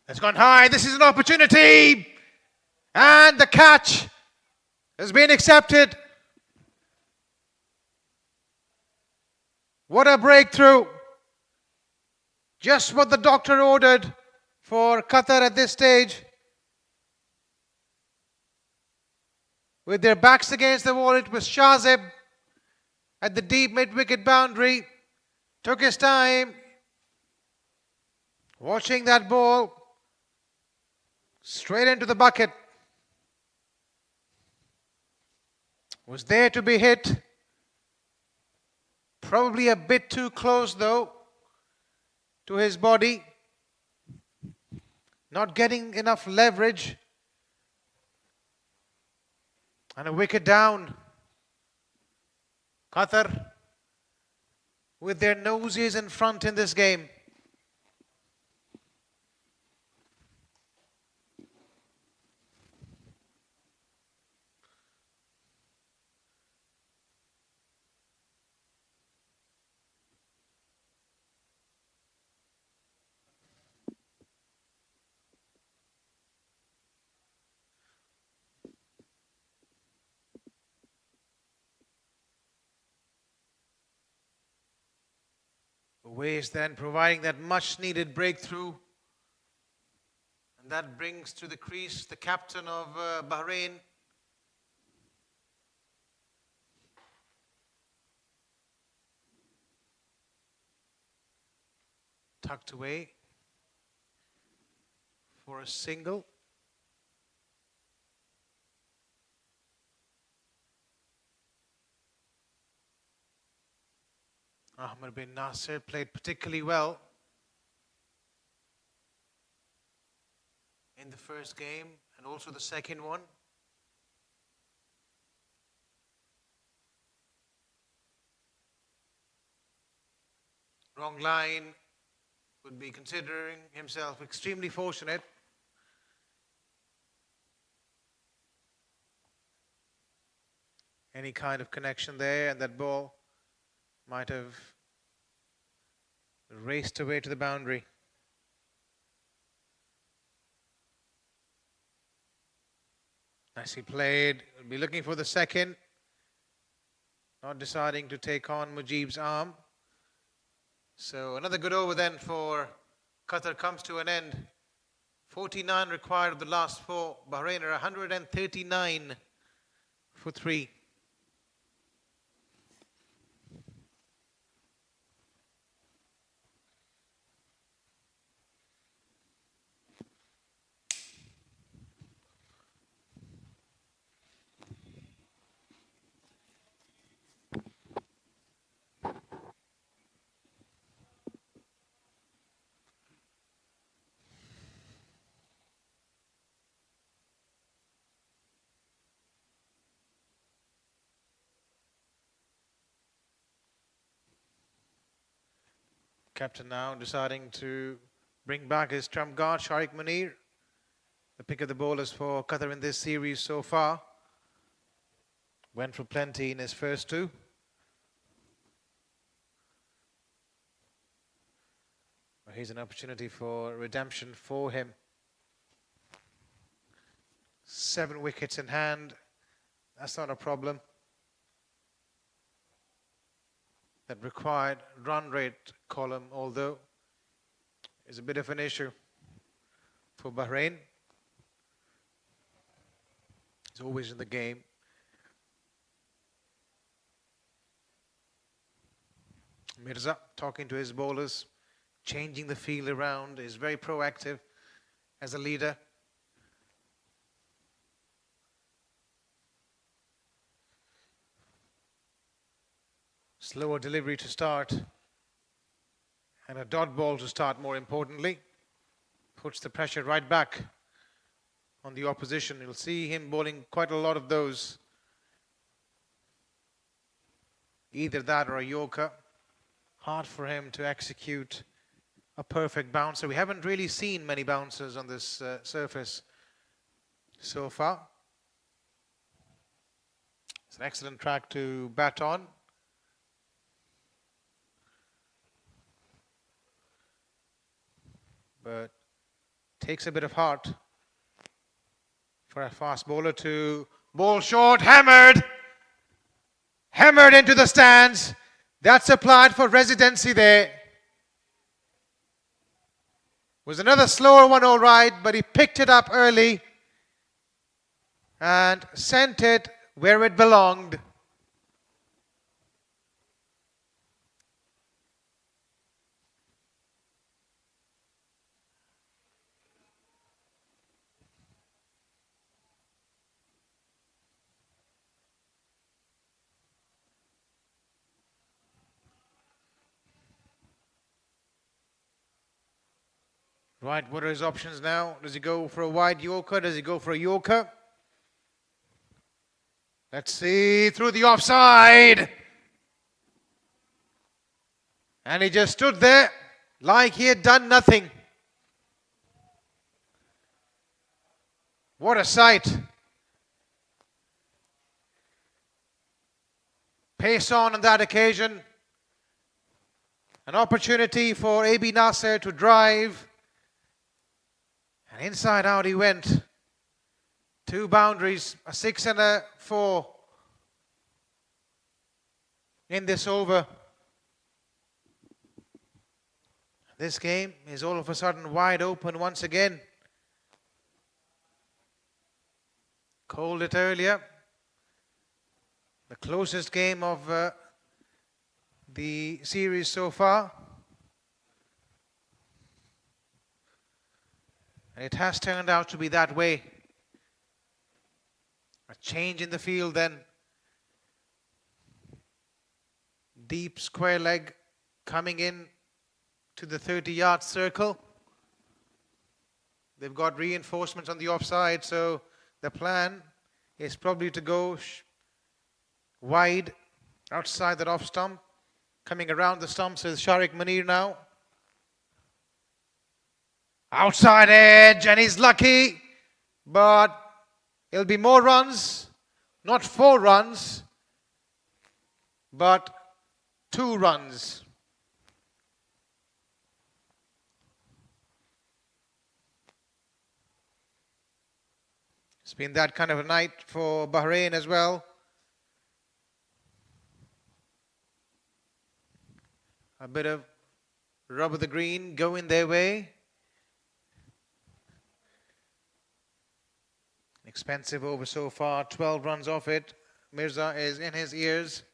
It's gone high. This is an opportunity. And the catch has been accepted. What a breakthrough. Just what the doctor ordered for Qatar at this stage. With their backs against the wall, it was Shazib at the deep mid-wicket boundary. Took his time. Watching that ball. Straight into the bucket. Was there to be hit. Probably a bit too close though to his body. Not getting enough leverage. And a wicket down. Qatar with their noses in front in this game. Ways then providing that much needed breakthrough. And That brings to the crease the captain of Bahrain. Tucked away for a single. Ahmed bin Nasser played particularly well in the first game and also the second one. Wrong line, would be considering himself extremely fortunate. Any kind of connection there, and that ball might have raced away to the boundary. Nicely played. Will be looking for the second. Not deciding to take on Mujib's arm. So another good over then for Qatar comes to an end. 49 required of the last four. Bahrain are 139 for 3. Captain now deciding to bring back his trump guard, Sharik Munir. The pick of the bowlers for Qatar in this series so far. Went for plenty in his first two. Well, here's an opportunity for redemption for him. 7 wickets in hand. That's not a problem. That required run rate column, although, is a bit of an issue for Bahrain. He's always in the game. Mirza talking to his bowlers, changing the field around, is very proactive as a leader. Slower delivery to start, and a dot ball to start, more importantly. Puts the pressure right back on the opposition. You'll see him bowling quite a lot of those. Either that or a Yorker. Hard for him to execute a perfect bouncer. We haven't really seen many bouncers on this surface so far. It's an excellent track to bat on. But takes a bit of heart for a fast bowler to bowl short, hammered into the stands. That's applied for residency there. Was another slower one, all right, but he picked it up early and sent it where it belonged. Right, what are his options now? Does he go for a wide Yorker? Does he go for a Yorker? Let's see, through the offside. And he just stood there like he had done nothing. What a sight. Pace on that occasion. An opportunity for AB Nasser to drive. And inside out he went. 2 boundaries, a 6 and a 4 in this over. This game is all of a sudden wide open once again. Called it earlier. The closest game of the series so far. And it has turned out to be that way. A change in the field then. Deep square leg coming in to the 30-yard circle. They've got reinforcements on the offside, so the plan is probably to go wide outside that off stump. Coming around the stumps is Sharik Munir now. Outside edge, and he's lucky, but it'll be more runs, not 4 runs, but 2 runs. It's been that kind of a night for Bahrain as well. A bit of rub of the green going their way. Expensive over so far, 12 runs off it. Mirza is in his ears.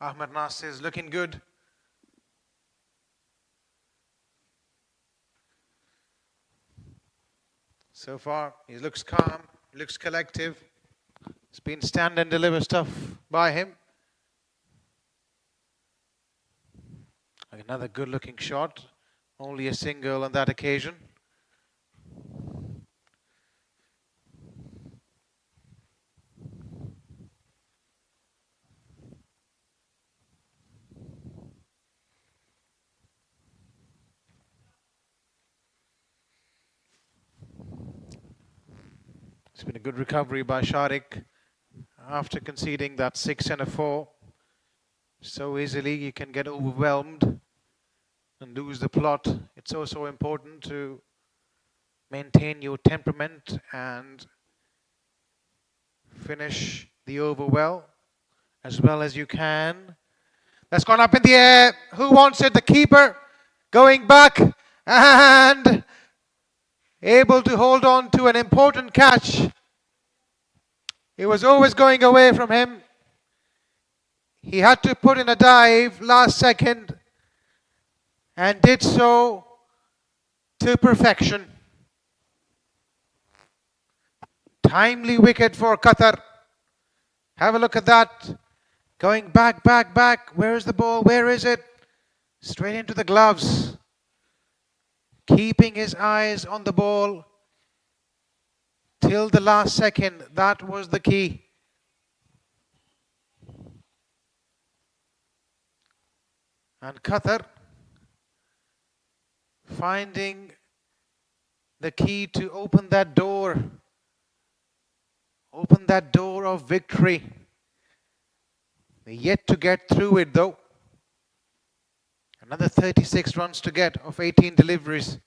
Ahmed Nasir is looking good. So far, he looks calm, he looks collective. It's been stand and deliver stuff by him. Another good looking shot. Only a single on that occasion. It's been a good recovery by Sharik after conceding that 6 and a 4. So easily you can get overwhelmed and lose the plot. It's also important to maintain your temperament and finish the over well as you can. That's gone up in the air. Who wants it? The keeper going back and able to hold on to an important catch. It was always going away from him. He had to put in a dive last second and did so to perfection. Timely wicket for Qatar. Have a look at that. Going back, back, back. Where is the ball? Where is it? Straight into the gloves. Keeping his eyes on the ball till the last second. That was the key. And Qatar finding the key to open that door. Open that door of victory. They're yet to get through it though. Another 36 runs to get of 18 deliveries.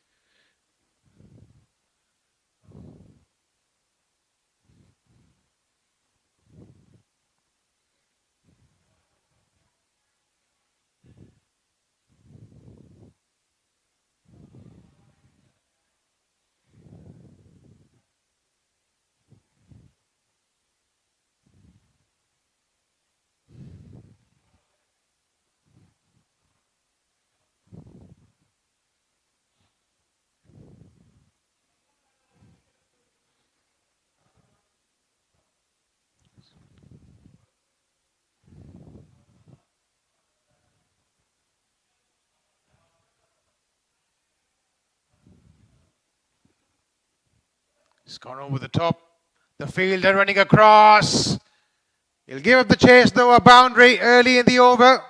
It's gone over the top. The fielder running across. He'll give up the chase though, a boundary early in the over.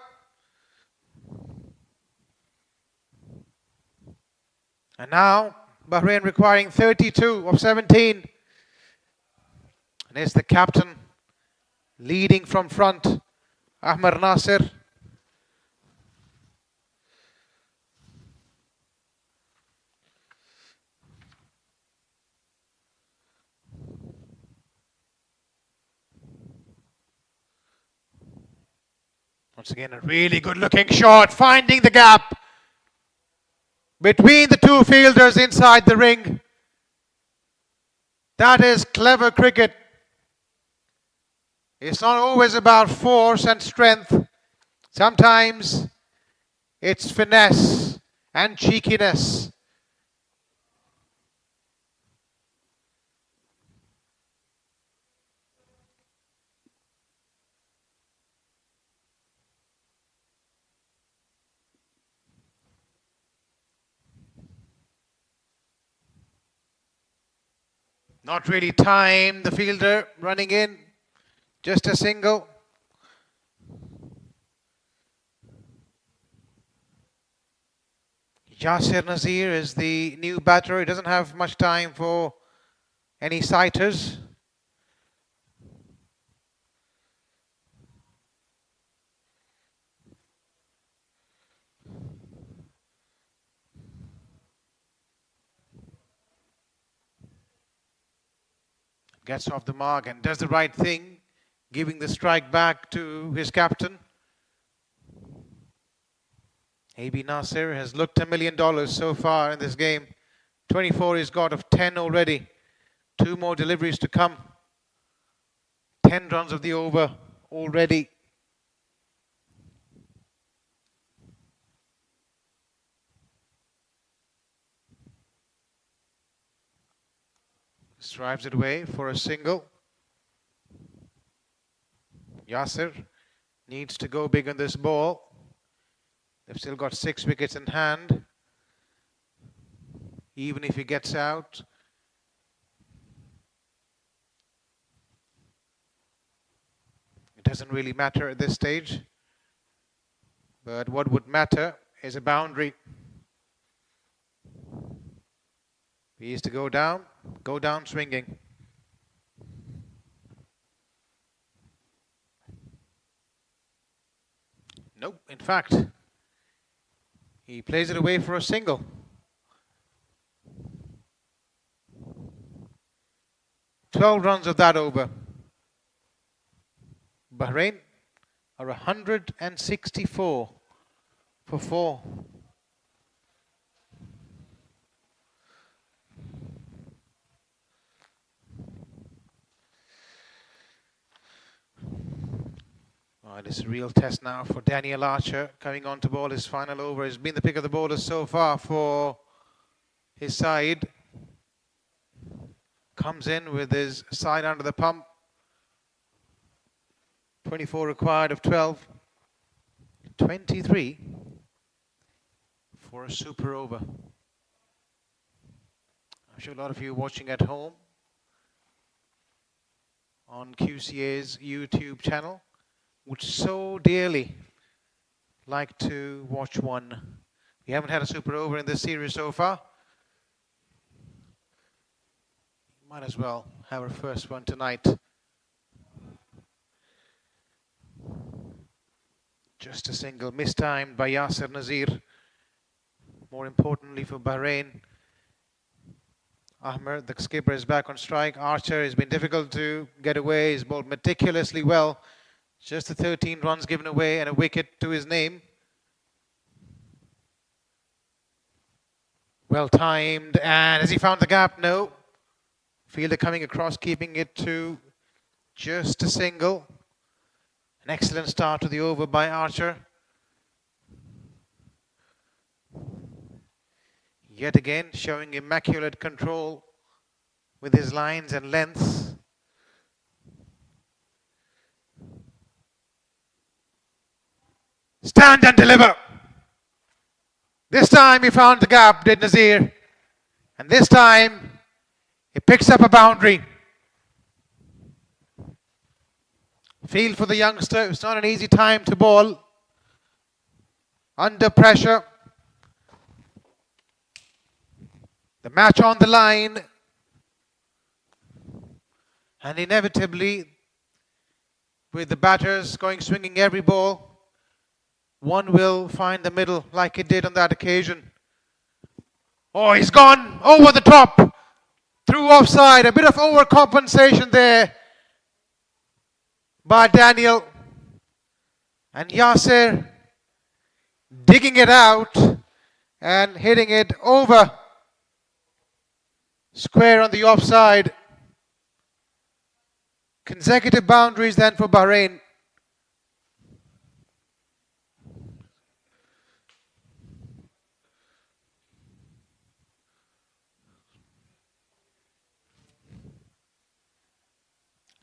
And now Bahrain requiring 32 of 17. And it's the captain leading from front, Ahmed Nasir. Once again, a really good looking shot, finding the gap between the two fielders inside the ring. That is clever cricket. It's not always about force and strength. Sometimes it's finesse and cheekiness. Not really time, the fielder running in. Just a single. Yasir Nazir is the new batter. He doesn't have much time for any sighters. Gets off the mark and does the right thing, giving the strike back to his captain. AB Nasir has looked $1 million so far in this game. 24 he's got of 10 already. 2 more deliveries to come. 10 runs of the over already. Drives it away for a single. Yasir needs to go big on this ball. They've still got 6 wickets in hand. Even if he gets out, it doesn't really matter at this stage. But what would matter is a boundary. He is to go down swinging. Nope, in fact, he plays it away for a single. "12 runs of that over. Bahrain are 164 for 4. It's a real test now for Daniel Archer, coming on to bowl his final over. He's been the pick of the bowlers so far for his side. Comes in with his side under the pump. 24 required of 12. 23 for a super over. I'm sure a lot of you watching at home on QCA's YouTube channel would so dearly like to watch one. We haven't had a super over in this series so far. Might as well have our first one tonight. Just a single, mistimed by Yasir Nazir. More importantly for Bahrain, Ahmed, the skipper, is back on strike. Archer has been difficult to get away. He's bowled meticulously well. Just the 13 runs given away and a wicket to his name. Well timed, and has he found the gap? No. Fielder coming across, keeping it to just a single. An excellent start to the over by Archer. Yet again, showing immaculate control with his lines and lengths. Stand and deliver. This time he found the gap, did Nazir. And this time he picks up a boundary. Feel for the youngster. It's not an easy time to bowl. Under pressure. The match on the line. And inevitably, with the batters going swinging every ball, one will find the middle like it did on that occasion. Oh, he's gone over the top. Through offside. A bit of overcompensation there by Daniel. And Yasir digging it out and hitting it over. Square on the offside. Consecutive boundaries then for Bahrain.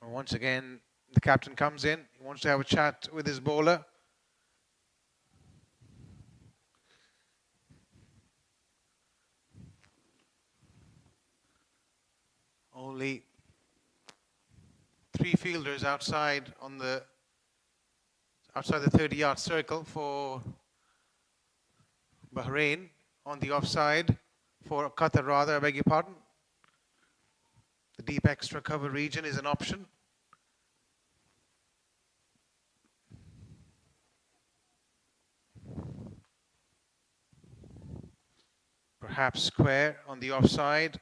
Once again, the captain comes in. He wants to have a chat with his bowler. Only 3 fielders outside the 30-yard circle for Bahrain, on the offside for Qatar rather, I beg your pardon. The deep extra cover region is an option. Perhaps square on the offside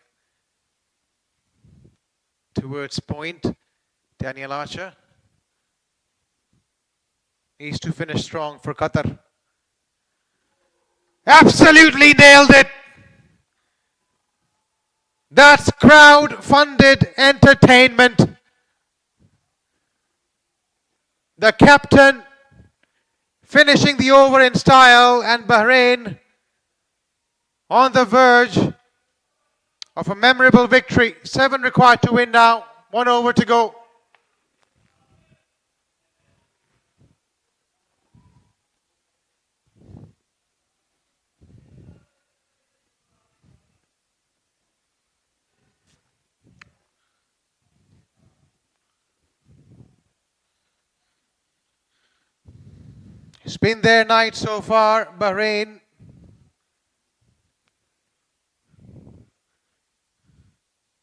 towards point. Daniel Archer. He's to finish strong for Qatar. Absolutely nailed it. That's crowd-funded entertainment. The captain finishing the over in style, and Bahrain on the verge of a memorable victory. 7 required to win now. 1 over to go. It's been their night so far, Bahrain.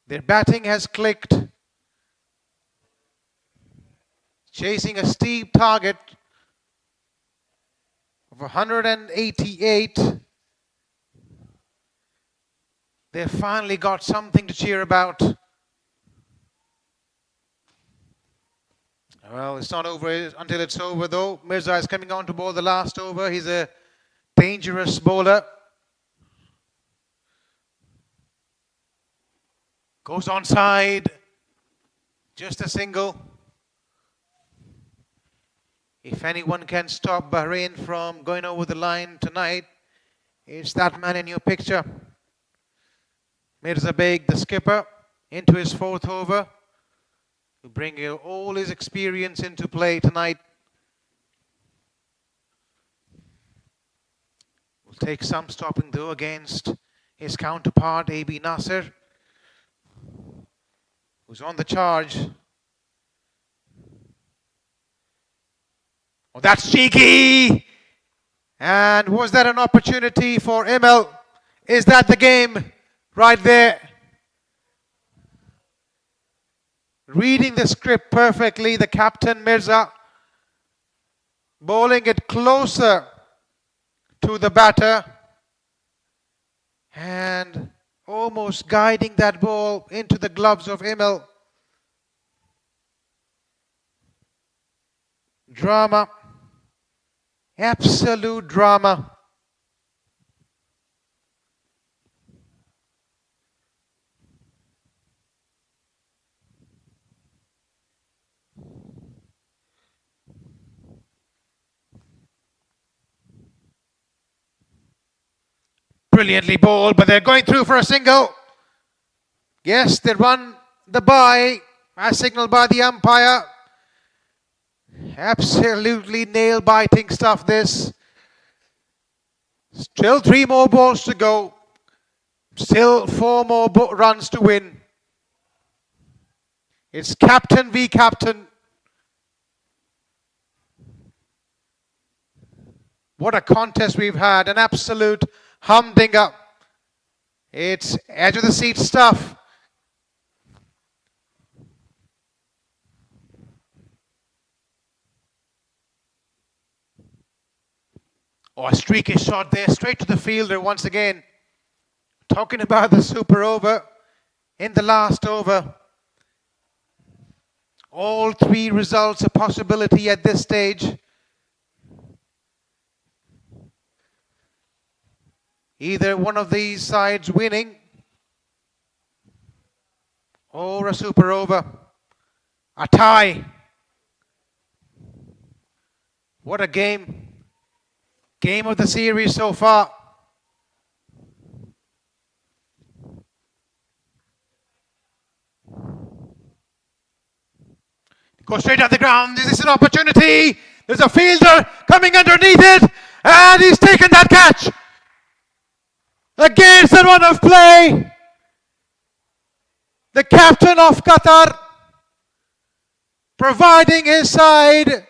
Their batting has clicked. Chasing a steep target of 188. They've finally got something to cheer about. Well, it's not over until it's over, though. Mirza is coming on to bowl the last over. He's a dangerous bowler. Goes onside. Just a single. If anyone can stop Bahrain from going over the line tonight, it's that man in your picture. Mirza Beg, the skipper, into his 4th over. To bring all his experience into play tonight. Will take some stopping though against his counterpart AB Nasser, who's on the charge. Oh, that's cheeky! And was that an opportunity for Emil? Is that the game right there? Reading the script perfectly, the captain Mirza bowling it closer to the batter and almost guiding that ball into the gloves of Emil. Drama, absolute drama. Brilliantly bowled, but they're going through for a single. Yes, they run the bye as signaled by the umpire. Absolutely nail-biting stuff, this. Still 3 more balls to go. Still 4 more runs to win. It's captain v captain. What a contest we've had. An absolute humdinger. It's edge of the seat stuff. Oh, a streaky shot there, straight to the fielder once again. Talking about the super over in the last over. All 3 results a possibility at this stage. Either one of these sides winning or a super over. A tie. What a game. Game of the series so far. Go straight at the ground. Is this an opportunity? There's a fielder coming underneath it. And he's taken that catch. Against the run of play. The captain of Qatar providing his side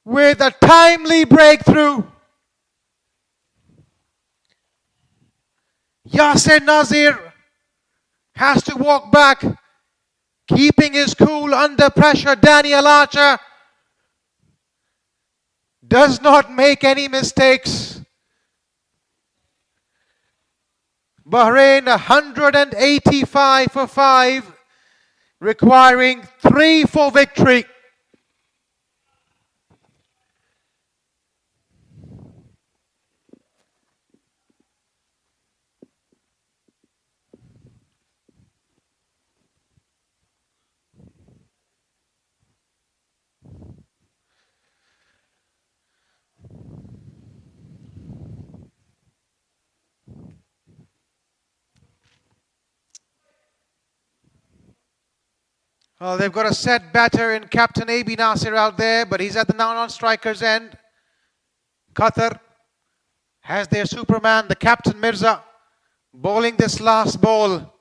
with a timely breakthrough. Yasser Nazir has to walk back, keeping his cool under pressure. Daniel Archer does not make any mistakes. Bahrain 185 for 5, requiring 3 for victory. Oh, they've got a set batter in Captain AB Nasir out there, but he's at the non-striker's end. Qatar has their Superman, the Captain Mirza, bowling this last ball.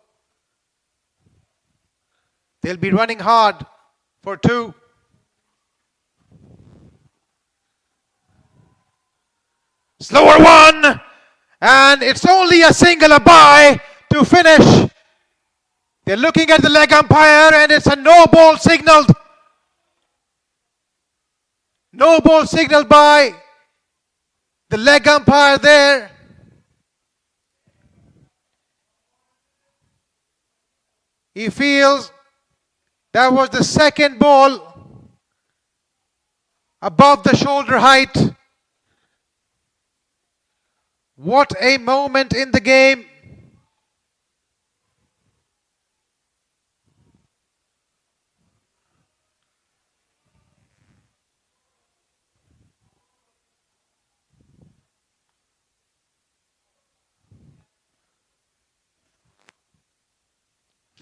They'll be running hard for 2. Slower one, and it's only a single, a bye to finish. They're looking at the leg umpire and it's a no ball signaled. No ball signaled by the leg umpire there. He feels that was the second ball above the shoulder height. What a moment in the game.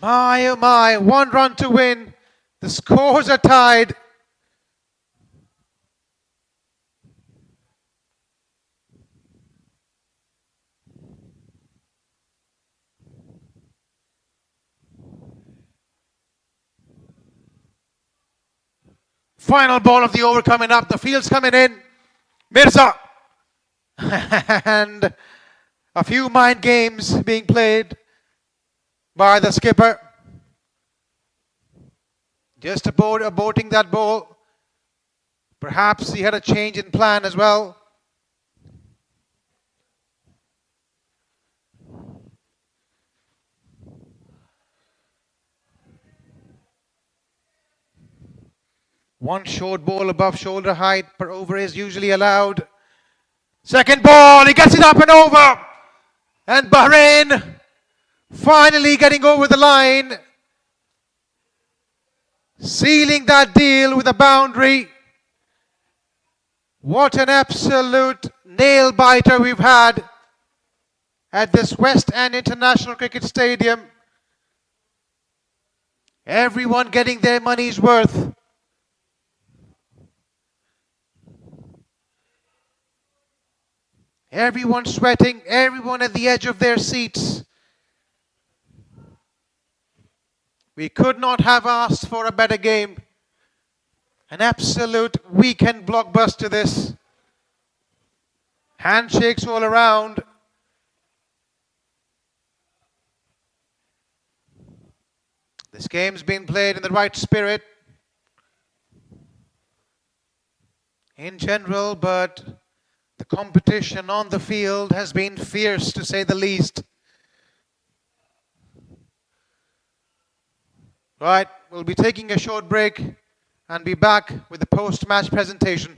My, oh my, 1 run to win. The scores are tied. Final ball of the over coming up. The field's coming in. Mirza. And a few mind games being played by the skipper. Just aborting that ball. Perhaps he had a change in plan as well. One short ball above shoulder height per over is usually allowed. Second ball, he gets it up and over. And Bahrain finally getting over the line, sealing that deal with a boundary. What an absolute nail biter we've had at this West End International Cricket Stadium. Everyone getting their money's worth. Everyone sweating, everyone at the edge of their seats. We could not have asked for a better game. An absolute weekend blockbuster this. Handshakes all around. This game's been played in the right spirit in general, but the competition on the field has been fierce, to say the least. Right, we'll be taking a short break and be back with the post-match presentation.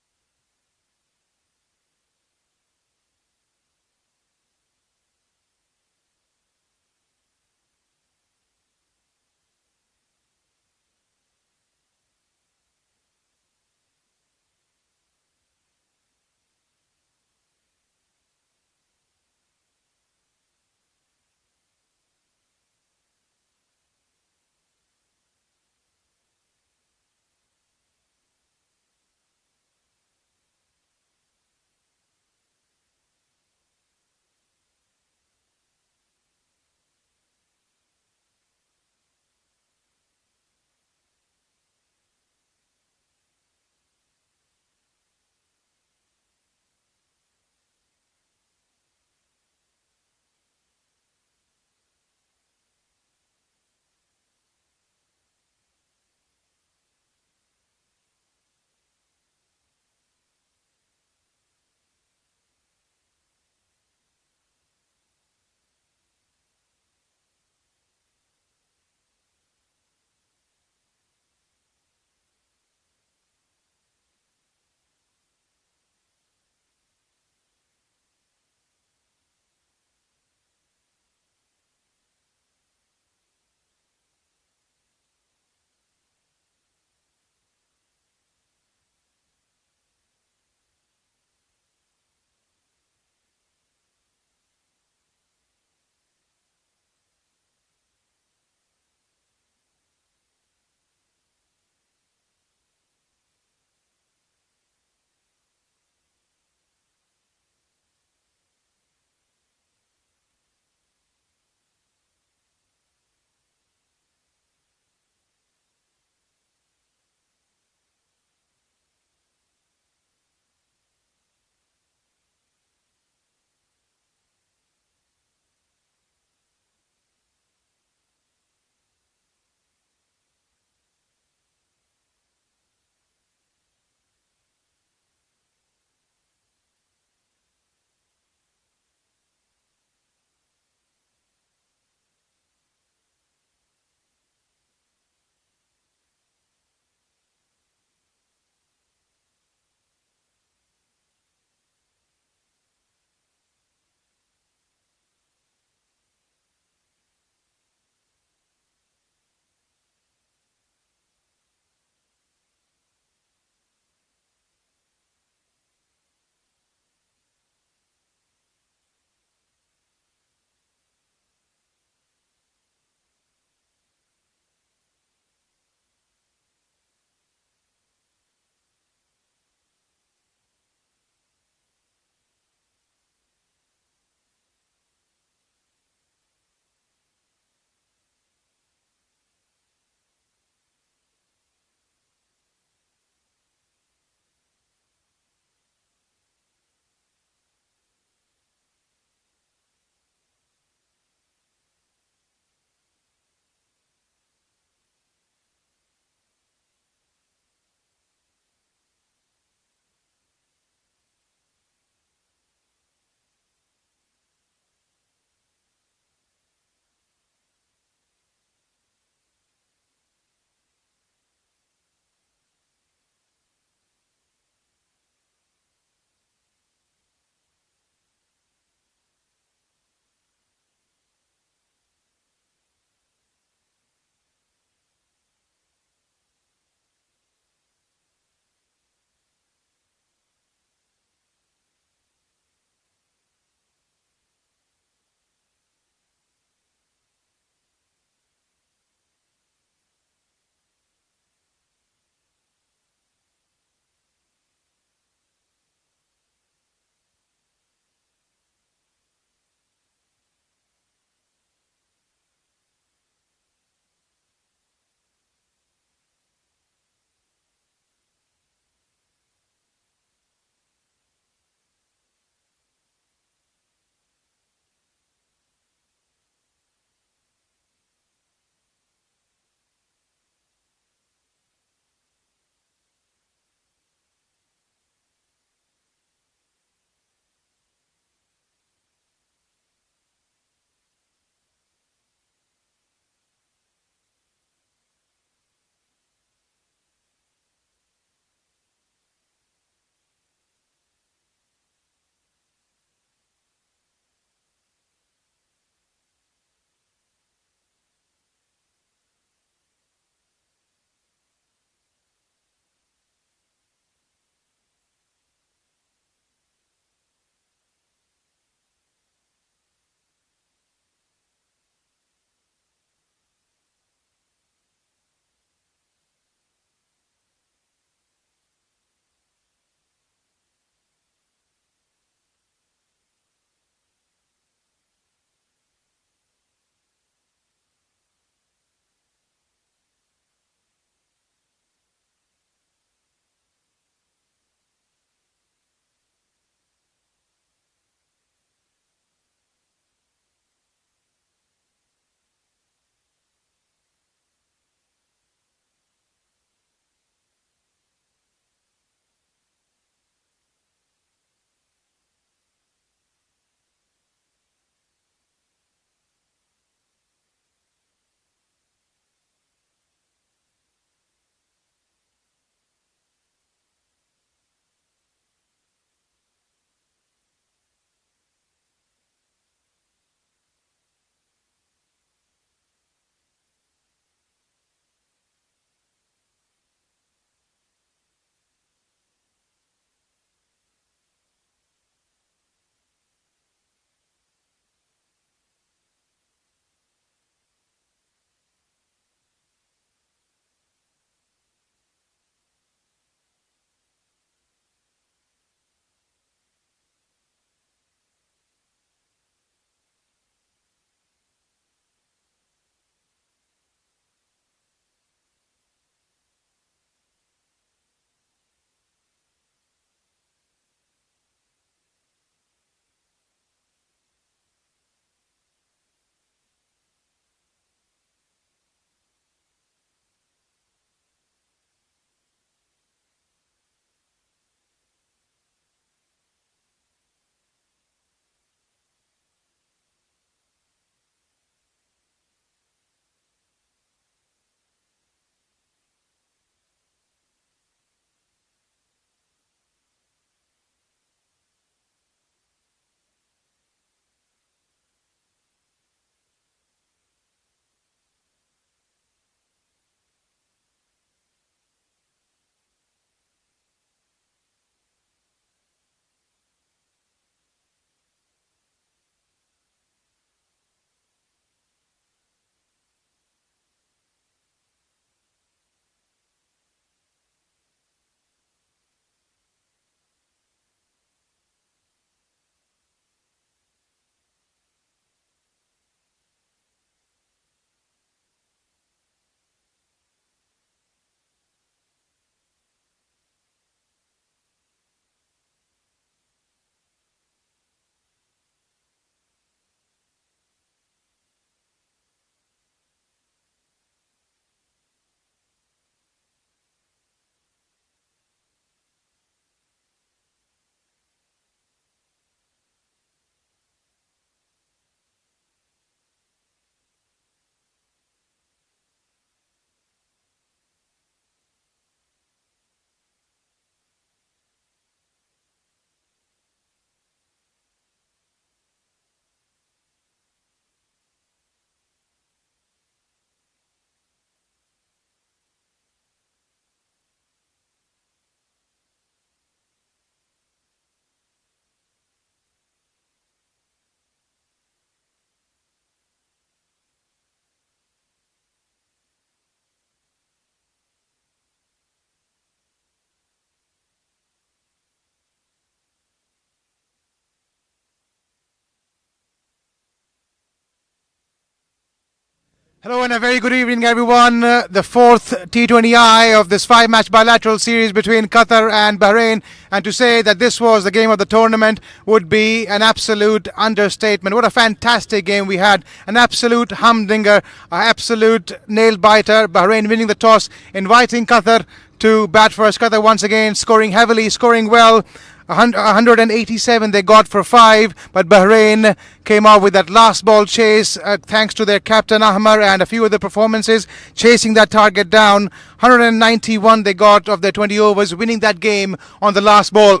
Hello and a very good evening, everyone. The fourth T20I of this five-match bilateral series between Qatar and Bahrain. And to say that this was the game of the tournament would be an absolute understatement. What a fantastic game we had. An absolute humdinger, an absolute nail-biter. Bahrain winning the toss, inviting Qatar to bat first. Qatar once again scoring heavily, scoring well. 187 they got for 5, but Bahrain came out with that last ball chase thanks to their captain Ahmar and a few other performances, chasing that target down. 191 they got of their 20 overs, winning that game on the last ball.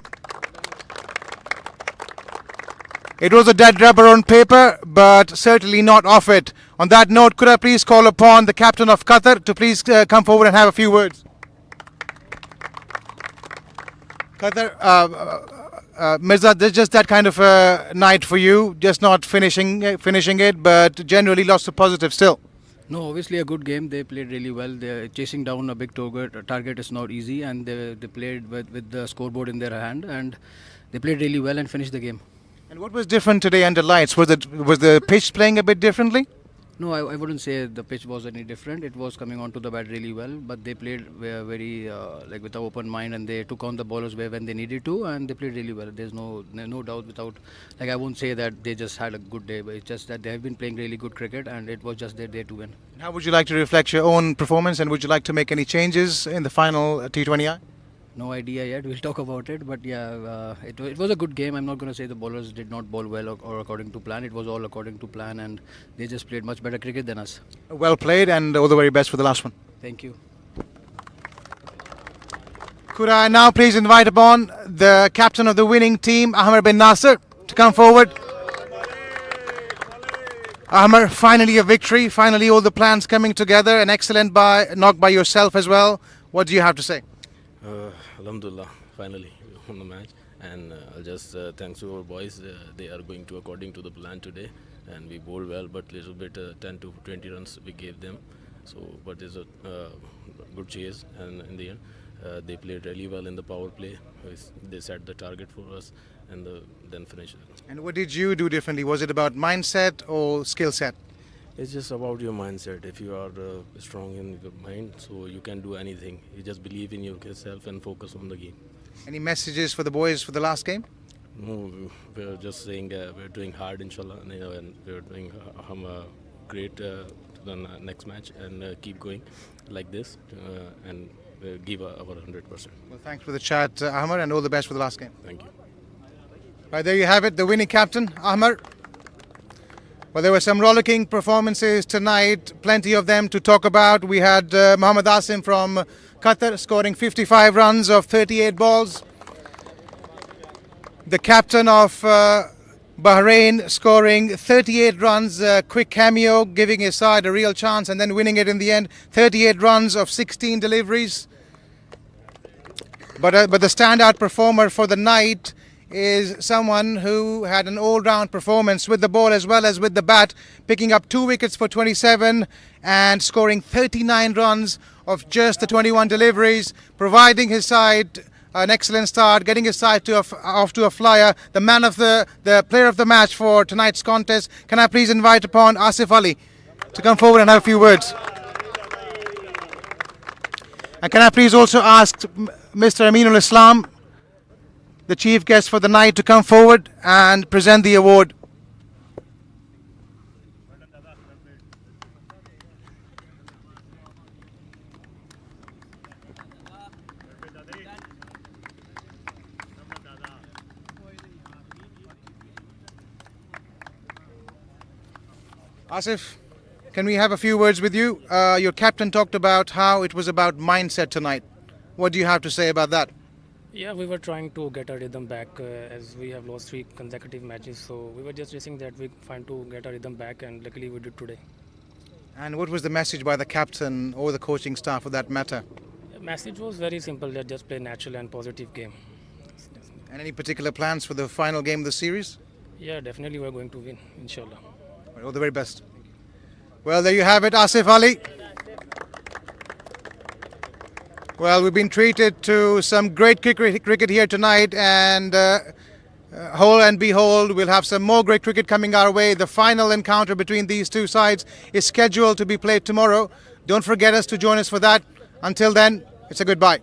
It was a dead rubber on paper, but certainly not off it. On that note, could I please call upon the captain of Qatar to please come forward and have a few words? Qatar, Mirza, there's just that kind of a night for you, just not finishing it, but generally lots of positive still. No, obviously a good game. They played really well. They're chasing down a big target is not easy, and they played with the scoreboard in their hand, and they played really well and finished the game. And what was different today under lights? Was the pitch playing a bit differently? No, I wouldn't say the pitch was any different. It was coming onto the bat really well, but they played very like with an open mind, and they took on the bowlers when they needed to, and they played really well. There's no doubt without, like, I won't say that they just had a good day, but it's just that they have been playing really good cricket, and it was just their day to win. How would you like to reflect your own performance, and would you like to make any changes in the final T20I? No idea yet. We'll talk about it. But yeah, it was a good game. I'm not going to say the bowlers did not bowl well or according to plan. It was all according to plan, and they just played much better cricket than us. Well played, and all the very best for the last one. Thank you. Could I now please invite upon the captain of the winning team, Ahmar bin Nasser, to come forward? Ahmar, finally a victory. Finally all the plans coming together. An excellent knock by yourself as well. What do you have to say? Alhamdulillah, finally won the match, and I'll just thanks to our boys. They are going to according to the plan today, and we bowled well, but little bit 10 to 20 runs we gave them. So, but it's a good chase, and in the end, they played really well in the power play. They set the target for us, and then finished. And what did you do differently? Was it about mindset or skill set? It's just about your mindset. If you are strong in your mind, so you can do anything. You just believe in yourself and focus on the game. Any messages for the boys for the last game? No, we're just saying we're doing hard, inshallah, and we're doing great to the next match, and keep going like this, and give our 100%. Well, thanks for the chat, Ahmar, and all the best for the last game. Thank you. Right, there you have it, the winning captain, Ahmar. Well, there were some rollicking performances tonight, plenty of them to talk about. We had Mohammad Asim from Qatar scoring 55 runs of 38 balls. The captain of Bahrain scoring 38 runs, quick cameo, giving his side a real chance and then winning it in the end. 38 runs of 16 deliveries. But the standout performer for the night is someone who had an all-round performance with the ball as well as with the bat, picking up 2 wickets for 27 and scoring 39 runs of just the 21 deliveries, providing his side an excellent start, getting his side off to a flyer. The man of the player of the match for tonight's contest. Can I please invite upon Asif Ali to come forward and have a few words? And can I please also ask Mr. Aminul Islam, the chief guest for the night, to come forward and present the award. Asif, can we have a few words with you? Your captain talked about how it was about mindset tonight. What do you have to say about that? Yeah, we were trying to get our rhythm back as we have lost 3 consecutive matches. So we were just racing that we find to get our rhythm back, and luckily we did today. And what was the message by the captain or the coaching staff for that matter? The message was very simple, that just play natural and positive game. And any particular plans for the final game of the series? Yeah, definitely we're going to win, inshallah. All the very best. Well, there you have it, Asif Ali. Well, we've been treated to some great cricket here tonight, and whole and behold, we'll have some more great cricket coming our way. The final encounter between these two sides is scheduled to be played tomorrow. Don't forget us to join us for that. Until then, it's a goodbye.